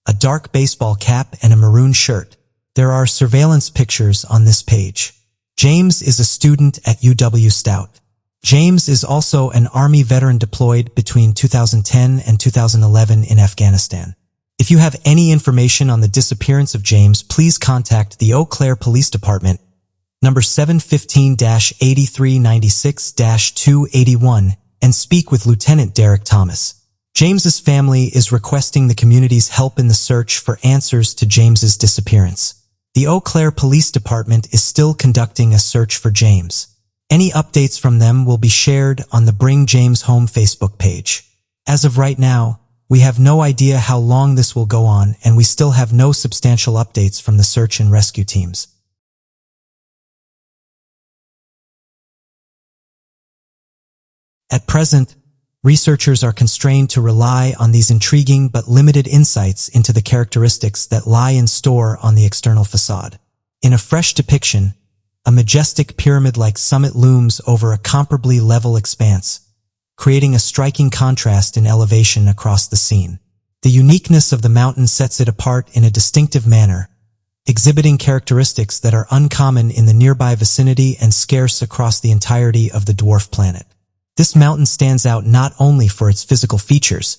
a dark baseball cap and a maroon shirt. There are surveillance pictures on this page. James is a student at UW Stout. James is also an Army veteran deployed between 2010 and 2011 in Afghanistan. If you have any information on the disappearance of James, please contact the Eau Claire Police Department, number 715-8396-281, and speak with Lieutenant Derek Thomas. James's family is requesting the community's help in the search for answers to James's disappearance. The Eau Claire Police Department is still conducting a search for James. Any updates from them will be shared on the Bring James Home Facebook page. As of right now, we have no idea how long this will go on, and we still have no substantial updates from the search and rescue teams. At present, researchers are constrained to rely on these intriguing but limited insights into the characteristics that lie in store on the external facade. In a fresh depiction, a majestic pyramid-like summit looms over a comparably level expanse, creating a striking contrast in elevation across the scene. The uniqueness of the mountain sets it apart in a distinctive manner, exhibiting characteristics that are uncommon in the nearby vicinity and scarce across the entirety of the dwarf planet. This mountain stands out not only for its physical features,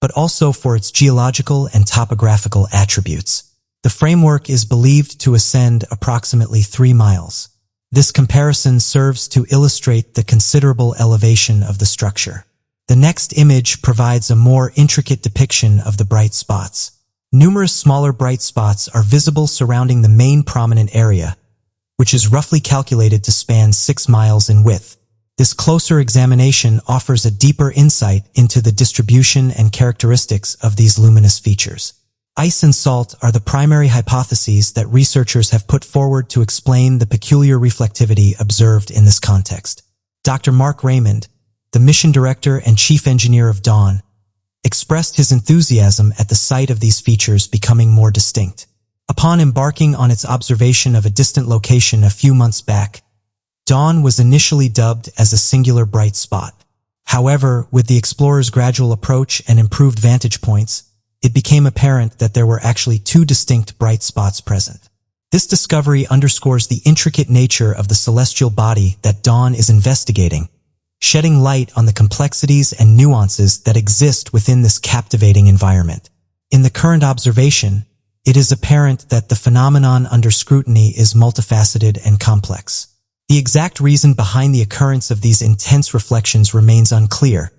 but also for its geological and topographical attributes. The framework is believed to ascend approximately 3 miles. This comparison serves to illustrate the considerable elevation of the structure. The next image provides a more intricate depiction of the bright spots. Numerous smaller bright spots are visible surrounding the main prominent area, which is roughly calculated to span 6 miles in width. This closer examination offers a deeper insight into the distribution and characteristics of these luminous features. Ice and salt are the primary hypotheses that researchers have put forward to explain the peculiar reflectivity observed in this context. Dr. Mark Raymond, the mission director and chief engineer of Dawn, expressed his enthusiasm at the sight of these features becoming more distinct. Upon embarking on its observation of a distant location a few months back, Dawn was initially dubbed as a singular bright spot. However, with the explorer's gradual approach and improved vantage points, it became apparent that there were actually 2 distinct bright spots present. This discovery underscores the intricate nature of the celestial body that Dawn is investigating, shedding light on the complexities and nuances that exist within this captivating environment. In the current observation, it is apparent that the phenomenon under scrutiny is multifaceted and complex. The exact reason behind the occurrence of these intense reflections remains unclear,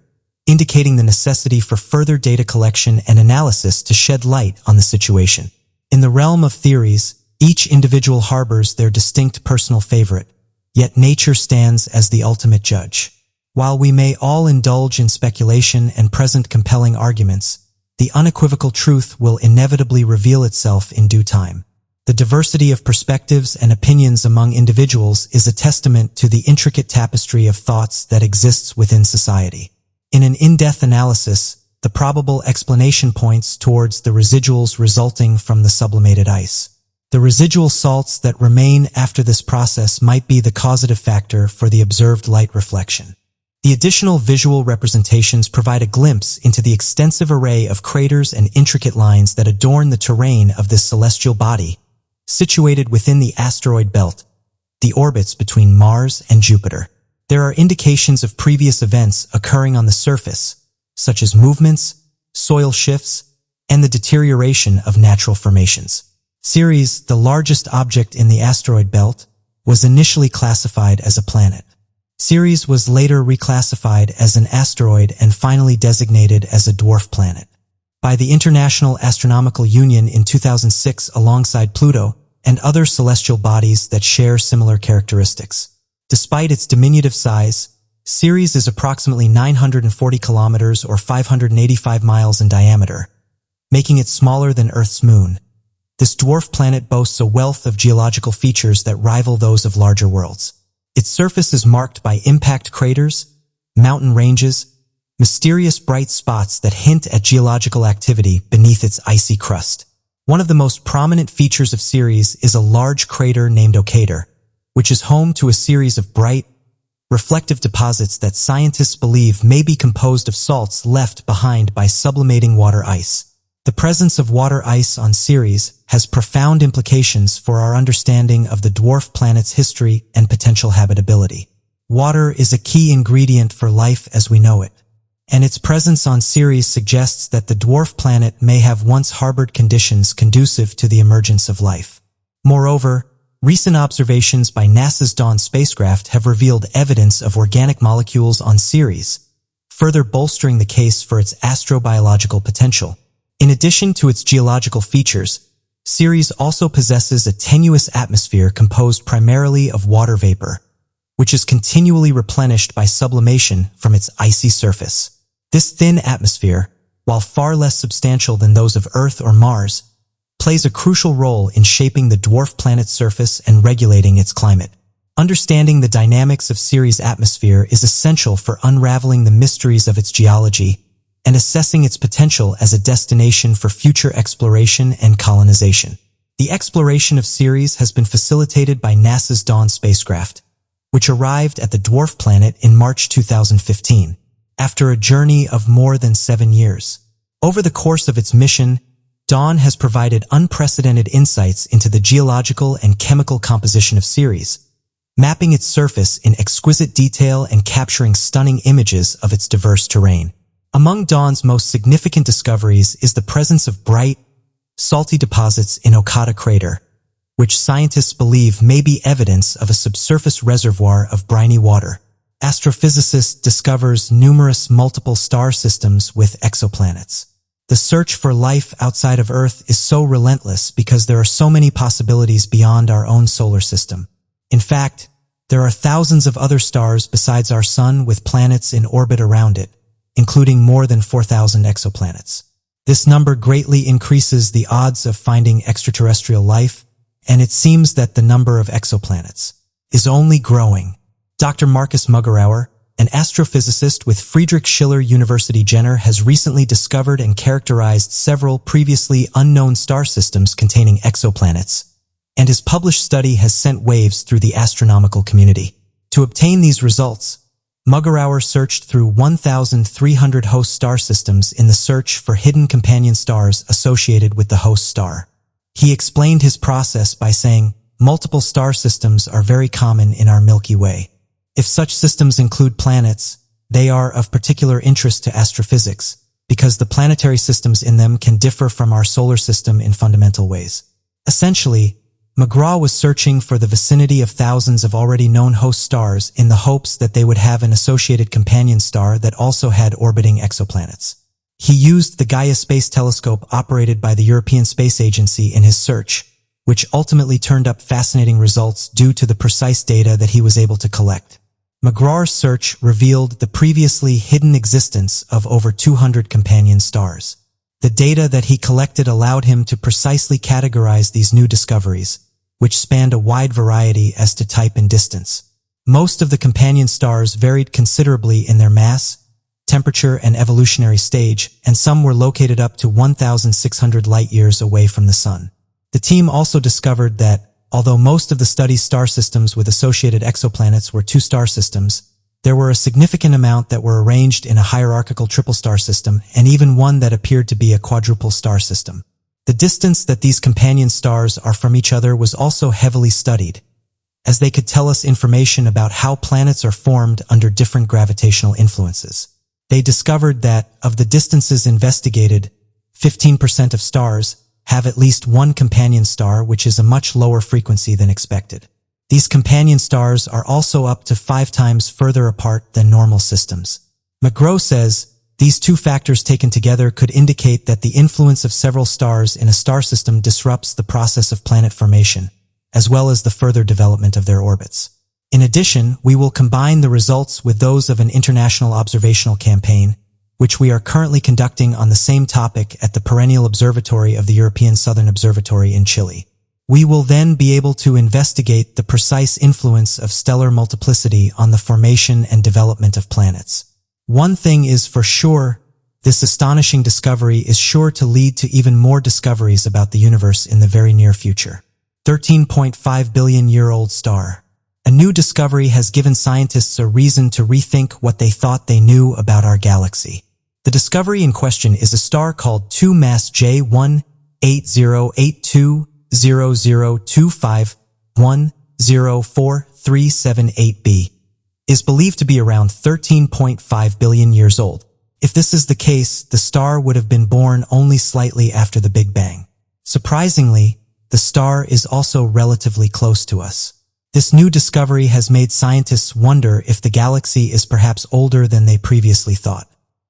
indicating the necessity for further data collection and analysis to shed light on the situation. In the realm of theories, each individual harbors their distinct personal favorite, yet nature stands as the ultimate judge. While we may all indulge in speculation and present compelling arguments, the unequivocal truth will inevitably reveal itself in due time. The diversity of perspectives and opinions among individuals is a testament to the intricate tapestry of thoughts that exists within society. In an in-depth analysis, the probable explanation points towards the residuals resulting from the sublimated ice. The residual salts that remain after this process might be the causative factor for the observed light reflection. The additional visual representations provide a glimpse into the extensive array of craters and intricate lines that adorn the terrain of this celestial body, situated within the asteroid belt, the orbits between Mars and Jupiter. There are indications of previous events occurring on the surface, such as movements, soil shifts, and the deterioration of natural formations. Ceres, the largest object in the asteroid belt, was initially classified as a planet. Ceres was later reclassified as an asteroid and finally designated as a dwarf planet by the International Astronomical Union in 2006 alongside Pluto and other celestial bodies that share similar characteristics. Despite its diminutive size, Ceres is approximately 940 kilometers or 585 miles in diameter, making it smaller than Earth's moon. This dwarf planet boasts a wealth of geological features that rival those of larger worlds. Its surface is marked by impact craters, mountain ranges, mysterious bright spots that hint at geological activity beneath its icy crust. One of the most prominent features of Ceres is a large crater named Ocator, which is home to a series of bright, reflective deposits that scientists believe may be composed of salts left behind by sublimating water ice. The presence of water ice on Ceres has profound implications for our understanding of the dwarf planet's history and potential habitability. Water is a key ingredient for life as we know it, and its presence on Ceres suggests that the dwarf planet may have once harbored conditions conducive to the emergence of life. Moreover, recent observations by NASA's Dawn spacecraft have revealed evidence of organic molecules on Ceres, further bolstering the case for its astrobiological potential. In addition to its geological features, Ceres also possesses a tenuous atmosphere composed primarily of water vapor, which is continually replenished by sublimation from its icy surface. This thin atmosphere, while far less substantial than those of Earth or Mars, plays a crucial role in shaping the dwarf planet's surface and regulating its climate. Understanding the dynamics of Ceres' atmosphere is essential for unraveling the mysteries of its geology and assessing its potential as a destination for future exploration and colonization. The exploration of Ceres has been facilitated by NASA's Dawn spacecraft, which arrived at the dwarf planet in March 2015, after a journey of more than 7 years. Over the course of its mission, Dawn has provided unprecedented insights into the geological and chemical composition of Ceres, mapping its surface in exquisite detail and capturing stunning images of its diverse terrain. Among Dawn's most significant discoveries is the presence of bright, salty deposits in Ocator crater, which scientists believe may be evidence of a subsurface reservoir of briny water. Astrophysicists discovers numerous multiple star systems with exoplanets. The search for life outside of Earth is so relentless because there are so many possibilities beyond our own solar system. In fact, there are thousands of other stars besides our Sun with planets in orbit around it, including more than 4,000 exoplanets. This number greatly increases the odds of finding extraterrestrial life, and it seems that the number of exoplanets is only growing. Dr. Marcus Mugerauer, an astrophysicist with Friedrich Schiller University Jena, has recently discovered and characterized several previously unknown star systems containing exoplanets, and his published study has sent waves through the astronomical community. To obtain these results, Mugerauer searched through 1,300 host star systems in the search for hidden companion stars associated with the host star. He explained his process by saying, "Multiple star systems are very common in our Milky Way. If such systems include planets, they are of particular interest to astrophysics, because the planetary systems in them can differ from our solar system in fundamental ways." Essentially, McGraw was searching for the vicinity of thousands of already known host stars in the hopes that they would have an associated companion star that also had orbiting exoplanets. He used the Gaia Space Telescope operated by the European Space Agency in his search, which ultimately turned up fascinating results due to the precise data that he was able to collect. McGraw's search revealed the previously hidden existence of over 200 companion stars. The data that he collected allowed him to precisely categorize these new discoveries, which spanned a wide variety as to type and distance. Most of the companion stars varied considerably in their mass, temperature, and evolutionary stage, and some were located up to 1,600 light-years away from the Sun. The team also discovered that, although most of the study's star systems with associated exoplanets were two-star systems, there were a significant amount that were arranged in a hierarchical triple-star system, and even one that appeared to be a quadruple star system. The distance that these companion stars are from each other was also heavily studied, as they could tell us information about how planets are formed under different gravitational influences. They discovered that, of the distances investigated, 15% of stars have at least one companion star, which is a much lower frequency than expected. These companion stars are also up to 5 times further apart than normal systems. McGraw says, these two factors taken together could indicate that the influence of several stars in a star system disrupts the process of planet formation, as well as the further development of their orbits. In addition, we will combine the results with those of an international observational campaign, which we are currently conducting on the same topic at the Perennial Observatory of the European Southern Observatory in Chile. We will then be able to investigate the precise influence of stellar multiplicity on the formation and development of planets. One thing is for sure, this astonishing discovery is sure to lead to even more discoveries about the universe in the very near future. 13.5 billion-year-old star. A new discovery has given scientists a reason to rethink what they thought they knew about our galaxy. The discovery in question is a star called 2-mass J180820025104378b. Is believed to be around 13.5 billion years old. If this is the case, the star would have been born only slightly after the Big Bang. Surprisingly, the star is also relatively close to us. This new discovery has made scientists wonder if the galaxy is perhaps older than they previously thought.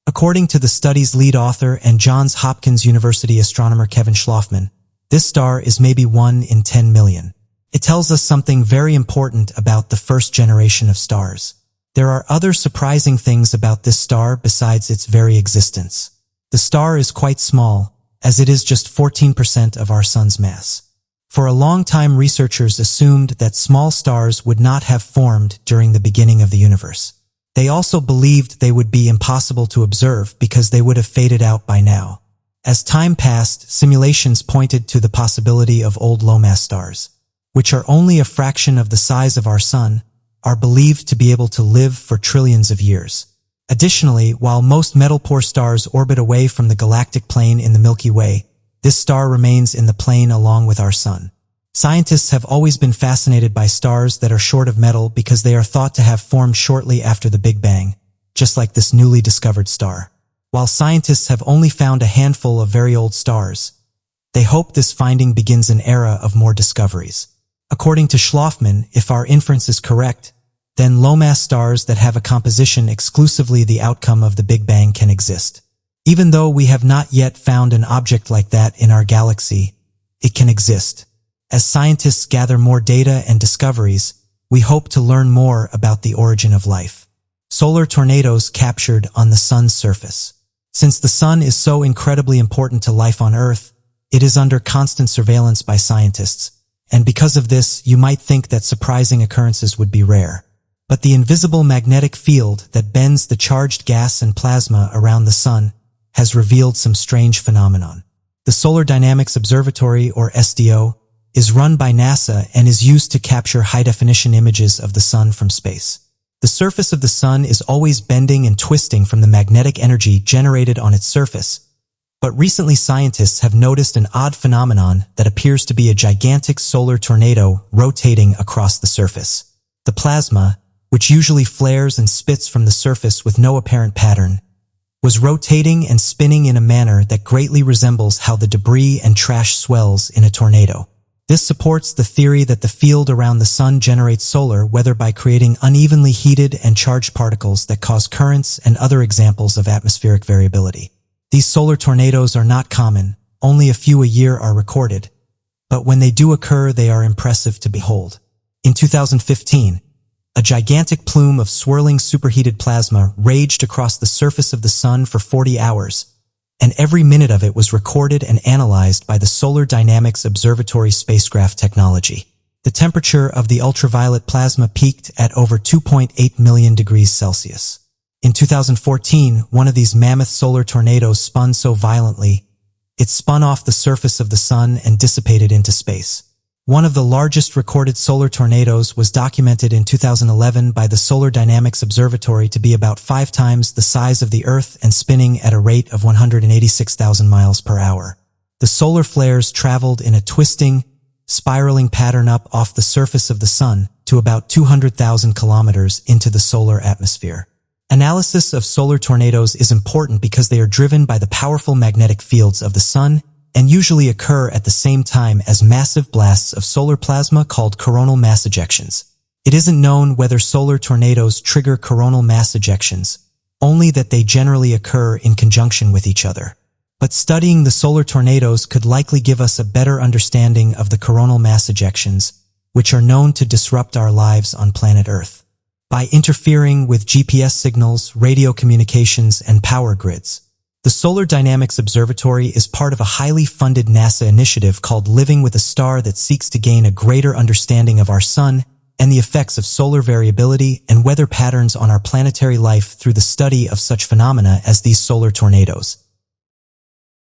According to the study's lead author and Johns Hopkins University astronomer Kevin Schlafman, this star is maybe 1 in 10 million. It tells us something very important about the first generation of stars. There are other surprising things about this star besides its very existence. The star is quite small, as it is just 14% of our Sun's mass. For a long time, researchers assumed that small stars would not have formed during the beginning of the universe. They also believed they would be impossible to observe because they would have faded out by now. As time passed, simulations pointed to the possibility of old low-mass stars, which are only a fraction of the size of our Sun, are believed to be able to live for trillions of years. Additionally, while most metal-poor stars orbit away from the galactic plane in the Milky Way, this star remains in the plane along with our Sun. Scientists have always been fascinated by stars that are short of metal because they are thought to have formed shortly after the Big Bang, just like this newly discovered star. While scientists have only found a handful of very old stars, they hope this finding begins an era of more discoveries. According to Schlafman, if our inference is correct, then low-mass stars that have a composition exclusively the outcome of the Big Bang can exist. Even though we have not yet found an object like that in our galaxy, it can exist. As scientists gather more data and discoveries, we hope to learn more about the origin of life. Solar tornadoes captured on the Sun's surface. Since the Sun is so incredibly important to life on Earth, it is under constant surveillance by scientists. And because of this, you might think that surprising occurrences would be rare. But the invisible magnetic field that bends the charged gas and plasma around the Sun has revealed some strange phenomenon. The Solar Dynamics Observatory, or SDO, is run by NASA and is used to capture high-definition images of the Sun from space. The surface of the Sun is always bending and twisting from the magnetic energy generated on its surface, but recently scientists have noticed an odd phenomenon that appears to be a gigantic solar tornado rotating across the surface. The plasma, which usually flares and spits from the surface with no apparent pattern, was rotating and spinning in a manner that greatly resembles how the debris and trash swells in a tornado. This supports the theory that the field around the Sun generates solar weather by creating unevenly heated and charged particles that cause currents and other examples of atmospheric variability. These solar tornadoes are not common, only a few a year are recorded, but when they do occur, they are impressive to behold. In 2015, a gigantic plume of swirling superheated plasma raged across the surface of the Sun for 40 hours, and every minute of it was recorded and analyzed by the Solar Dynamics Observatory spacecraft technology. The temperature of the ultraviolet plasma peaked at over 2.8 million degrees Celsius. In 2014, one of these mammoth solar tornadoes spun so violently, It spun off the surface of the sun and dissipated into space. One of the largest recorded solar tornadoes was documented in 2011 by the Solar Dynamics Observatory to be about 5 times the size of the Earth and spinning at a rate of 186,000 miles per hour. The solar flares traveled in a twisting, spiraling pattern up off the surface of the sun to about 200,000 kilometers into the solar atmosphere. Analysis of solar tornadoes is important because they are driven by the powerful magnetic fields of the sun and usually occur at the same time as massive blasts of solar plasma called coronal mass ejections. It isn't known whether solar tornadoes trigger coronal mass ejections, only that they generally occur in conjunction with each other. But studying the solar tornadoes could likely give us a better understanding of the coronal mass ejections, which are known to disrupt our lives on planet Earth by interfering with GPS signals, radio communications, and power grids. The Solar Dynamics Observatory is part of a highly funded NASA initiative called Living with a Star that seeks to gain a greater understanding of our sun and the effects of solar variability and weather patterns on our planetary life through the study of such phenomena as these solar tornadoes.